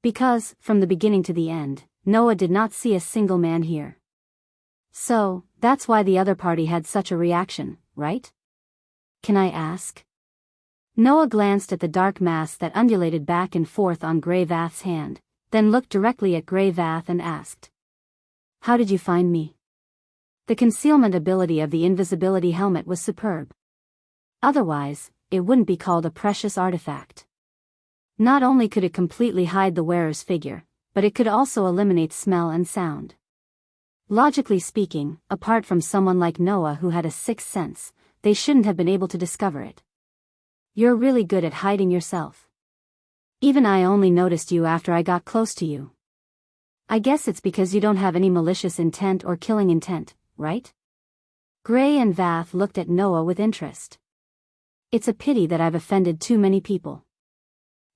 Because, from the beginning to the end, Noah did not see a single man here. So, that's why the other party had such a reaction, right? "Can I ask?" Noah glanced at the dark mass that undulated back and forth on Grey Vath's hand, then looked directly at Grey Vath and asked, "How did you find me?" The concealment ability of the invisibility helmet was superb. Otherwise, it wouldn't be called a precious artifact. Not only could it completely hide the wearer's figure, but it could also eliminate smell and sound. Logically speaking, apart from someone like Noah who had a sixth sense, they shouldn't have been able to discover it. "You're really good at hiding yourself. Even I only noticed you after I got close to you. I guess it's because you don't have any malicious intent or killing intent, right?" Grey and Vath looked at Noah with interest. "It's a pity that I've offended too many people.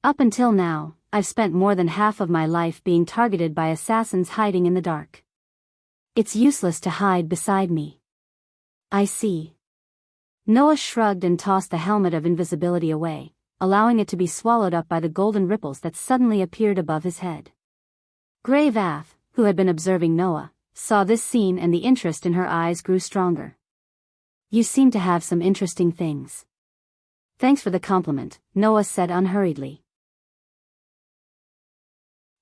Up until now, I've spent more than half of my life being targeted by assassins hiding in the dark. It's useless to hide beside me." "I see." Noah shrugged and tossed the helmet of invisibility away, allowing it to be swallowed up by the golden ripples that suddenly appeared above his head. Grey Vath, who had been observing Noah, saw this scene and the interest in her eyes grew stronger. "You seem to have some interesting things." "Thanks for the compliment," Noah said unhurriedly.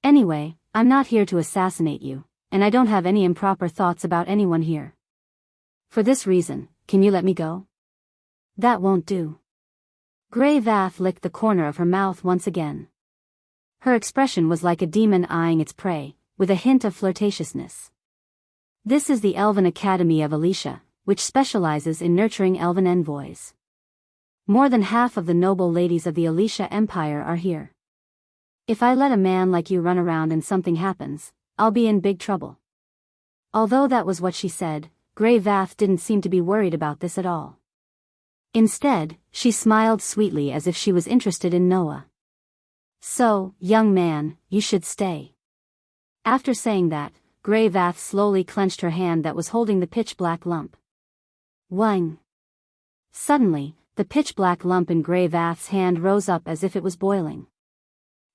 "Anyway, I'm not here to assassinate you, and I don't have any improper thoughts about anyone here. For this reason, can you let me go?" "That won't do." Grey Vath licked the corner of her mouth once again. Her expression was like a demon eyeing its prey, with a hint of flirtatiousness. This is the Elven Academy of Alicia, which specializes in nurturing elven envoys. More than half of the noble ladies of the Alicia Empire are here. If I let a man like you run around and something happens, I'll be in big trouble. Although that was what she said, Grey Vath didn't seem to be worried about this at all. Instead, she smiled sweetly as if she was interested in Noah. So, young man, you should stay. After saying that, Grey Vath slowly clenched her hand that was holding the pitch-black lump. Whang! Suddenly, the pitch-black lump in Grey Vath's hand rose up as if it was boiling.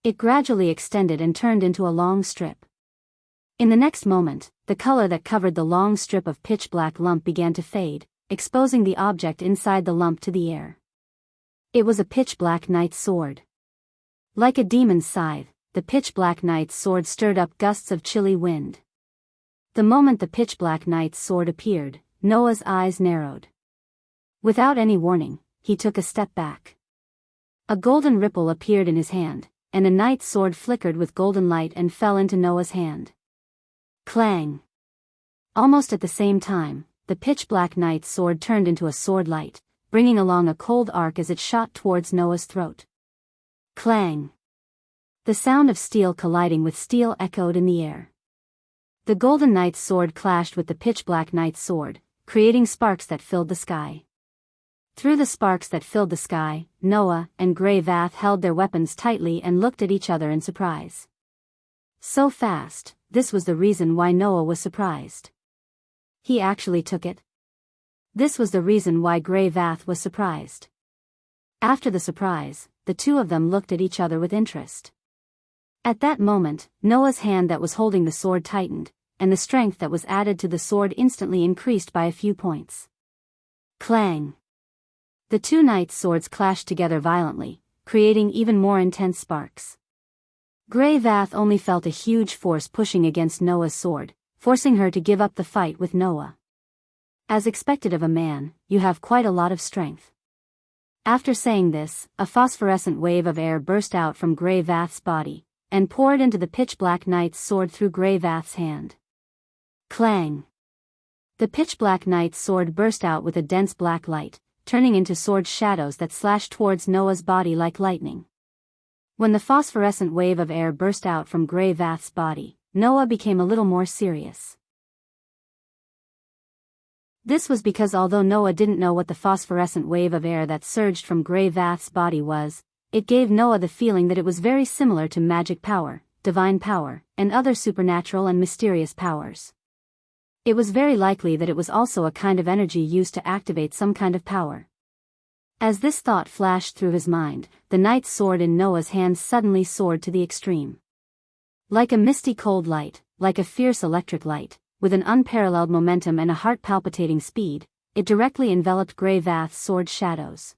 It gradually extended and turned into a long strip. In the next moment, the color that covered the long strip of pitch-black lump began to fade, exposing the object inside the lump to the air. It was a pitch-black knight's sword. Like a demon's scythe, the pitch-black knight's sword stirred up gusts of chilly wind. The moment the pitch-black knight's sword appeared, Noah's eyes narrowed. Without any warning, he took a step back. A golden ripple appeared in his hand, and a knight's sword flickered with golden light and fell into Noah's hand. Clang! Almost at the same time, the pitch-black knight's sword turned into a sword light, bringing along a cold arc as it shot towards Noah's throat. Clang! The sound of steel colliding with steel echoed in the air. The golden knight's sword clashed with the pitch-black knight's sword, creating sparks that filled the sky. Through the sparks that filled the sky, Noah and Grey Vath held their weapons tightly and looked at each other in surprise. So fast, this was the reason why Noah was surprised. He actually took it. This was the reason why Grey Vath was surprised. After the surprise, the two of them looked at each other with interest. At that moment, Noah's hand that was holding the sword tightened, and the strength that was added to the sword instantly increased by a few points. Clang! The two knights' swords clashed together violently, creating even more intense sparks. Grey Vath only felt a huge force pushing against Noah's sword, forcing her to give up the fight with Noah. As expected of a man, you have quite a lot of strength. After saying this, a phosphorescent wave of air burst out from Grey Vath's body, and poured into the pitch-black knight's sword through Grey Vath's hand. Clang! The pitch-black knight's sword burst out with a dense black light, turning into sword shadows that slashed towards Noah's body like lightning. When the phosphorescent wave of air burst out from Grey Vath's body, Noah became a little more serious. This was because although Noah didn't know what the phosphorescent wave of air that surged from Grey Vath's body was, it gave Noah the feeling that it was very similar to magic power, divine power, and other supernatural and mysterious powers. It was very likely that it was also a kind of energy used to activate some kind of power. As this thought flashed through his mind, the knight's sword in Noah's hands suddenly soared to the extreme. Like a misty cold light, like a fierce electric light, with an unparalleled momentum and a heart-palpitating speed, it directly enveloped Grey Vath's sword shadows.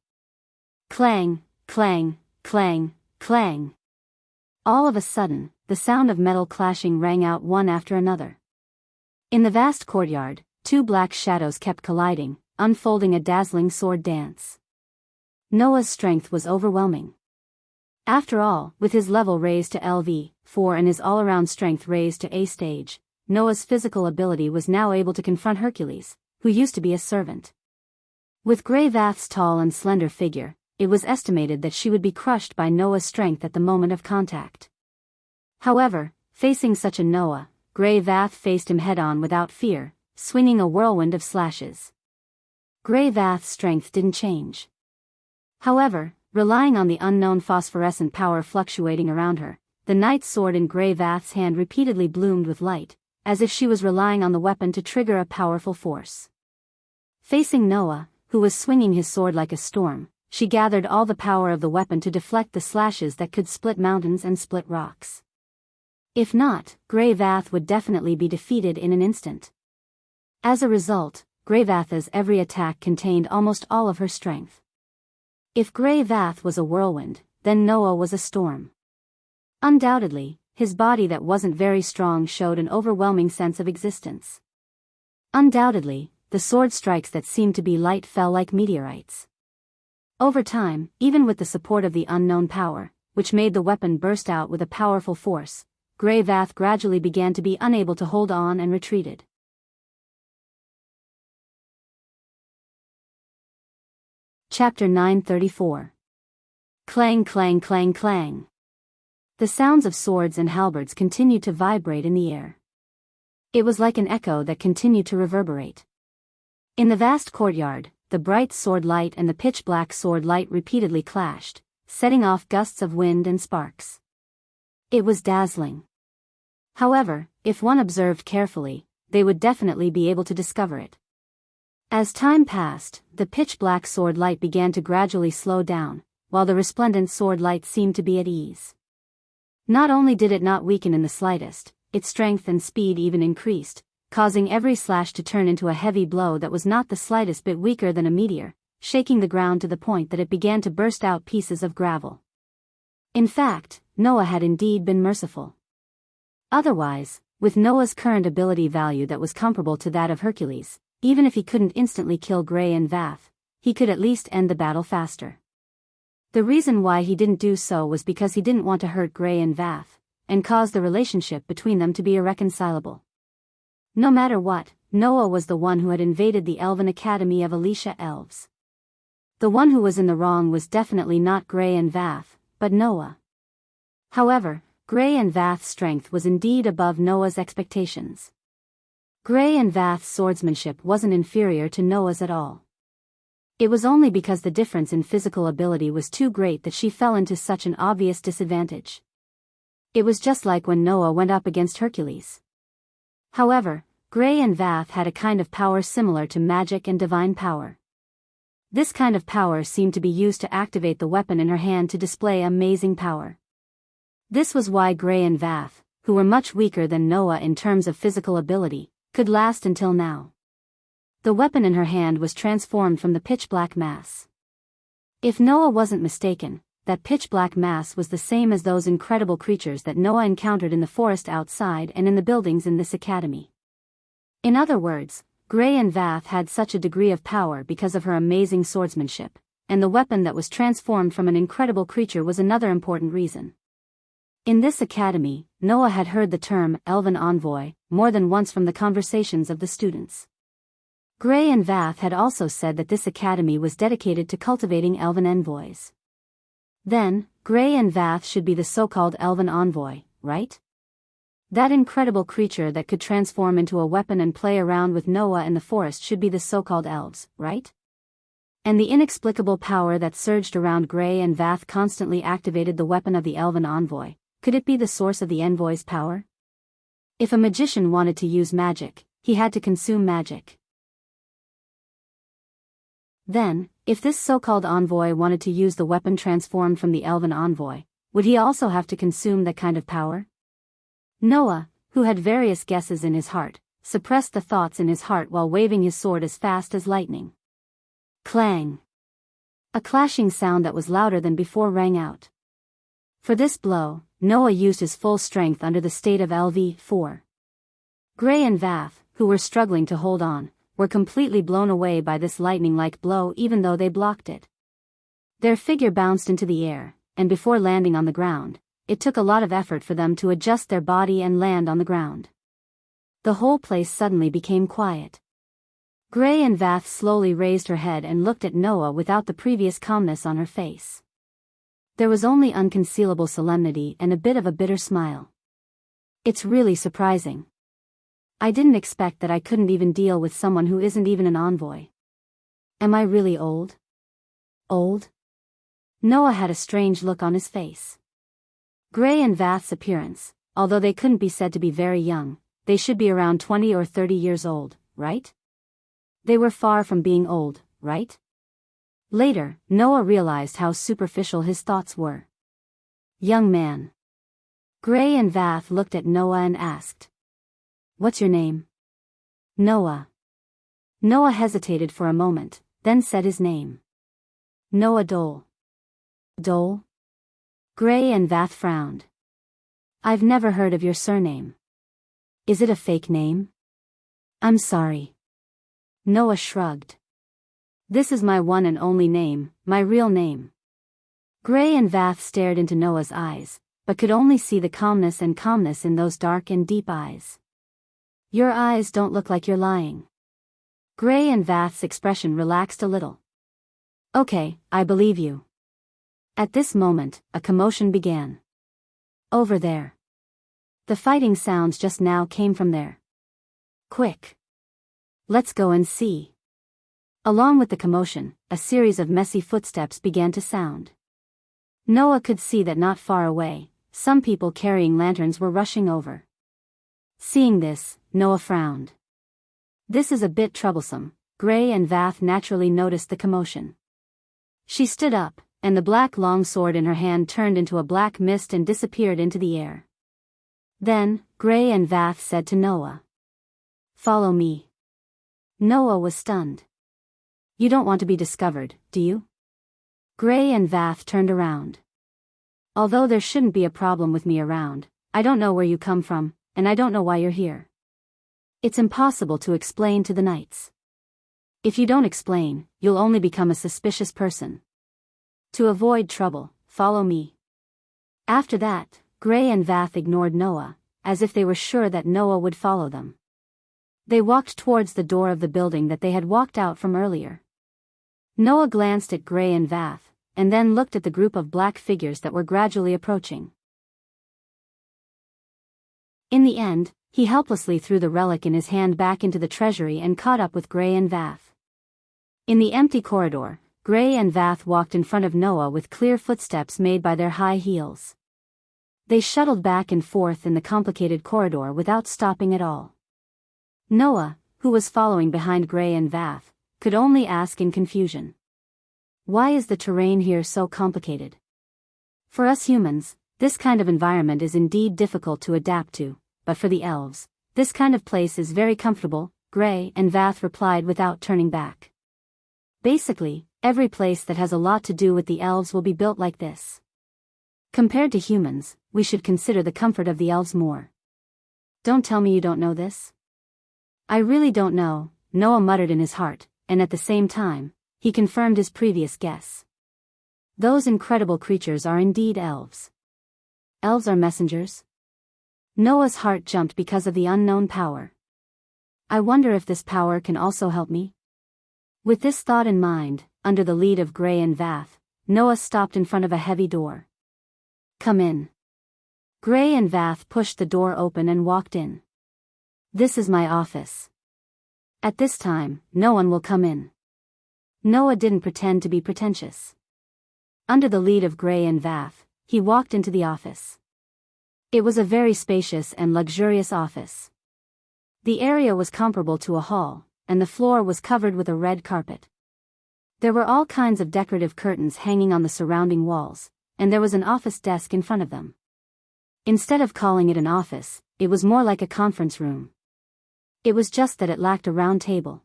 Clang, clang, clang, clang. All of a sudden, the sound of metal clashing rang out one after another. In the vast courtyard, two black shadows kept colliding, unfolding a dazzling sword dance. Noah's strength was overwhelming. After all, with his level raised to LV4 and his all-around strength raised to A stage, Noah's physical ability was now able to confront Hercules, who used to be a servant. With Grey Vath's tall and slender figure, it was estimated that she would be crushed by Noah's strength at the moment of contact. However, facing such a Noah, Grey Vath faced him head-on without fear, swinging a whirlwind of slashes. Grey Vath's strength didn't change. However, relying on the unknown phosphorescent power fluctuating around her, the knight's sword in Grey Vath's hand repeatedly bloomed with light, as if she was relying on the weapon to trigger a powerful force. Facing Noah, who was swinging his sword like a storm, she gathered all the power of the weapon to deflect the slashes that could split mountains and split rocks. If not, Grey Vath would definitely be defeated in an instant. As a result, Grey Vath's every attack contained almost all of her strength. If Grey Vath was a whirlwind, then Noah was a storm. Undoubtedly, his body that wasn't very strong showed an overwhelming sense of existence. Undoubtedly, the sword strikes that seemed to be light fell like meteorites. Over time, even with the support of the unknown power, which made the weapon burst out with a powerful force, Grey Vath gradually began to be unable to hold on and retreated. Chapter 934. Clang, clang, clang, clang. The sounds of swords and halberds continued to vibrate in the air. It was like an echo that continued to reverberate. In the vast courtyard, the bright sword light and the pitch-black sword light repeatedly clashed, setting off gusts of wind and sparks. It was dazzling. However, if one observed carefully, they would definitely be able to discover it. As time passed, the pitch-black sword light began to gradually slow down, while the resplendent sword light seemed to be at ease. Not only did it not weaken in the slightest, its strength and speed even increased, causing every slash to turn into a heavy blow that was not the slightest bit weaker than a meteor, shaking the ground to the point that it began to burst out pieces of gravel. In fact, Noah had indeed been merciful. Otherwise, with Noah's current ability value that was comparable to that of Hercules, even if he couldn't instantly kill Grey and Vath, he could at least end the battle faster. The reason why he didn't do so was because he didn't want to hurt Grey and Vath, and cause the relationship between them to be irreconcilable. No matter what, Noah was the one who had invaded the Elven Academy of Alicia Elves. The one who was in the wrong was definitely not Grey and Vath, but Noah. However, Grey and Vath's strength was indeed above Noah's expectations. Grey and Vath's swordsmanship wasn't inferior to Noah's at all. It was only because the difference in physical ability was too great that she fell into such an obvious disadvantage. It was just like when Noah went up against Hercules. However, Grey and Vath had a kind of power similar to magic and divine power. This kind of power seemed to be used to activate the weapon in her hand to display amazing power. This was why Grey and Vath, who were much weaker than Noah in terms of physical ability, could last until now. The weapon in her hand was transformed from the pitch-black mass. If Noah wasn't mistaken, that pitch-black mass was the same as those incredible creatures that Noah encountered in the forest outside and in the buildings in this academy. In other words, Grey and Vath had such a degree of power because of her amazing swordsmanship, and the weapon that was transformed from an incredible creature was another important reason. In this academy, Noah had heard the term Elven Envoy more than once from the conversations of the students. Grey and Vath had also said that this academy was dedicated to cultivating Elven envoys. Then, Grey and Vath should be the so-called Elven Envoy, right? That incredible creature that could transform into a weapon and play around with Noah in the forest should be the so-called elves, right? And the inexplicable power that surged around Grey and Vath constantly activated the weapon of the Elven Envoy. Could it be the source of the envoy's power? If a magician wanted to use magic, he had to consume magic. Then, if this so-called envoy wanted to use the weapon transformed from the Elven Envoy, would he also have to consume that kind of power? Noah, who had various guesses in his heart, suppressed the thoughts in his heart while waving his sword as fast as lightning. Clang! A clashing sound that was louder than before rang out. For this blow, Noah used his full strength under the state of LV4. Grey and Vath, who were struggling to hold on, were completely blown away by this lightning-like blow even though they blocked it. Their figure bounced into the air, and before landing on the ground, it took a lot of effort for them to adjust their body and land on the ground. The whole place suddenly became quiet. Grey and Vath slowly raised her head and looked at Noah without the previous calmness on her face. There was only unconcealable solemnity and a bit of a bitter smile. It's really surprising. I didn't expect that I couldn't even deal with someone who isn't even an envoy. Am I really old? Old? Noah had a strange look on his face. Grey and Vath's appearance, although they couldn't be said to be very young, they should be around 20 or 30 years old, right? They were far from being old, right? Later, Noah realized how superficial his thoughts were. Young man. Grey and Vath looked at Noah and asked, "What's your name?" Noah. Noah hesitated for a moment, then said his name. Noah Dole. Dole? Grey and Vath frowned. I've never heard of your surname. Is it a fake name? I'm sorry. Noah shrugged. This is my one and only name, my real name. Gray and Vath stared into Noah's eyes, but could only see the calmness in those dark and deep eyes. Your eyes don't look like you're lying. Gray and Vath's expression relaxed a little. Okay, I believe you. At this moment, a commotion began. Over there. The fighting sounds just now came from there. Quick. Let's go and see. Along with the commotion, a series of messy footsteps began to sound. Noah could see that not far away, some people carrying lanterns were rushing over. Seeing this, Noah frowned. This is a bit troublesome. Gray and Vath naturally noticed the commotion. She stood up, and the black long sword in her hand turned into a black mist and disappeared into the air. Then, Gray and Vath said to Noah, "Follow me." Noah was stunned. You don't want to be discovered, do you? Gray and Vath turned around. Although there shouldn't be a problem with me around, I don't know where you come from, and I don't know why you're here. It's impossible to explain to the knights. If you don't explain, you'll only become a suspicious person. To avoid trouble, follow me. After that, Gray and Vath ignored Noah, as if they were sure that Noah would follow them. They walked towards the door of the building that they had walked out from earlier. Noah glanced at Gray and Vath, and then looked at the group of black figures that were gradually approaching. In the end, he helplessly threw the relic in his hand back into the treasury and caught up with Gray and Vath. In the empty corridor, Gray and Vath walked in front of Noah with clear footsteps made by their high heels. They shuttled back and forth in the complicated corridor without stopping at all. Noah, who was following behind Gray and Vath, could only ask in confusion. Why is the terrain here so complicated? For us humans, this kind of environment is indeed difficult to adapt to, but for the elves, this kind of place is very comfortable, Gray and Vath replied without turning back. Basically, every place that has a lot to do with the elves will be built like this. Compared to humans, we should consider the comfort of the elves more. Don't tell me you don't know this. I really don't know, Noah muttered in his heart, and at the same time, he confirmed his previous guess. Those incredible creatures are indeed elves. Elves are messengers? Noah's heart jumped because of the unknown power. I wonder if this power can also help me? With this thought in mind, under the lead of Gray and Vath, Noah stopped in front of a heavy door. Come in. Gray and Vath pushed the door open and walked in. This is my office. At this time, no one will come in. Noah didn't pretend to be pretentious. Under the lead of Gray and Vath, he walked into the office. It was a very spacious and luxurious office. The area was comparable to a hall, and the floor was covered with a red carpet. There were all kinds of decorative curtains hanging on the surrounding walls, and there was an office desk in front of them. Instead of calling it an office, it was more like a conference room. It was just that it lacked a round table.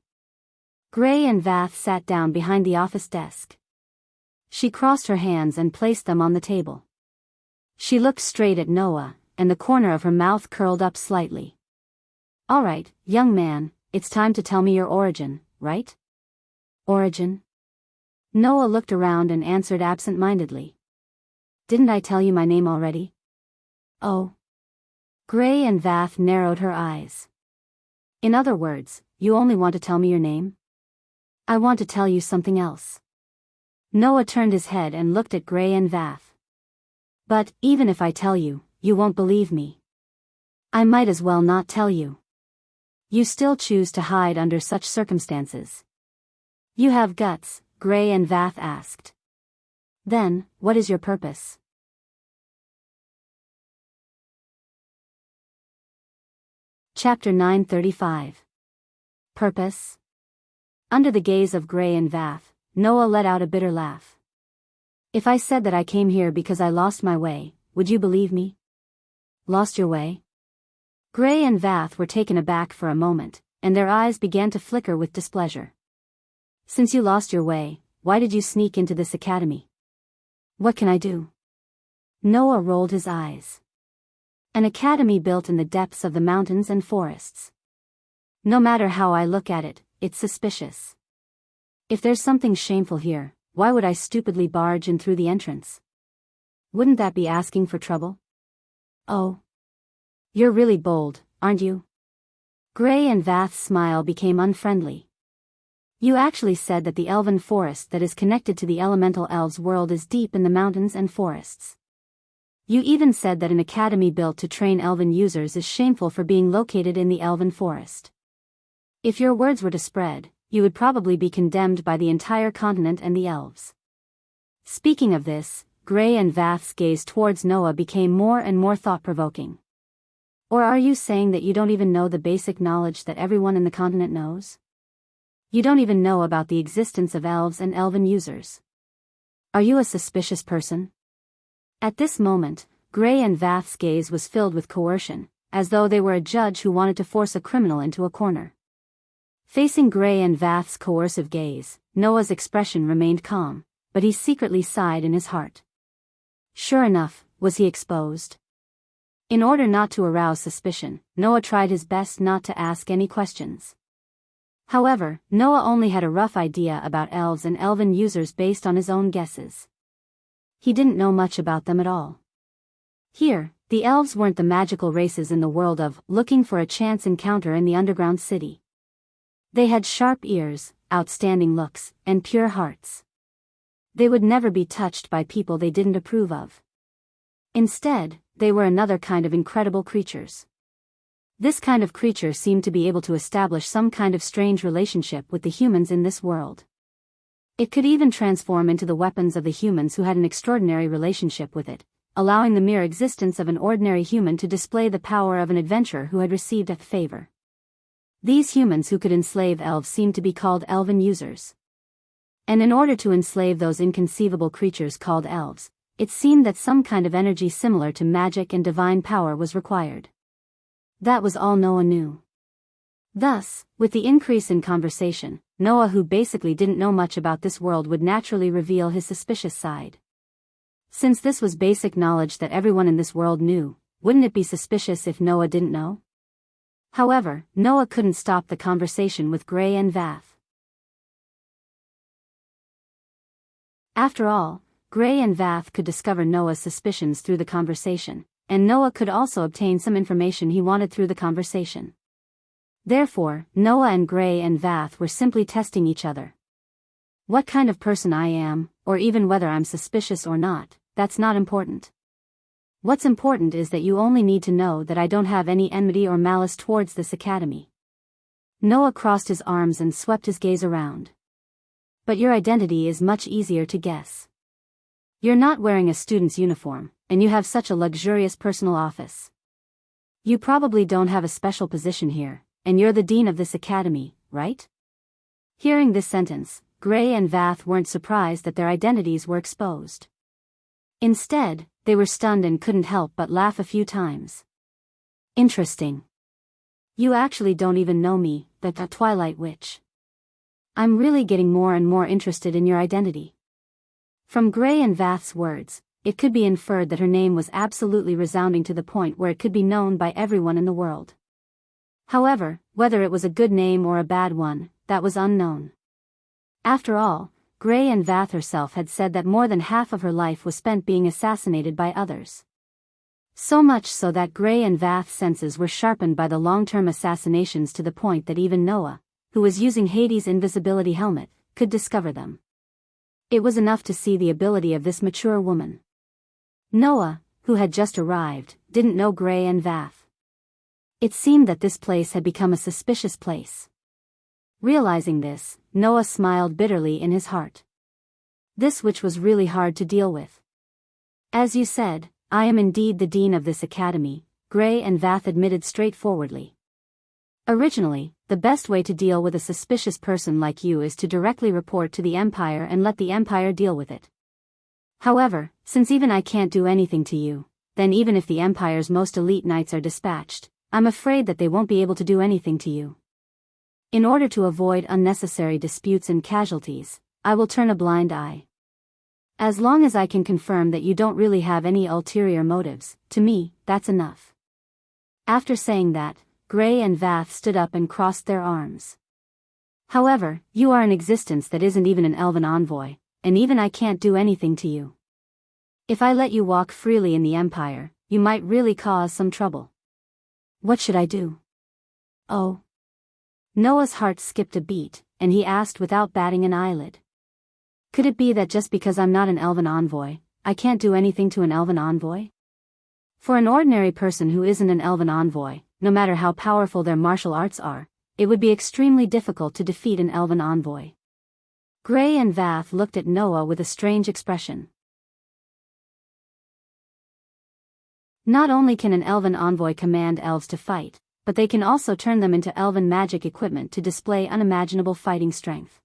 Gray and Vath sat down behind the office desk. She crossed her hands and placed them on the table. She looked straight at Noah, and the corner of her mouth curled up slightly. All right, young man, it's time to tell me your origin, right? Origin? Noah looked around and answered absent-mindedly. Didn't I tell you my name already? Oh. Gray and Vath narrowed her eyes. In other words, you only want to tell me your name? I want to tell you something else. Noah turned his head and looked at Gray and Vath. But, even if I tell you, you won't believe me. I might as well not tell you. You still choose to hide under such circumstances. You have guts, Gray and Vath asked. Then, what is your purpose? Chapter 935. Purpose? Under the gaze of Gray and Vath, Noah let out a bitter laugh. If I said that I came here because I lost my way, would you believe me? Lost your way? Gray and Vath were taken aback for a moment, and their eyes began to flicker with displeasure. Since you lost your way, why did you sneak into this academy? What can I do? Noah rolled his eyes. An academy built in the depths of the mountains and forests. No matter how I look at it, it's suspicious. If there's something shameful here, why would I stupidly barge in through the entrance? Wouldn't that be asking for trouble? Oh. You're really bold, aren't you? Gray and Vath's smile became unfriendly. You actually said that the elven forest that is connected to the elemental elves' world is deep in the mountains and forests. You even said that an academy built to train elven users is shameful for being located in the elven forest. If your words were to spread, you would probably be condemned by the entire continent and the elves. Speaking of this, Gray and Vath's gaze towards Noah became more and more thought-provoking. Or are you saying that you don't even know the basic knowledge that everyone in the continent knows? You don't even know about the existence of elves and elven users. Are you a suspicious person? At this moment, Gray and Vath's gaze was filled with coercion, as though they were a judge who wanted to force a criminal into a corner. Facing Gray and Vath's coercive gaze, Noah's expression remained calm, but he secretly sighed in his heart. Sure enough, was he exposed? In order not to arouse suspicion, Noah tried his best not to ask any questions. However, Noah only had a rough idea about elves and elven users based on his own guesses. He didn't know much about them at all. Here, the elves weren't the magical races in the world of looking for a chance encounter in the underground city. They had sharp ears, outstanding looks, and pure hearts. They would never be touched by people they didn't approve of. Instead, they were another kind of incredible creatures. This kind of creature seemed to be able to establish some kind of strange relationship with the humans in this world. It could even transform into the weapons of the humans who had an extraordinary relationship with it, allowing the mere existence of an ordinary human to display the power of an adventurer who had received a favor. These humans who could enslave elves seemed to be called elven users. And in order to enslave those inconceivable creatures called elves, it seemed that some kind of energy similar to magic and divine power was required. That was all Noah knew. Thus, with the increase in conversation, Noah, who basically didn't know much about this world, would naturally reveal his suspicious side. Since this was basic knowledge that everyone in this world knew, wouldn't it be suspicious if Noah didn't know? However, Noah couldn't stop the conversation with Gray and Vath. After all, Gray and Vath could discover Noah's suspicions through the conversation, and Noah could also obtain some information he wanted through the conversation. Therefore, Noah and Gray and Vath were simply testing each other. What kind of person I am, or even whether I'm suspicious or not, that's not important. What's important is that you only need to know that I don't have any enmity or malice towards this academy. Noah crossed his arms and swept his gaze around. But your identity is much easier to guess. You're not wearing a student's uniform, and you have such a luxurious personal office. You probably don't have a special position here, and you're the dean of this academy, right? Hearing this sentence, Gray and Vath weren't surprised that their identities were exposed. Instead, they were stunned and couldn't help but laugh a few times. Interesting. You actually don't even know me, the Twilight Witch. I'm really getting more and more interested in your identity. From Gray and Vath's words, it could be inferred that her name was absolutely resounding to the point where it could be known by everyone in the world. However, whether it was a good name or a bad one, that was unknown. After all, Gray and Vath herself had said that more than half of her life was spent being assassinated by others. So much so that Gray and Vath's senses were sharpened by the long-term assassinations to the point that even Noah, who was using Hades' invisibility helmet, could discover them. It was enough to see the ability of this mature woman. Noah, who had just arrived, didn't know Gray and Vath. It seemed that this place had become a suspicious place. Realizing this, Noah smiled bitterly in his heart. This which was really hard to deal with. As you said, I am indeed the dean of this academy, Gray and Vath admitted straightforwardly. Originally, the best way to deal with a suspicious person like you is to directly report to the Empire and let the Empire deal with it. However, since even I can't do anything to you, then even if the Empire's most elite knights are dispatched, I'm afraid that they won't be able to do anything to you. In order to avoid unnecessary disputes and casualties, I will turn a blind eye. As long as I can confirm that you don't really have any ulterior motives, to me, that's enough. After saying that, Gray and Vath stood up and crossed their arms. However, you are an existence that isn't even an elven envoy, and even I can't do anything to you. If I let you walk freely in the Empire, you might really cause some trouble. What should I do? Oh. Noah's heart skipped a beat, and he asked without batting an eyelid. Could it be that just because I'm not an elven envoy, I can't do anything to an elven envoy? For an ordinary person who isn't an elven envoy, no matter how powerful their martial arts are, it would be extremely difficult to defeat an elven envoy. Gray and Vath looked at Noah with a strange expression. Not only can an elven envoy command elves to fight, but they can also turn them into elven magic equipment to display unimaginable fighting strength.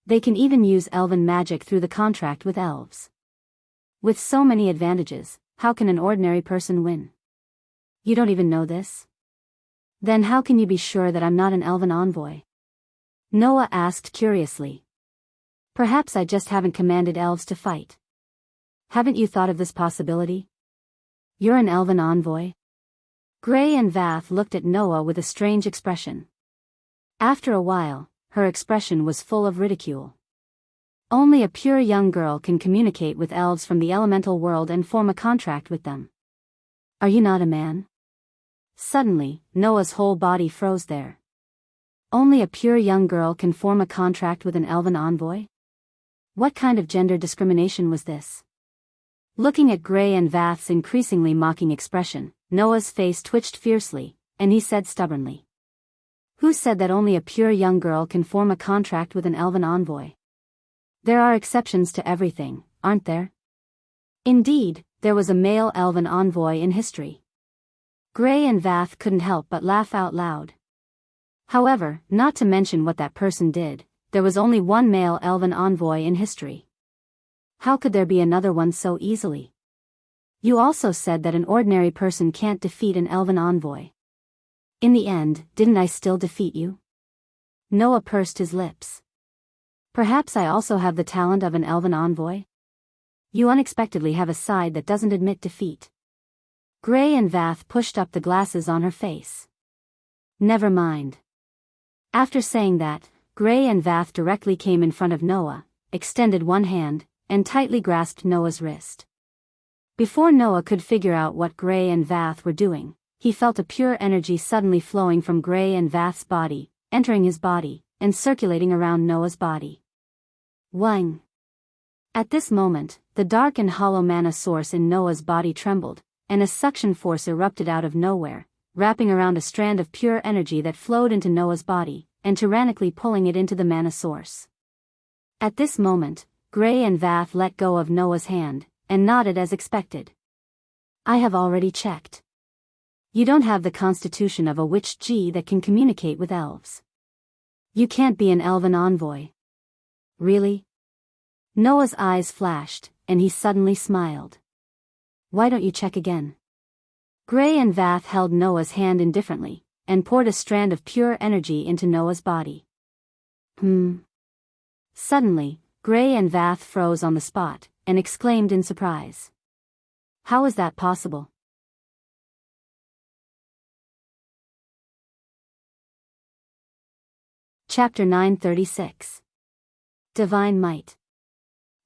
They can even use elven magic through the contract with elves. With so many advantages, how can an ordinary person win? You don't even know this? Then how can you be sure that I'm not an elven envoy? Noah asked curiously. Perhaps I just haven't commanded elves to fight. Haven't you thought of this possibility? You're an elven envoy? Gray and Vath looked at Noah with a strange expression. After a while, her expression was full of ridicule. Only a pure young girl can communicate with elves from the elemental world and form a contract with them. Are you not a man? Suddenly, Noah's whole body froze there. Only a pure young girl can form a contract with an elven envoy? What kind of gender discrimination was this? Looking at Gray and Vath's increasingly mocking expression, Noah's face twitched fiercely, and he said stubbornly. Who said that only a pure young girl can form a contract with an elven envoy? There are exceptions to everything, aren't there? Indeed, there was a male elven envoy in history. Gray and Vath couldn't help but laugh out loud. However, not to mention what that person did, there was only one male elven envoy in history. How could there be another one so easily? You also said that an ordinary person can't defeat an elven envoy. In the end, didn't I still defeat you? Noah pursed his lips. Perhaps I also have the talent of an elven envoy? You unexpectedly have a side that doesn't admit defeat. Gray and Vath pushed up the glasses on her face. Never mind. After saying that, Gray and Vath directly came in front of Noah, extended one hand, and tightly grasped Noah's wrist. Before Noah could figure out what Gray and Vath were doing, he felt a pure energy suddenly flowing from Gray and Vath's body, entering his body, and circulating around Noah's body. Wang! At this moment, the dark and hollow mana source in Noah's body trembled, and a suction force erupted out of nowhere, wrapping around a strand of pure energy that flowed into Noah's body, and tyrannically pulling it into the mana source. At this moment, Gray and Vath let go of Noah's hand, and nodded as expected. I have already checked. You don't have the constitution of a witch G that can communicate with elves. You can't be an elven envoy. Really? Noah's eyes flashed, and he suddenly smiled. Why don't you check again? Gray and Vath held Noah's hand indifferently, and poured a strand of pure energy into Noah's body. Suddenly, Gray and Vath froze on the spot, and exclaimed in surprise. How is that possible? Chapter 936. Divine Might.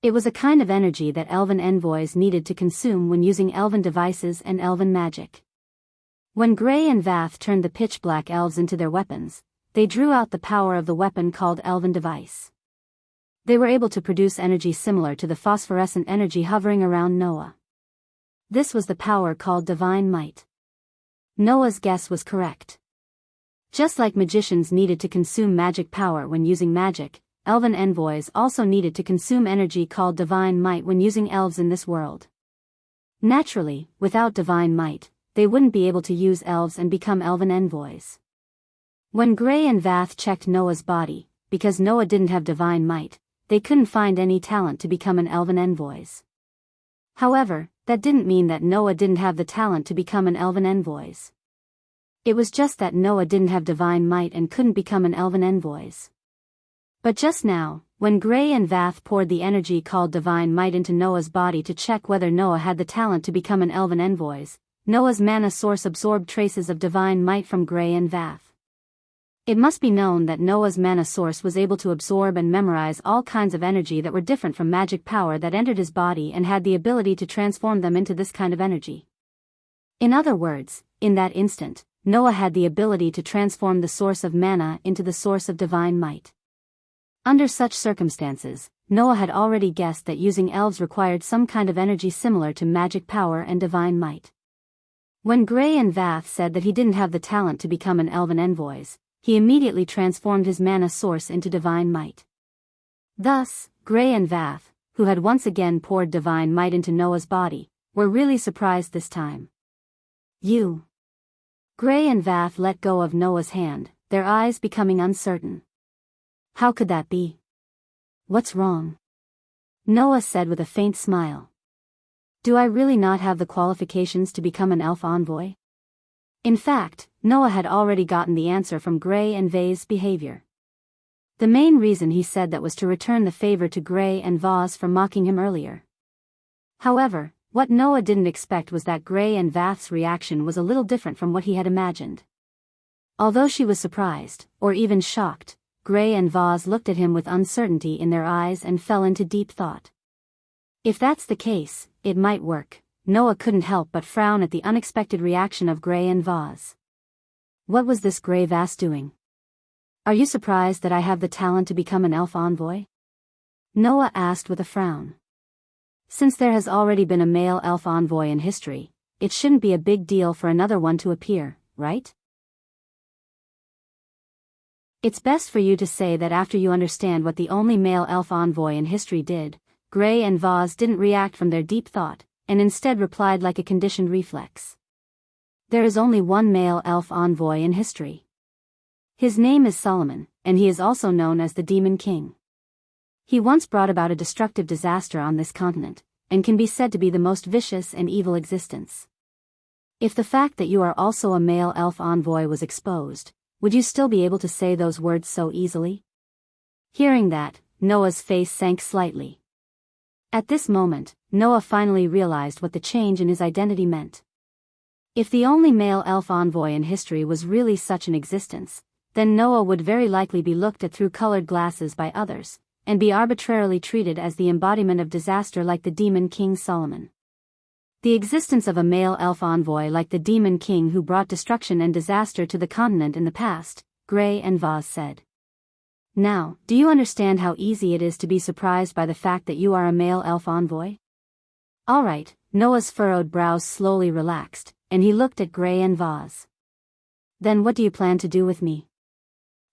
It was a kind of energy that elven envoys needed to consume when using elven devices and elven magic. When Gray and Vath turned the pitch-black elves into their weapons, they drew out the power of the weapon called elven device. They were able to produce energy similar to the phosphorescent energy hovering around Noah. This was the power called divine might. Noah's guess was correct. Just like magicians needed to consume magic power when using magic, elven envoys also needed to consume energy called divine might when using elves in this world. Naturally, without divine might, they wouldn't be able to use elves and become elven envoys. When Gray and Vath checked Noah's body, because Noah didn't have divine might, they couldn't find any talent to become an elven envoys. However, that didn't mean that Noah didn't have the talent to become an elven envoys. It was just that Noah didn't have divine might and couldn't become an elven envoys. But just now, when Gray and Vath poured the energy called divine might into Noah's body to check whether Noah had the talent to become an elven envoys, Noah's mana source absorbed traces of divine might from Gray and Vath. It must be known that Noah's mana source was able to absorb and memorize all kinds of energy that were different from magic power that entered his body and had the ability to transform them into this kind of energy. In other words, in that instant, Noah had the ability to transform the source of mana into the source of divine might. Under such circumstances, Noah had already guessed that using elves required some kind of energy similar to magic power and divine might. When Gray and Vath said that he didn't have the talent to become an elven envoys, he immediately transformed his mana source into divine might. Thus, Gray and Vath, who had once again poured divine might into Noah's body, were really surprised this time. You. Gray and Vath let go of Noah's hand, their eyes becoming uncertain. How could that be? What's wrong? Noah said with a faint smile. Do I really not have the qualifications to become an elf envoy? In fact, Noah had already gotten the answer from Gray and Vath's behavior. The main reason he said that was to return the favor to Gray and Vath for mocking him earlier. However, what Noah didn't expect was that Gray and Vath's reaction was a little different from what he had imagined. Although she was surprised, or even shocked, Gray and Vath looked at him with uncertainty in their eyes and fell into deep thought. If that's the case, it might work. Noah couldn't help but frown at the unexpected reaction of Gray and Vath. What was this Gray Vath doing? Are you surprised that I have the talent to become an elf envoy? Noah asked with a frown. Since there has already been a male elf envoy in history, it shouldn't be a big deal for another one to appear, right? It's best for you to say that after you understand what the only male elf envoy in history did. Gray and Vath didn't react from their deep thought, and instead replied like a conditioned reflex. There is only one male elf envoy in history. His name is Solomon, and he is also known as the Demon King. He once brought about a destructive disaster on this continent, and can be said to be the most vicious and evil existence. If the fact that you are also a male elf envoy was exposed, would you still be able to say those words so easily? Hearing that, Noah's face sank slightly. At this moment, Noah finally realized what the change in his identity meant. If the only male elf envoy in history was really such an existence, then Noah would very likely be looked at through colored glasses by others, and be arbitrarily treated as the embodiment of disaster like the Demon King Solomon. The existence of a male elf envoy like the Demon King who brought destruction and disaster to the continent in the past, Gray and Vath said. Now, do you understand how easy it is to be surprised by the fact that you are a male elf envoy? Alright, Noah's furrowed brows slowly relaxed, and he looked at Gray and Vath. Then what do you plan to do with me?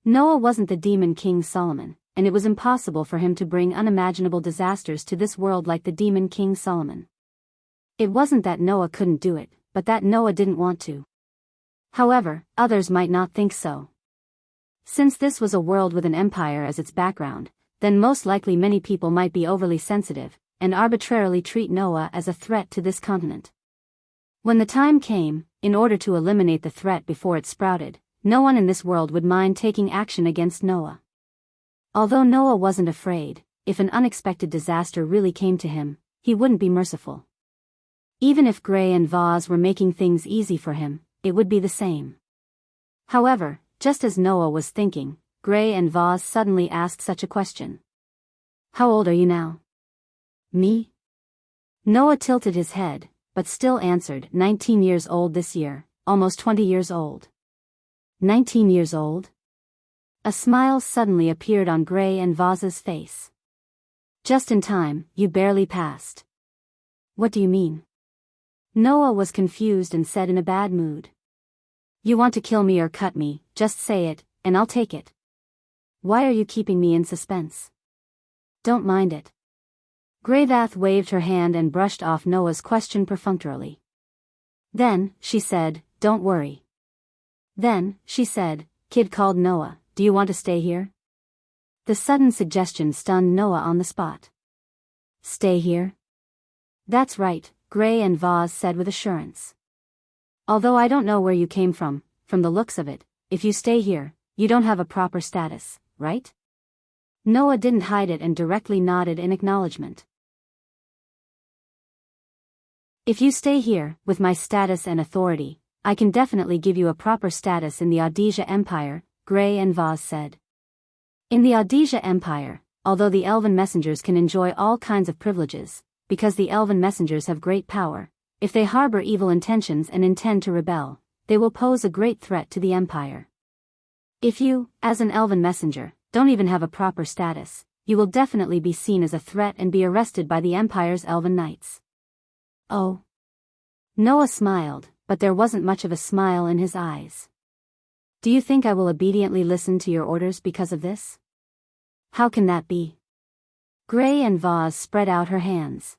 Noah wasn't the Demon King Solomon, and it was impossible for him to bring unimaginable disasters to this world like the Demon King Solomon. It wasn't that Noah couldn't do it, but that Noah didn't want to. However, others might not think so. Since this was a world with an empire as its background, then most likely many people might be overly sensitive, and arbitrarily treat Noah as a threat to this continent. When the time came, in order to eliminate the threat before it sprouted, no one in this world would mind taking action against Noah. Although Noah wasn't afraid, if an unexpected disaster really came to him, he wouldn't be merciful. Even if Gray and Vath were making things easy for him, it would be the same. However, just as Noah was thinking, Gray and Vath suddenly asked such a question. How old are you now? Me? Noah tilted his head, but still answered, 19 years old this year, almost 20 years old. 19 years old? A smile suddenly appeared on Gray and Vath's face. Just in time, you barely passed. What do you mean? Noah was confused and said in a bad mood. You want to kill me or cut me, just say it, and I'll take it. Why are you keeping me in suspense? Don't mind it. Gray Vath waved her hand and brushed off Noah's question perfunctorily. Then, she said, don't worry. Then, she said, Kid called Noah, do you want to stay here? The sudden suggestion stunned Noah on the spot. Stay here? That's right, Gray and Vath said with assurance. Although I don't know where you came from the looks of it, if you stay here, you don't have a proper status, right? Noah didn't hide it and directly nodded in acknowledgement. If you stay here, with my status and authority, I can definitely give you a proper status in the Audisia Empire, Gray and Vaz said. In the Audisia Empire, although the elven messengers can enjoy all kinds of privileges, because the elven messengers have great power, if they harbor evil intentions and intend to rebel, they will pose a great threat to the Empire. If you, as an elven messenger, don't even have a proper status, you will definitely be seen as a threat and be arrested by the Empire's elven knights. Oh. Noah smiled, but there wasn't much of a smile in his eyes. Do you think I will obediently listen to your orders because of this? How can that be? Gray and Vaz spread out her hands.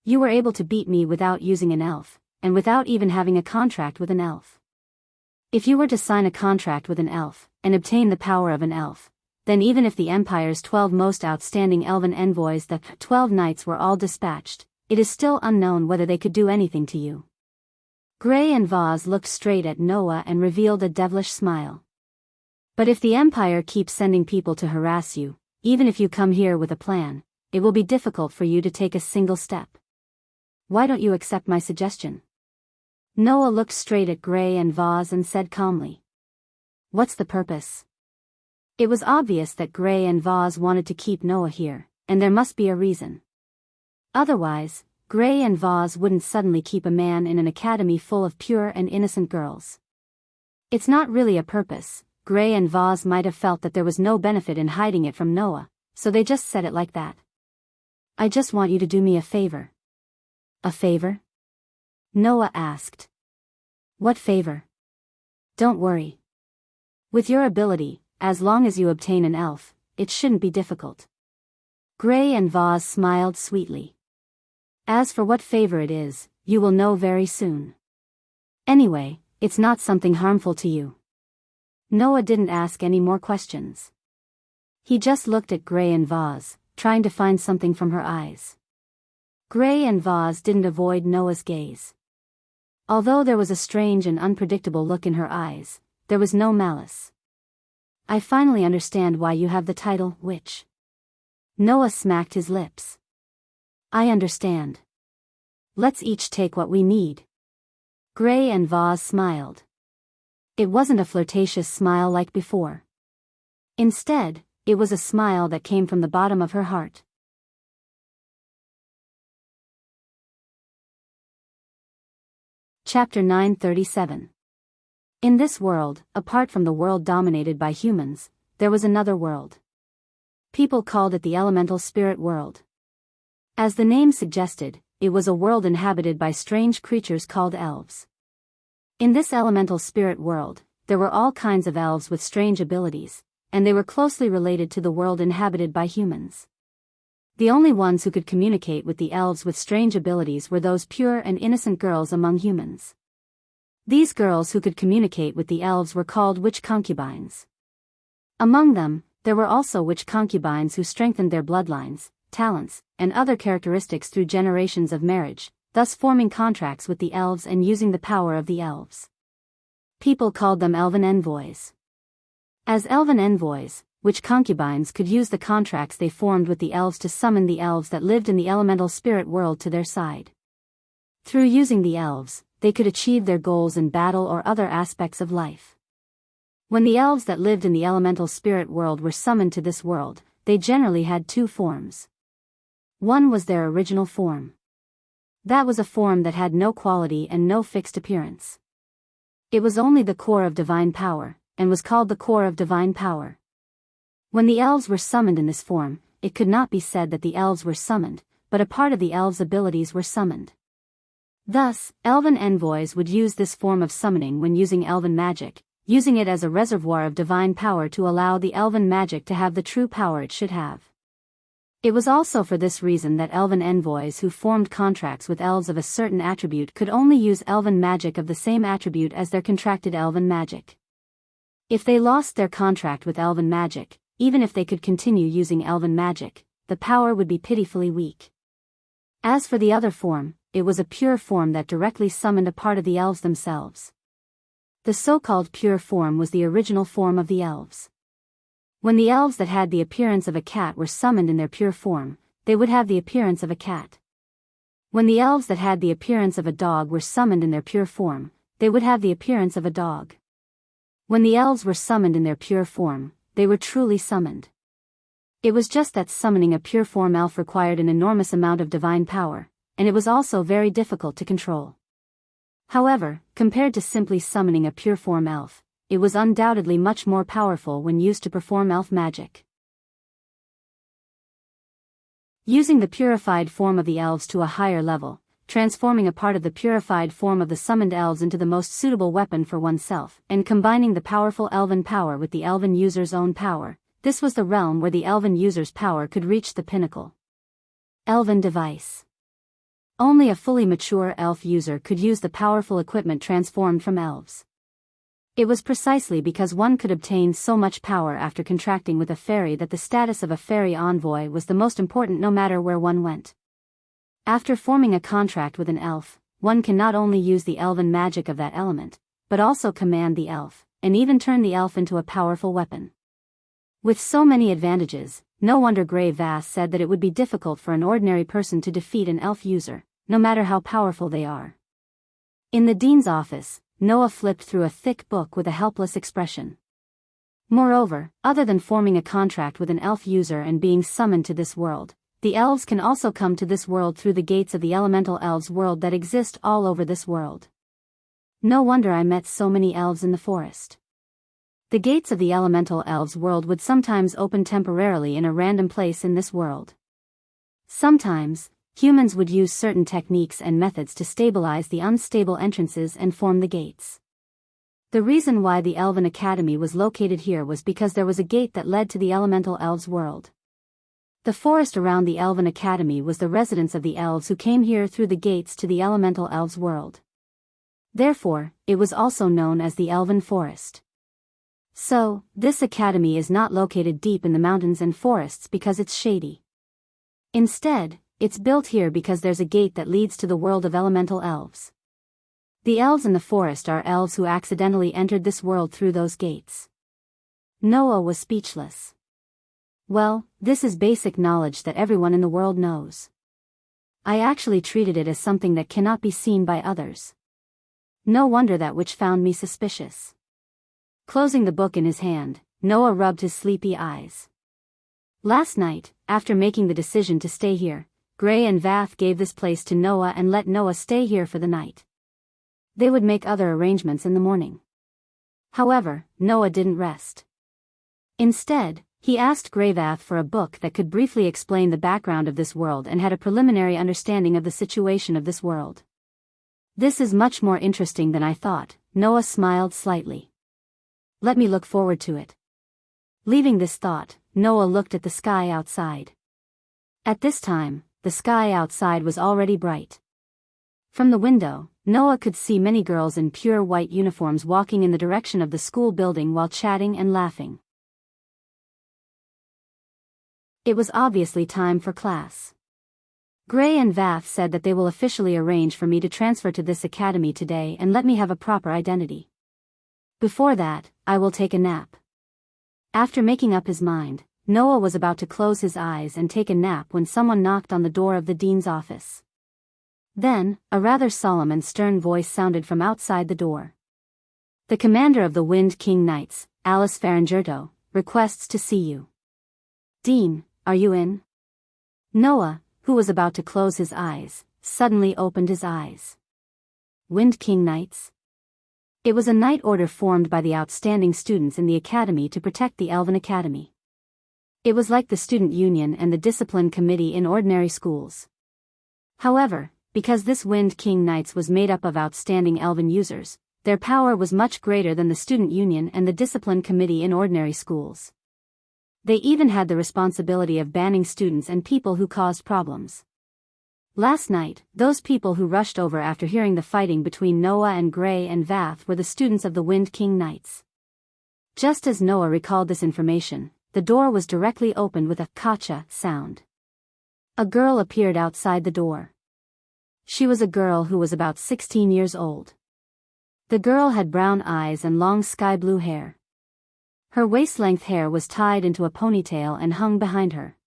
You were able to beat me without using an elf, and without even having a contract with an elf. If you were to sign a contract with an elf, and obtain the power of an elf, then even if the Empire's 12 most outstanding elven envoys, the 12 knights, were all dispatched, it is still unknown whether they could do anything to you. Gray and Vaz looked straight at Noah and revealed a devilish smile. But if the Empire keeps sending people to harass you, even if you come here with a plan, it will be difficult for you to take a single step. Why don't you accept my suggestion? Noah looked straight at Gray and Vaz and said calmly. What's the purpose? It was obvious that Gray and Vaz wanted to keep Noah here, and there must be a reason. Otherwise, Gray and Vaz wouldn't suddenly keep a man in an academy full of pure and innocent girls. It's not really a purpose. Gray and Vaz might have felt that there was no benefit in hiding it from Noah, so they just said it like that. I just want you to do me a favor. A favor? Noah asked. What favor? Don't worry. With your ability, as long as you obtain an elf, it shouldn't be difficult. Gray and Vaz smiled sweetly. As for what favor it is, you will know very soon. Anyway, it's not something harmful to you. Noah didn't ask any more questions. He just looked at Gray and Vaz, trying to find something from her eyes. Gray and Vaz didn't avoid Noah's gaze. Although there was a strange and unpredictable look in her eyes, there was no malice. I finally understand why you have the title, witch. Noah smacked his lips. I understand. Let's each take what we need. Gray and Vaz smiled. It wasn't a flirtatious smile like before. Instead, it was a smile that came from the bottom of her heart. Chapter 937. In this world, apart from the world dominated by humans, there was another world. People called it the elemental spirit world. As the name suggested, it was a world inhabited by strange creatures called elves. In this elemental spirit world, there were all kinds of elves with strange abilities, and they were closely related to the world inhabited by humans. The only ones who could communicate with the elves with strange abilities were those pure and innocent girls among humans. These girls who could communicate with the elves were called witch concubines. Among them, there were also witch concubines who strengthened their bloodlines, talents, and other characteristics through generations of marriage, thus forming contracts with the elves and using the power of the elves. People called them elven envoys. As elven envoys, witch concubines could use the contracts they formed with the elves to summon the elves that lived in the elemental spirit world to their side. Through using the elves, they could achieve their goals in battle or other aspects of life. When the elves that lived in the elemental spirit world were summoned to this world, they generally had two forms. One was their original form. That was a form that had no quality and no fixed appearance. It was only the core of divine power, and was called the core of divine power. When the elves were summoned in this form, it could not be said that the elves were summoned, but a part of the elves' abilities were summoned. Thus, elven envoys would use this form of summoning when using elven magic, using it as a reservoir of divine power to allow the elven magic to have the true power it should have. It was also for this reason that elven envoys who formed contracts with elves of a certain attribute could only use elven magic of the same attribute as their contracted elven magic. If they lost their contract with elven magic, even if they could continue using elven magic, the power would be pitifully weak. As for the other form, it was a pure form that directly summoned a part of the elves themselves. The so-called pure form was the original form of the elves. When the elves that had the appearance of a cat were summoned in their pure form, they would have the appearance of a cat. When the elves that had the appearance of a dog were summoned in their pure form, they would have the appearance of a dog. When the elves were summoned in their pure form, they were truly summoned. It was just that summoning a pure form elf required an enormous amount of divine power, and it was also very difficult to control. However, compared to simply summoning a pure form elf, it was undoubtedly much more powerful when used to perform elf magic. Using the purified form of the elves to a higher level, transforming a part of the purified form of the summoned elves into the most suitable weapon for oneself, and combining the powerful elven power with the elven user's own power, this was the realm where the elven user's power could reach the pinnacle. Elven device. Only a fully mature elf user could use the powerful equipment transformed from elves. It was precisely because one could obtain so much power after contracting with a fairy that the status of a fairy envoy was the most important no matter where one went. After forming a contract with an elf, one can not only use the elven magic of that element, but also command the elf, and even turn the elf into a powerful weapon. With so many advantages, no wonder Grey Vass said that it would be difficult for an ordinary person to defeat an elf user, no matter how powerful they are. In the dean's office, Noah flipped through a thick book with a helpless expression. Moreover, other than forming a contract with an elf user and being summoned to this world, the elves can also come to this world through the gates of the elemental elves world that exist all over this world. No wonder I met so many elves in the forest. The gates of the elemental elves world would sometimes open temporarily in a random place in this world. Sometimes, humans would use certain techniques and methods to stabilize the unstable entrances and form the gates. The reason why the Elven Academy was located here was because there was a gate that led to the elemental elves world. The forest around the Elven Academy was the residence of the elves who came here through the gates to the elemental elves world. Therefore, it was also known as the Elven Forest. So, this academy is not located deep in the mountains and forests because it's shady. Instead, it's built here because there's a gate that leads to the world of elemental elves. The elves in the forest are elves who accidentally entered this world through those gates. Noah was speechless. Well, this is basic knowledge that everyone in the world knows. I actually treated it as something that cannot be seen by others. No wonder that witch found me suspicious. Closing the book in his hand, Noah rubbed his sleepy eyes. Last night, after making the decision to stay here, Gray and Vath gave this place to Noah and let Noah stay here for the night. They would make other arrangements in the morning. However, Noah didn't rest. Instead, he asked Greyvath for a book that could briefly explain the background of this world and had a preliminary understanding of the situation of this world. This is much more interesting than I thought, Noah smiled slightly. Let me look forward to it. Leaving this thought, Noah looked at the sky outside. At this time, the sky outside was already bright. From the window, Noah could see many girls in pure white uniforms walking in the direction of the school building while chatting and laughing. It was obviously time for class. Gray and Vath said that they will officially arrange for me to transfer to this academy today and let me have a proper identity. Before that, I will take a nap. After making up his mind, Noah was about to close his eyes and take a nap when someone knocked on the door of the dean's office. Then, a rather solemn and stern voice sounded from outside the door. The commander of the Wind King Knights, Alice Faringerto, requests to see you. Dean, are you in? Noah, who was about to close his eyes, suddenly opened his eyes. Wind King Knights? It was a knight order formed by the outstanding students in the academy to protect the Elven Academy. It was like the student union and the discipline committee in ordinary schools. However, because this Wind King Knights was made up of outstanding Elven users, their power was much greater than the student union and the discipline committee in ordinary schools. They even had the responsibility of banning students and people who caused problems. Last night, those people who rushed over after hearing the fighting between Noah and Gray and Vath were the students of the Wind King Knights. Just as Noah recalled this information, the door was directly opened with a "kacha" sound. A girl appeared outside the door. She was a girl who was about 16 years old. The girl had brown eyes and long sky blue hair. Her waist-length hair was tied into a ponytail and hung behind her.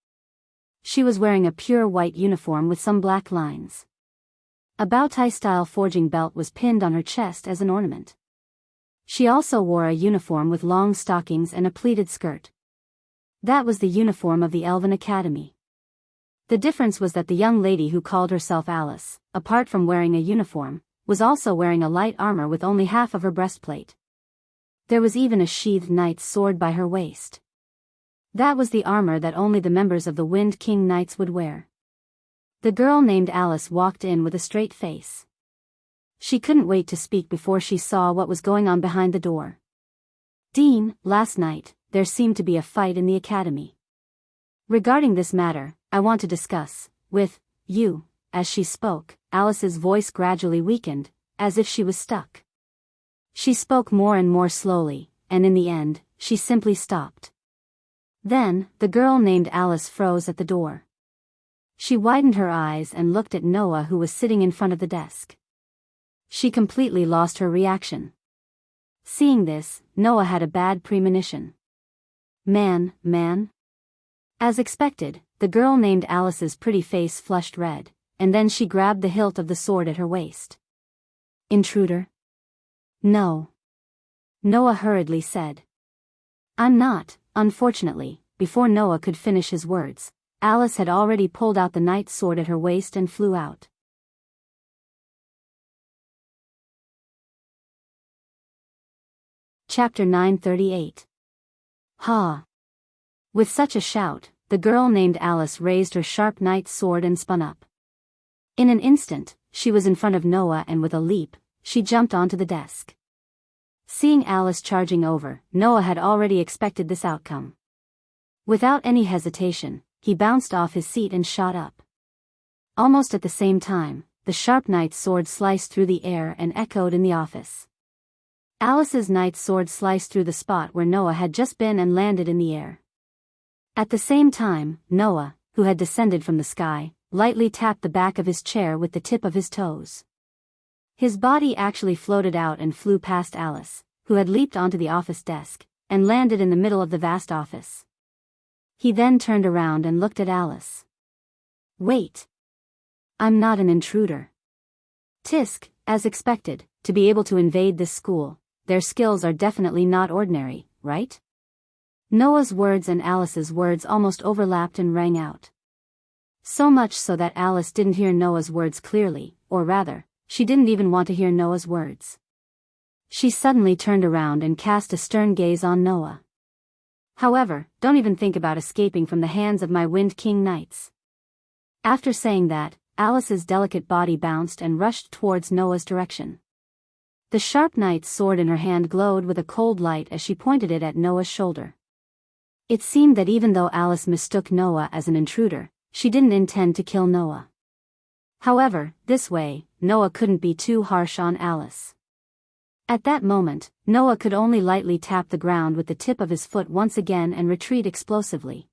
She was wearing a pure white uniform with some black lines. A bow tie-style forging belt was pinned on her chest as an ornament. She also wore a uniform with long stockings and a pleated skirt. That was the uniform of the Elven Academy. The difference was that the young lady who called herself Alice, apart from wearing a uniform, was also wearing a light armor with only half of her breastplate. There was even a sheathed knight's sword by her waist. That was the armor that only the members of the Wind King Knights would wear. The girl named Alice walked in with a straight face. She couldn't wait to speak before she saw what was going on behind the door. Dean, last night, there seemed to be a fight in the academy. Regarding this matter, I want to discuss, with you. As she spoke, Alice's voice gradually weakened, as if she was stuck. She spoke more and more slowly, and in the end, she simply stopped. Then, the girl named Alice froze at the door. She widened her eyes and looked at Noah, who was sitting in front of the desk. She completely lost her reaction. Seeing this, Noah had a bad premonition. Man. As expected, the girl named Alice's pretty face flushed red, and then she grabbed the hilt of the sword at her waist. Intruder? No. Noah hurriedly said. I'm not. Unfortunately, before Noah could finish his words, Alice had already pulled out the knight's sword at her waist and flew out. Chapter 938. Ha! With such a shout, the girl named Alice raised her sharp knight's sword and spun up. In an instant, she was in front of Noah, and with a leap, she jumped onto the desk. Seeing Alice charging over, Noah had already expected this outcome. Without any hesitation, he bounced off his seat and shot up. Almost at the same time, the sharp knight's sword sliced through the air and echoed in the office. Alice's knight's sword sliced through the spot where Noah had just been and landed in the air. At the same time, Noah, who had descended from the sky, lightly tapped the back of his chair with the tip of his toes. His body actually floated out and flew past Alice, who had leaped onto the office desk, and landed in the middle of the vast office. He then turned around and looked at Alice. Wait. I'm not an intruder. Tisk, as expected, to be able to invade this school, their skills are definitely not ordinary, right? Noah's words and Alice's words almost overlapped and rang out. So much so that Alice didn't hear Noah's words clearly, or rather, she didn't even want to hear Noah's words. She suddenly turned around and cast a stern gaze on Noah. However, don't even think about escaping from the hands of my Wind King Knights. After saying that, Alice's delicate body bounced and rushed towards Noah's direction. The sharp knight's sword in her hand glowed with a cold light as she pointed it at Noah's shoulder. It seemed that even though Alice mistook Noah as an intruder, she didn't intend to kill Noah. However, this way, Noah couldn't be too harsh on Alice. At that moment, Noah could only lightly tap the ground with the tip of his foot once again and retreat explosively.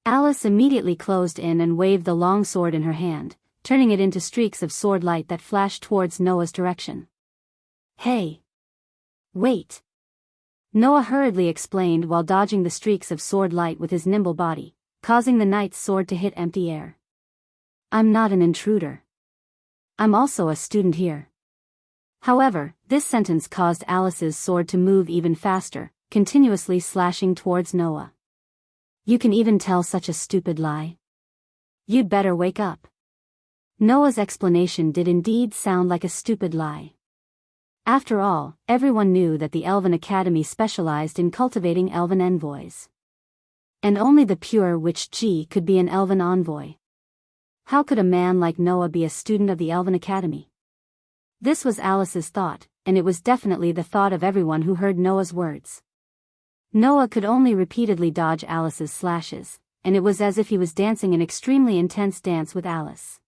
Alice immediately closed in and waved the long sword in her hand, turning it into streaks of sword light that flashed towards Noah's direction. Hey! Wait! Noah hurriedly explained while dodging the streaks of sword light with his nimble body, causing the knight's sword to hit empty air. I'm not an intruder. I'm also a student here. However, this sentence caused Alice's sword to move even faster, continuously slashing towards Noah. You can even tell such a stupid lie? You'd better wake up. Noah's explanation did indeed sound like a stupid lie. After all, everyone knew that the Elven Academy specialized in cultivating elven envoys. And only the pure witch G could be an elven envoy. How could a man like Noah be a student of the Elven Academy? This was Alice's thought, and it was definitely the thought of everyone who heard Noah's words. Noah could only repeatedly dodge Alice's slashes, and it was as if he was dancing an extremely intense dance with Alice.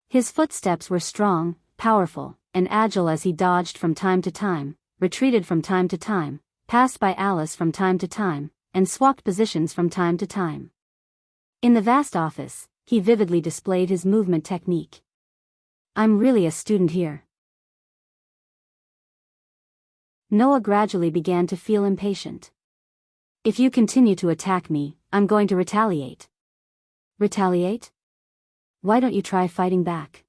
His footsteps were strong, powerful, and agile as he dodged from time to time, retreated from time to time, passed by Alice from time to time, and swapped positions from time to time. In the vast office, he vividly displayed his movement technique. I'm really a student here. Noah gradually began to feel impatient. If you continue to attack me, I'm going to retaliate. Retaliate? Why don't you try fighting back?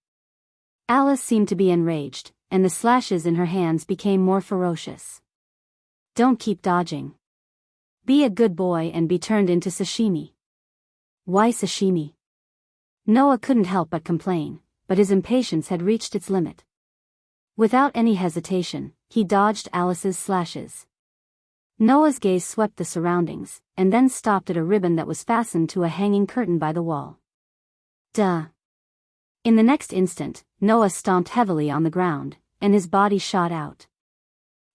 Alice seemed to be enraged, and the slashes in her hands became more ferocious. Don't keep dodging. Be a good boy and be turned into sashimi. Why sashimi? Noah couldn't help but complain, but his impatience had reached its limit. Without any hesitation, he dodged Alice's slashes. Noah's gaze swept the surroundings, and then stopped at a ribbon that was fastened to a hanging curtain by the wall. Duh. In the next instant, Noah stomped heavily on the ground, and his body shot out.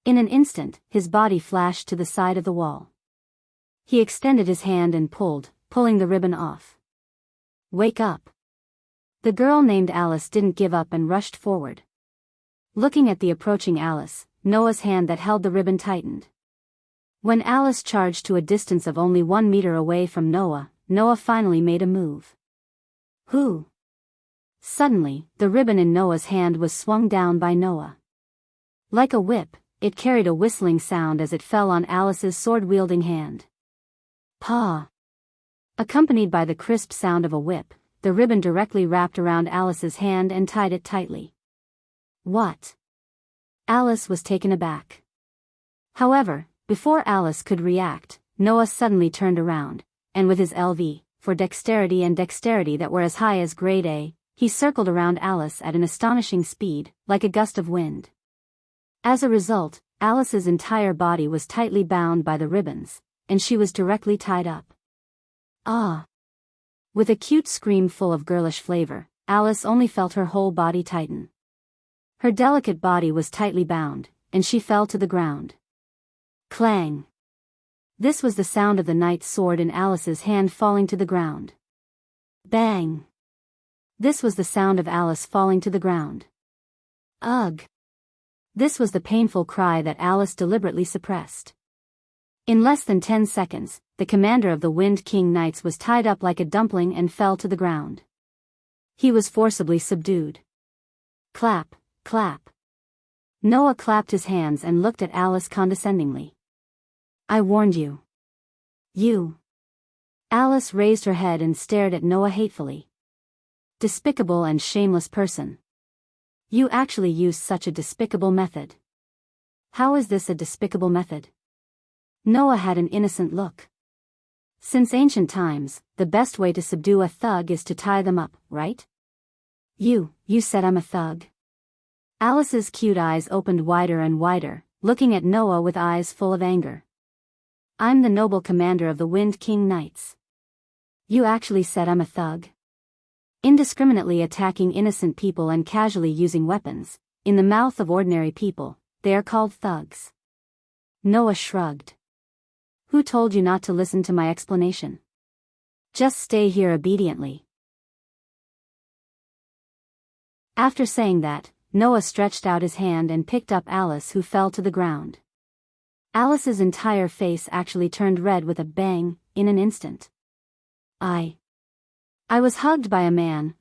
In an instant, his body flashed to the side of the wall. He extended his hand and pulling the ribbon off. Wake up. The girl named Alice didn't give up and rushed forward. Looking at the approaching Alice, Noah's hand that held the ribbon tightened. When Alice charged to a distance of only 1 meter away from Noah, Noah finally made a move. Who? Suddenly, the ribbon in Noah's hand was swung down by Noah. Like a whip, it carried a whistling sound as it fell on Alice's sword-wielding hand. Paw! Accompanied by the crisp sound of a whip, the ribbon directly wrapped around Alice's hand and tied it tightly. What? Alice was taken aback. However, before Alice could react, Noah suddenly turned around, and with his LV, for dexterity and dexterity that were as high as grade A, he circled around Alice at an astonishing speed, like a gust of wind. As a result, Alice's entire body was tightly bound by the ribbons, and she was directly tied up. Ah! With a cute scream full of girlish flavor, Alice only felt her whole body tighten. Her delicate body was tightly bound, and she fell to the ground. Clang! This was the sound of the knight's sword in Alice's hand falling to the ground. Bang! This was the sound of Alice falling to the ground. Ugh! This was the painful cry that Alice deliberately suppressed. In less than 10 seconds, the commander of the Wind King Knights was tied up like a dumpling and fell to the ground. He was forcibly subdued. Clap, clap. Noah clapped his hands and looked at Alice condescendingly. I warned you. You. Alice raised her head and stared at Noah hatefully. Despicable and shameless person. You actually used such a despicable method. How is this a despicable method? Noah had an innocent look. Since ancient times, the best way to subdue a thug is to tie them up, right? You said I'm a thug? Alice's cute eyes opened wider and wider, looking at Noah with eyes full of anger. I'm the noble commander of the Wind King Knights. You actually said I'm a thug? Indiscriminately attacking innocent people and casually using weapons, in the mouth of ordinary people, they are called thugs. Noah shrugged. Who told you not to listen to my explanation? Just stay here obediently. After saying that, Noah stretched out his hand and picked up Alice, who fell to the ground. Alice's entire face actually turned red with a bang, in an instant. I was hugged by a man,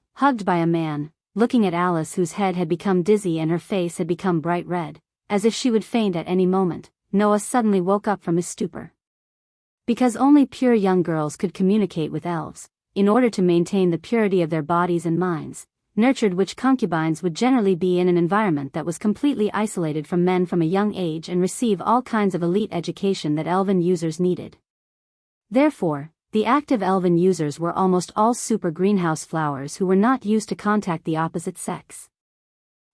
looking at Alice, whose head had become dizzy and her face had become bright red, as if she would faint at any moment. Noah suddenly woke up from his stupor. Because only pure young girls could communicate with elves, in order to maintain the purity of their bodies and minds, nurtured witch concubines would generally be in an environment that was completely isolated from men from a young age and receive all kinds of elite education that elven users needed. Therefore, the active elven users were almost all super greenhouse flowers who were not used to contact the opposite sex.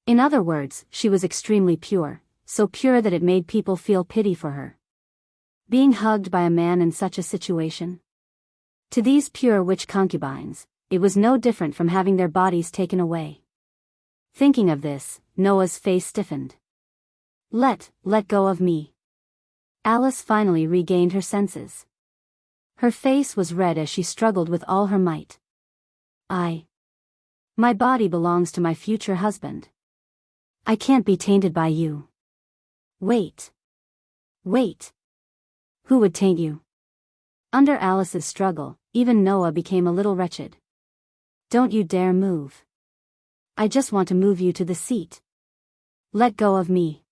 In other words, she was extremely pure, so pure that it made people feel pity for her. Being hugged by a man in such a situation? To these pure witch concubines, it was no different from having their bodies taken away. Thinking of this, Noah's face stiffened. Let go of me. Alice finally regained her senses. Her face was red as she struggled with all her might. My body belongs to my future husband. I can't be tainted by you. Wait. Who would taint you? Under Alice's struggle, even Noah became a little wretched. Don't you dare move. I just want to move you to the seat. Let go of me.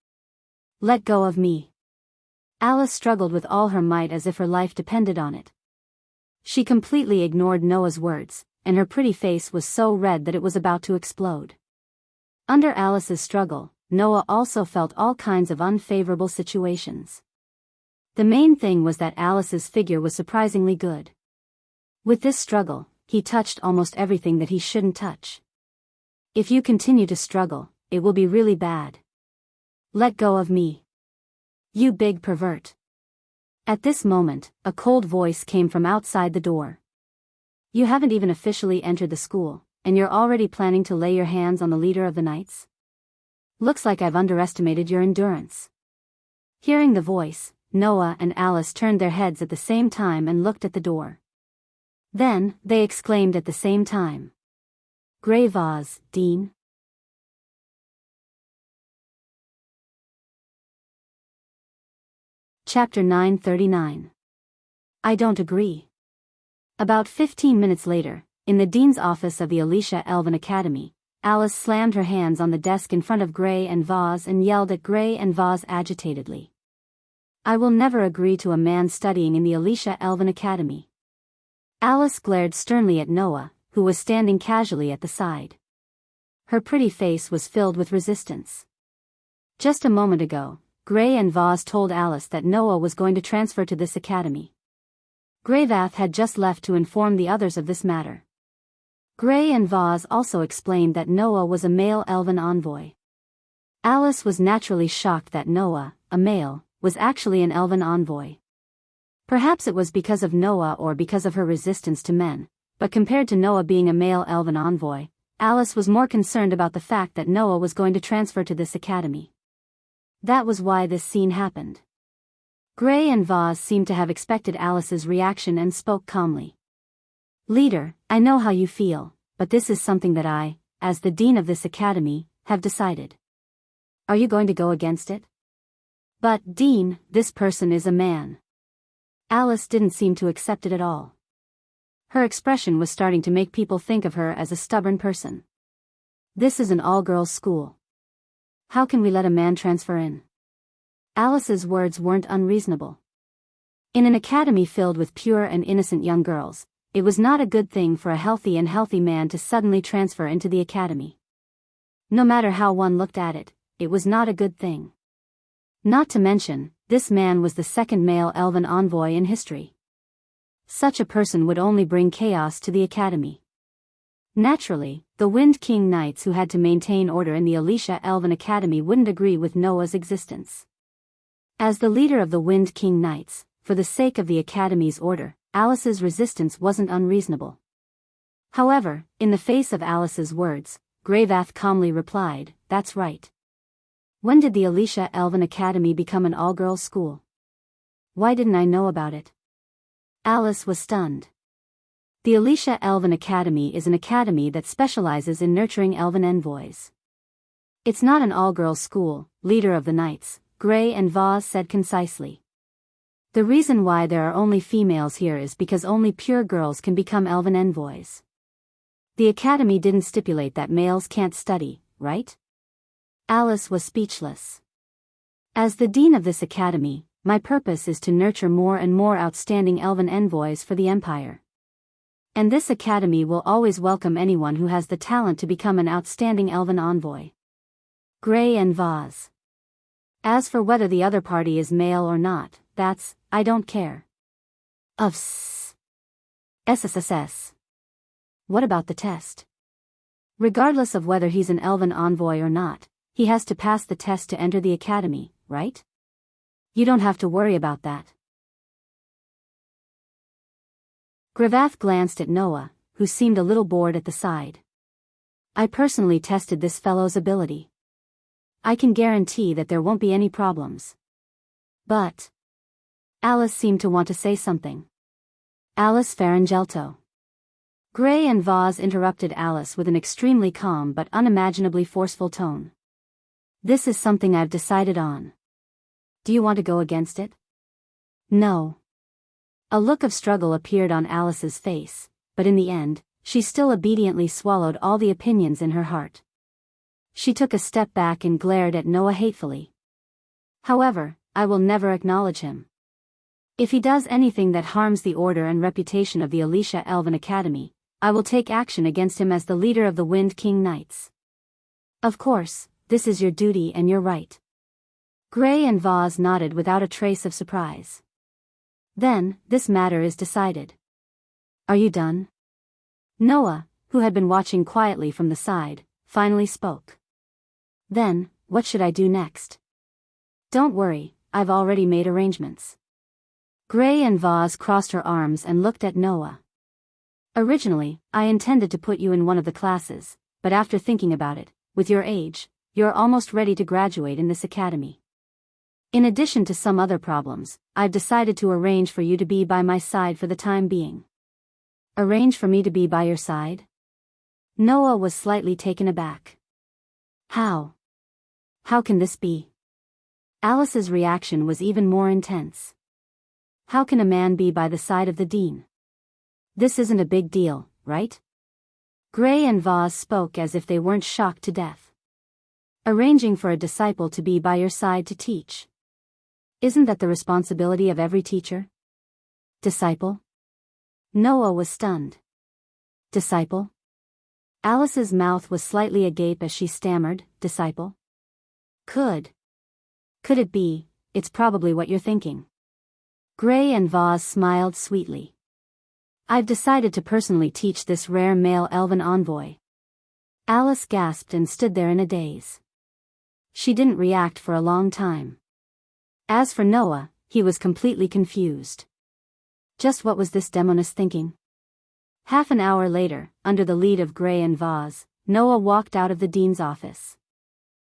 Let go of me. Alice struggled with all her might as if her life depended on it. She completely ignored Noah's words, and her pretty face was so red that it was about to explode. Under Alice's struggle, Noah also felt all kinds of unfavorable situations. The main thing was that Alice's figure was surprisingly good. With this struggle, he touched almost everything that he shouldn't touch. If you continue to struggle, it will be really bad. Let go of me. You big pervert. At this moment, a cold voice came from outside the door. You haven't even officially entered the school, and you're already planning to lay your hands on the leader of the knights? Looks like I've underestimated your endurance. Hearing the voice, Noah and Alice turned their heads at the same time and looked at the door. Then, they exclaimed at the same time. Grey vase, Dean. Chapter 939. I don't agree. About 15 minutes later, in the dean's office of the Alicia Elven Academy, Alice slammed her hands on the desk in front of Grey and Vaz and yelled at Grey and Vaz agitatedly. I will never agree to a man studying in the Alicia Elven Academy. Alice glared sternly at Noah, who was standing casually at the side. Her pretty face was filled with resistance. Just a moment ago, Grey and Vaz told Alice that Noah was going to transfer to this academy. Greyvath had just left to inform the others of this matter. Grey and Vaz also explained that Noah was a male elven envoy. Alice was naturally shocked that Noah, a male, was actually an elven envoy. Perhaps it was because of Noah or because of her resistance to men, but compared to Noah being a male elven envoy, Alice was more concerned about the fact that Noah was going to transfer to this academy. That was why this scene happened. Grey and Vaz seemed to have expected Alice's reaction and spoke calmly. Leader, I know how you feel, but this is something that I, as the dean of this academy, have decided. Are you going to go against it? But, Dean, this person is a man. Alice didn't seem to accept it at all. Her expression was starting to make people think of her as a stubborn person. This is an all-girls school. How can we let a man transfer in? Alice's words weren't unreasonable. In an academy filled with pure and innocent young girls, it was not a good thing for a healthy man to suddenly transfer into the academy. No matter how one looked at it, it was not a good thing. Not to mention, this man was the second male elven envoy in history. Such a person would only bring chaos to the academy. Naturally, the Wind King Knights who had to maintain order in the Alicia Elven Academy wouldn't agree with Noah's existence. As the leader of the Wind King Knights, for the sake of the Academy's order, Alice's resistance wasn't unreasonable. However, in the face of Alice's words, Greyvath calmly replied, That's right. When did the Alicia Elven Academy become an all-girls school? Why didn't I know about it? Alice was stunned. The Alicia Elven Academy is an academy that specializes in nurturing elven envoys. It's not an all-girls school, leader of the knights, Grey and Vaz said concisely. The reason why there are only females here is because only pure girls can become elven envoys. The academy didn't stipulate that males can't study, right? Alice was speechless. As the dean of this academy, my purpose is to nurture more and more outstanding elven envoys for the Empire. And this academy will always welcome anyone who has the talent to become an outstanding elven envoy. Grey and Vaz. As for whether the other party is male or not, I don't care. SSSS. What about the test? Regardless of whether he's an elven envoy or not, he has to pass the test to enter the academy, right? You don't have to worry about that. Greyvath glanced at Noah, who seemed a little bored at the side. I personally tested this fellow's ability. I can guarantee that there won't be any problems. But... Alice seemed to want to say something. Alice Farangelto. Grey and Vaz interrupted Alice with an extremely calm but unimaginably forceful tone. This is something I've decided on. Do you want to go against it? No. A look of struggle appeared on Alice's face, but in the end, she still obediently swallowed all the opinions in her heart. She took a step back and glared at Noah hatefully. However, I will never acknowledge him. If he does anything that harms the order and reputation of the Alicia Elven Academy, I will take action against him as the leader of the Wind King Knights. Of course, This is your duty and your right. Gray and Vaz nodded without a trace of surprise. Then, this matter is decided. Are you done? Noah, who had been watching quietly from the side, finally spoke. Then, what should I do next? Don't worry, I've already made arrangements. Gray and Vaz crossed her arms and looked at Noah. Originally, I intended to put you in one of the classes, but after thinking about it, with your age, you're almost ready to graduate in this academy. In addition to some other problems, I've decided to arrange for you to be by my side for the time being. Arrange for me to be by your side? Noah was slightly taken aback. How? How can this be? Alice's reaction was even more intense. How can a man be by the side of the dean? This isn't a big deal, right? Gray and Vaz spoke as if they weren't shocked to death. Arranging for a disciple to be by your side to teach. Isn't that the responsibility of every teacher? Disciple? Noah was stunned. Disciple? Alice's mouth was slightly agape as she stammered, disciple? Could it be, it's probably what you're thinking. Gray and Vaz smiled sweetly. I've decided to personally teach this rare male elven envoy. Alice gasped and stood there in a daze. She didn't react for a long time. As for Noah, he was completely confused. Just what was this demoness thinking? Half an hour later, under the lead of Gray and Vaz, Noah walked out of the dean's office.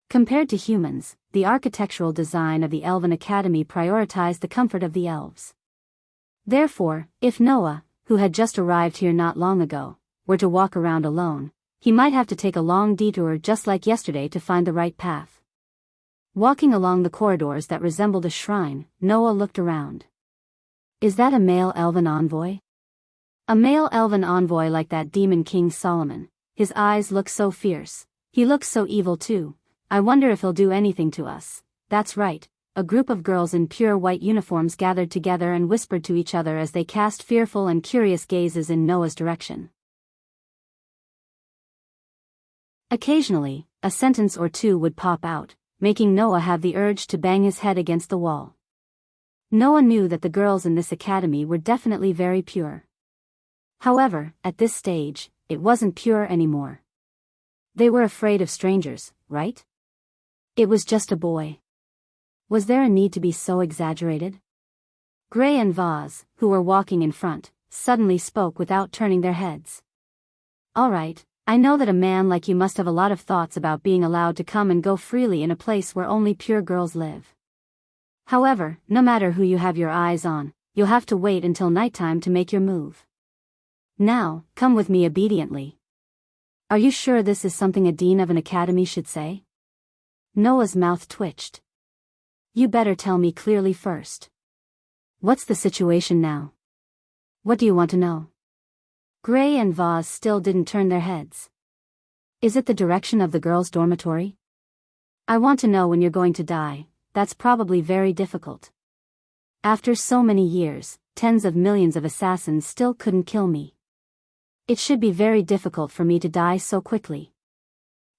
Compared to humans, the architectural design of the Elven Academy prioritized the comfort of the elves. Therefore, if Noah, who had just arrived here not long ago, were to walk around alone, he might have to take a long detour just like yesterday to find the right path. Walking along the corridors that resembled a shrine, Noah looked around. Is that a male elven envoy? A male elven envoy like that demon King Solomon. His eyes look so fierce. He looks so evil too. I wonder if he'll do anything to us. That's right. A group of girls in pure white uniforms gathered together and whispered to each other as they cast fearful and curious gazes in Noah's direction. Occasionally, a sentence or two would pop out, making Noah have the urge to bang his head against the wall. Noah knew that the girls in this academy were definitely very pure. However, at this stage, it wasn't pure anymore. They were afraid of strangers, right? It was just a boy. Was there a need to be so exaggerated? Gray and Vaz, who were walking in front, suddenly spoke without turning their heads. All right, I know that a man like you must have a lot of thoughts about being allowed to come and go freely in a place where only pure girls live. However, no matter who you have your eyes on, you'll have to wait until nighttime to make your move. Now, come with me obediently. Are you sure this is something a dean of an academy should say? Noah's mouth twitched. You better tell me clearly first. What's the situation now? What do you want to know? Gray and Vaz still didn't turn their heads. Is it the direction of the girls' dormitory? I want to know when you're going to die. That's probably very difficult. After so many years, tens of millions of assassins still couldn't kill me. It should be very difficult for me to die so quickly.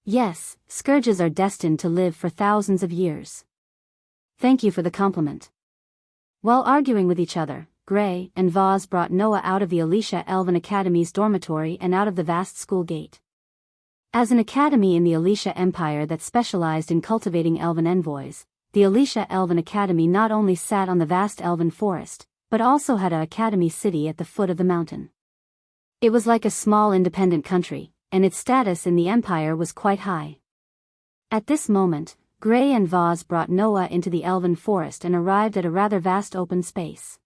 Yes, scourges are destined to live for thousands of years. Thank you for the compliment. While arguing with each other, Gray and Vaz brought Noah out of the Alicia Elven Academy's dormitory and out of the vast school gate. As an academy in the Alicia Empire that specialized in cultivating elven envoys, the Alicia Elven Academy not only sat on the vast elven forest, but also had an academy city at the foot of the mountain. It was like a small independent country, and its status in the empire was quite high. At this moment, Gray and Vaz brought Noah into the elven forest and arrived at a rather vast open space.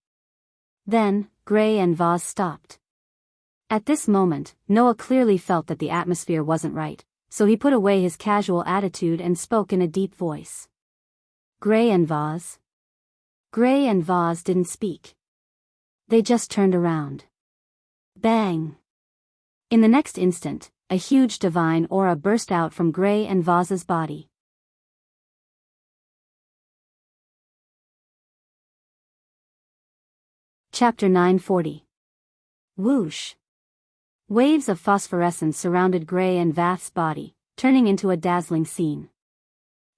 Then, Gray and Vaz stopped. At this moment, Noah clearly felt that the atmosphere wasn't right, so he put away his casual attitude and spoke in a deep voice. Gray and Vaz? Gray and Vaz didn't speak. They just turned around. Bang! In the next instant, a huge divine aura burst out from Gray and Vaz's body. Chapter 940. Whoosh! Waves of phosphorescence surrounded Gray and Vaz's body, turning into a dazzling scene.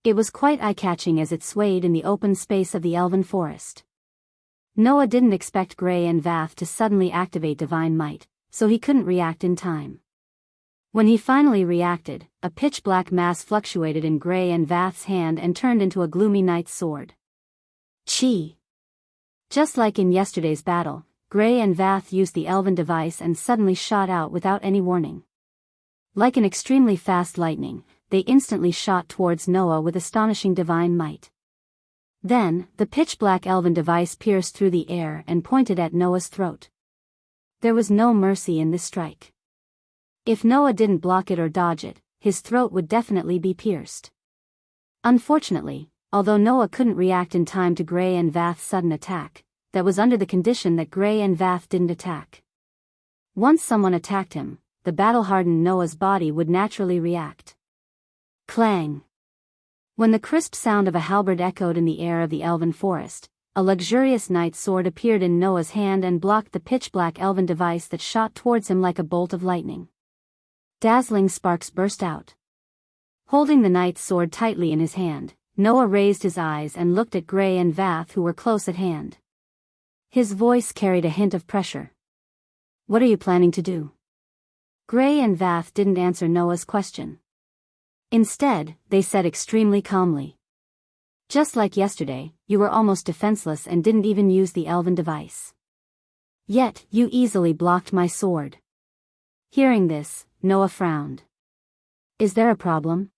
It was quite eye-catching as it swayed in the open space of the elven forest. Noah didn't expect Gray and Vath to suddenly activate divine might, so he couldn't react in time. When he finally reacted, a pitch-black mass fluctuated in Gray and Vath's hand and turned into a gloomy knight's sword. Chi! Just like in yesterday's battle, Gray and Vath used the elven device and suddenly shot out without any warning. Like an extremely fast lightning, they instantly shot towards Noah with astonishing divine might. Then, the pitch-black elven device pierced through the air and pointed at Noah's throat. There was no mercy in this strike. If Noah didn't block it or dodge it, his throat would definitely be pierced. Unfortunately, although Noah couldn't react in time to Gray and Vath's sudden attack, that was under the condition that Gray and Vath didn't attack. Once someone attacked him, the battle-hardened Noah's body would naturally react. Clang! When the crisp sound of a halberd echoed in the air of the elven forest, a luxurious knight's sword appeared in Noah's hand and blocked the pitch-black elven device that shot towards him like a bolt of lightning. Dazzling sparks burst out. Holding the knight's sword tightly in his hand, Noah raised his eyes and looked at Gray and Vath, who were close at hand. His voice carried a hint of pressure. "What are you planning to do?" Gray and Vath didn't answer Noah's question. Instead, they said extremely calmly. "Just like yesterday, you were almost defenseless and didn't even use the elven device. Yet, you easily blocked my sword." Hearing this, Noah frowned. "Is there a problem?"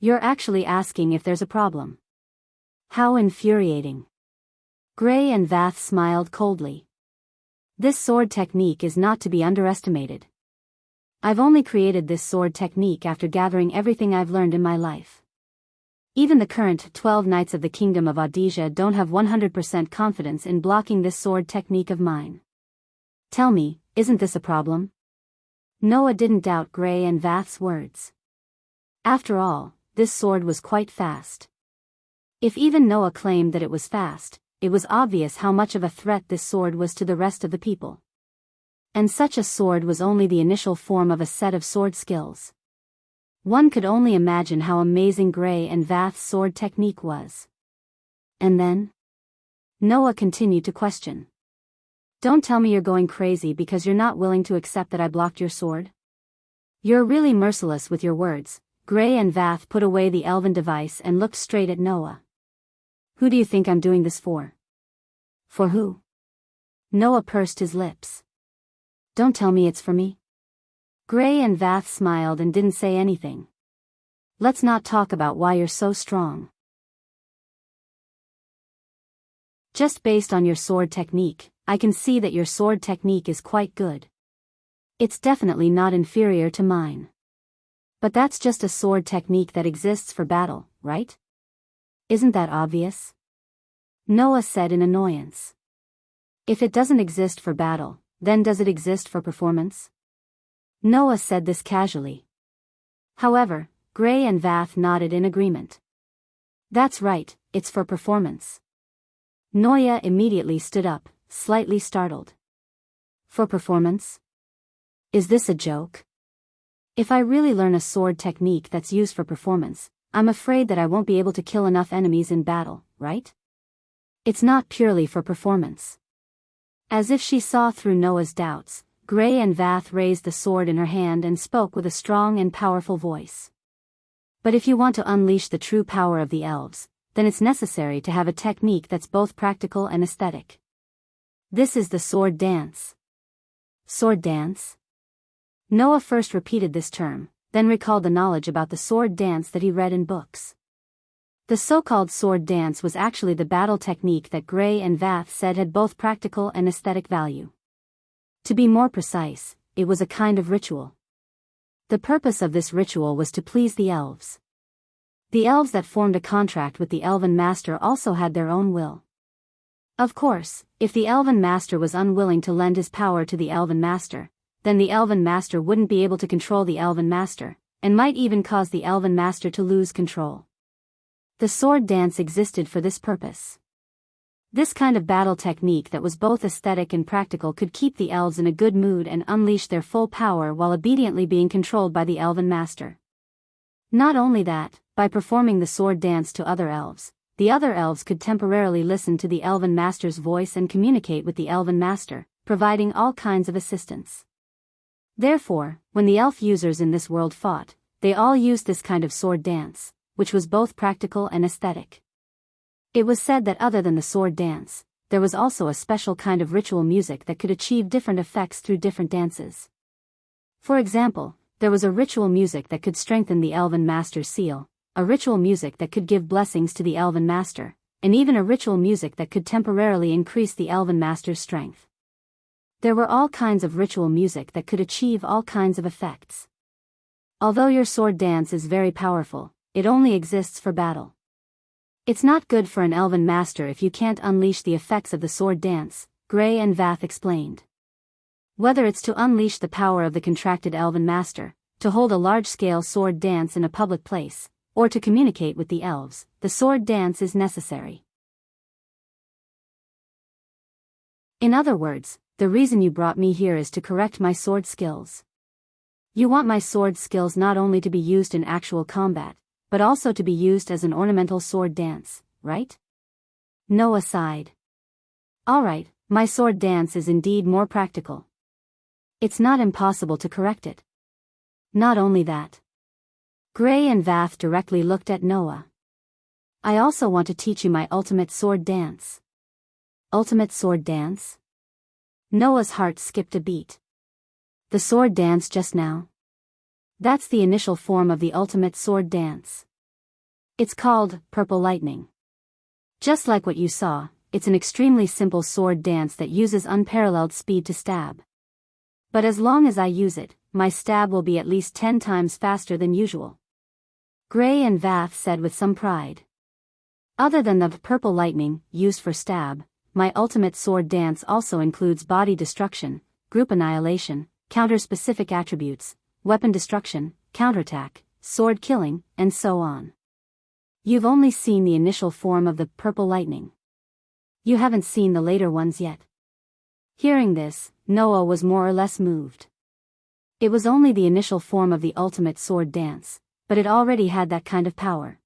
"You're actually asking if there's a problem. How infuriating." Gray and Vath smiled coldly. "This sword technique is not to be underestimated. I've only created this sword technique after gathering everything I've learned in my life. Even the current 12 knights of the Kingdom of Audisia don't have 100% confidence in blocking this sword technique of mine. Tell me, isn't this a problem?" Noah didn't doubt Gray and Vath's words. After all, this sword was quite fast. If even Noah claimed that it was fast, it was obvious how much of a threat this sword was to the rest of the people. And such a sword was only the initial form of a set of sword skills. One could only imagine how amazing Gray and Vath's sword technique was. And then? Noah continued to question. "Don't tell me you're going crazy because you're not willing to accept that I blocked your sword? You're really merciless with your words." Gray and Vath put away the elven device and looked straight at Noah. "Who do you think I'm doing this for?" "For who?" Noah pursed his lips. "Don't tell me it's for me." Gray and Vath smiled and didn't say anything. "Let's not talk about why you're so strong. Just based on your sword technique, I can see that your sword technique is quite good. It's definitely not inferior to mine. But that's just a sword technique that exists for battle, right? Isn't that obvious?" Noah said in annoyance. "If it doesn't exist for battle, then does it exist for performance?" Noah said this casually. However, Gray and Vath nodded in agreement. "That's right, it's for performance." Noah immediately stood up, slightly startled. "For performance? Is this a joke? If I really learn a sword technique that's used for performance, I'm afraid that I won't be able to kill enough enemies in battle, right? It's not purely for performance." As if she saw through Noah's doubts, Gray and Vath raised the sword in her hand and spoke with a strong and powerful voice. "But if you want to unleash the true power of the elves, then it's necessary to have a technique that's both practical and aesthetic. This is the sword dance." "Sword dance?" Noah first repeated this term, then recalled the knowledge about the sword dance that he read in books. The so-called sword dance was actually the battle technique that Gray and Vath said had both practical and aesthetic value. To be more precise, it was a kind of ritual. The purpose of this ritual was to please the elves. The elves that formed a contract with the elven master also had their own will. Of course, if the elven master was unwilling to lend his power to the elven master, then the elven master wouldn't be able to control the elven master, and might even cause the elven master to lose control. The sword dance existed for this purpose. This kind of battle technique that was both aesthetic and practical could keep the elves in a good mood and unleash their full power while obediently being controlled by the elven master. Not only that, by performing the sword dance to other elves, the other elves could temporarily listen to the elven master's voice and communicate with the elven master, providing all kinds of assistance. Therefore, when the elf users in this world fought, they all used this kind of sword dance, which was both practical and aesthetic. It was said that other than the sword dance, there was also a special kind of ritual music that could achieve different effects through different dances. For example, there was a ritual music that could strengthen the elven master's seal, a ritual music that could give blessings to the elven master, and even a ritual music that could temporarily increase the elven master's strength. There were all kinds of ritual music that could achieve all kinds of effects. Although your sword dance is very powerful, it only exists for battle. It's not good for an elven master if you can't unleash the effects of the sword dance, Gray and Vath explained. Whether it's to unleash the power of the contracted elven master, to hold a large-scale sword dance in a public place, or to communicate with the elves, the sword dance is necessary. In other words, the reason you brought me here is to correct my sword skills. You want my sword skills not only to be used in actual combat, but also to be used as an ornamental sword dance, right? Noah sighed. Alright, my sword dance is indeed more practical. It's not impossible to correct it. Not only that. Gray and Vath directly looked at Noah. I also want to teach you my ultimate sword dance. Ultimate sword dance? Noah's heart skipped a beat. The sword dance just now? That's the initial form of the ultimate sword dance. It's called purple lightning. Just like what you saw, it's an extremely simple sword dance that uses unparalleled speed to stab. But as long as I use it, my stab will be at least 10 times faster than usual. Gray and Vath said with some pride. Other than the purple lightning, used for stab, my ultimate sword dance also includes body destruction, group annihilation, counter-specific attributes, weapon destruction, counterattack, sword killing, and so on. You've only seen the initial form of the purple lightning. You haven't seen the later ones yet. Hearing this, Noah was more or less moved. It was only the initial form of the ultimate sword dance, but it already had that kind of power.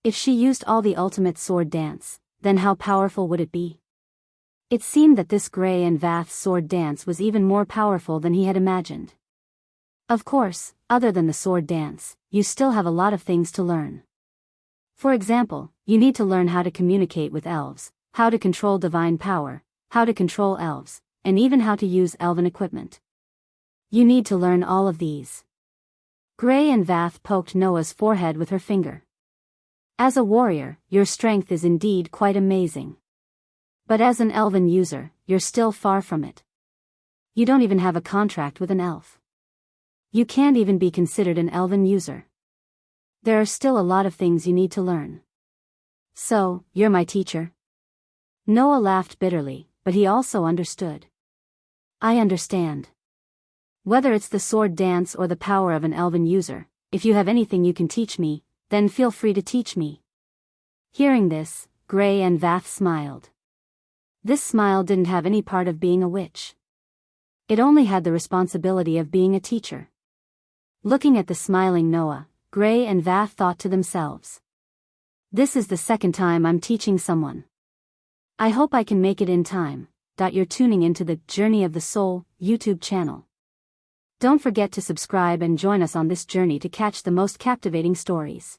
If she used all the ultimate sword dance, then how powerful would it be? It seemed that this Gray and Vath's sword dance was even more powerful than he had imagined. Of course, other than the sword dance, you still have a lot of things to learn. For example, you need to learn how to communicate with elves, how to control divine power, how to control elves, and even how to use elven equipment. You need to learn all of these. Gray and Vath poked Noah's forehead with her finger. As a warrior, your strength is indeed quite amazing. But as an elven user, you're still far from it. You don't even have a contract with an elf. You can't even be considered an elven user. There are still a lot of things you need to learn. So, you're my teacher? Noah laughed bitterly, but he also understood. I understand. Whether it's the sword dance or the power of an elven user, if you have anything you can teach me, then feel free to teach me. Hearing this, Gray and Vath smiled. This smile didn't have any part of being a witch. It only had the responsibility of being a teacher. Looking at the smiling Noah, Gray and Vath thought to themselves. This is the second time I'm teaching someone. I hope I can make it in time. You're tuning into the Journey of the Soul YouTube channel. Don't forget to subscribe and join us on this journey to catch the most captivating stories.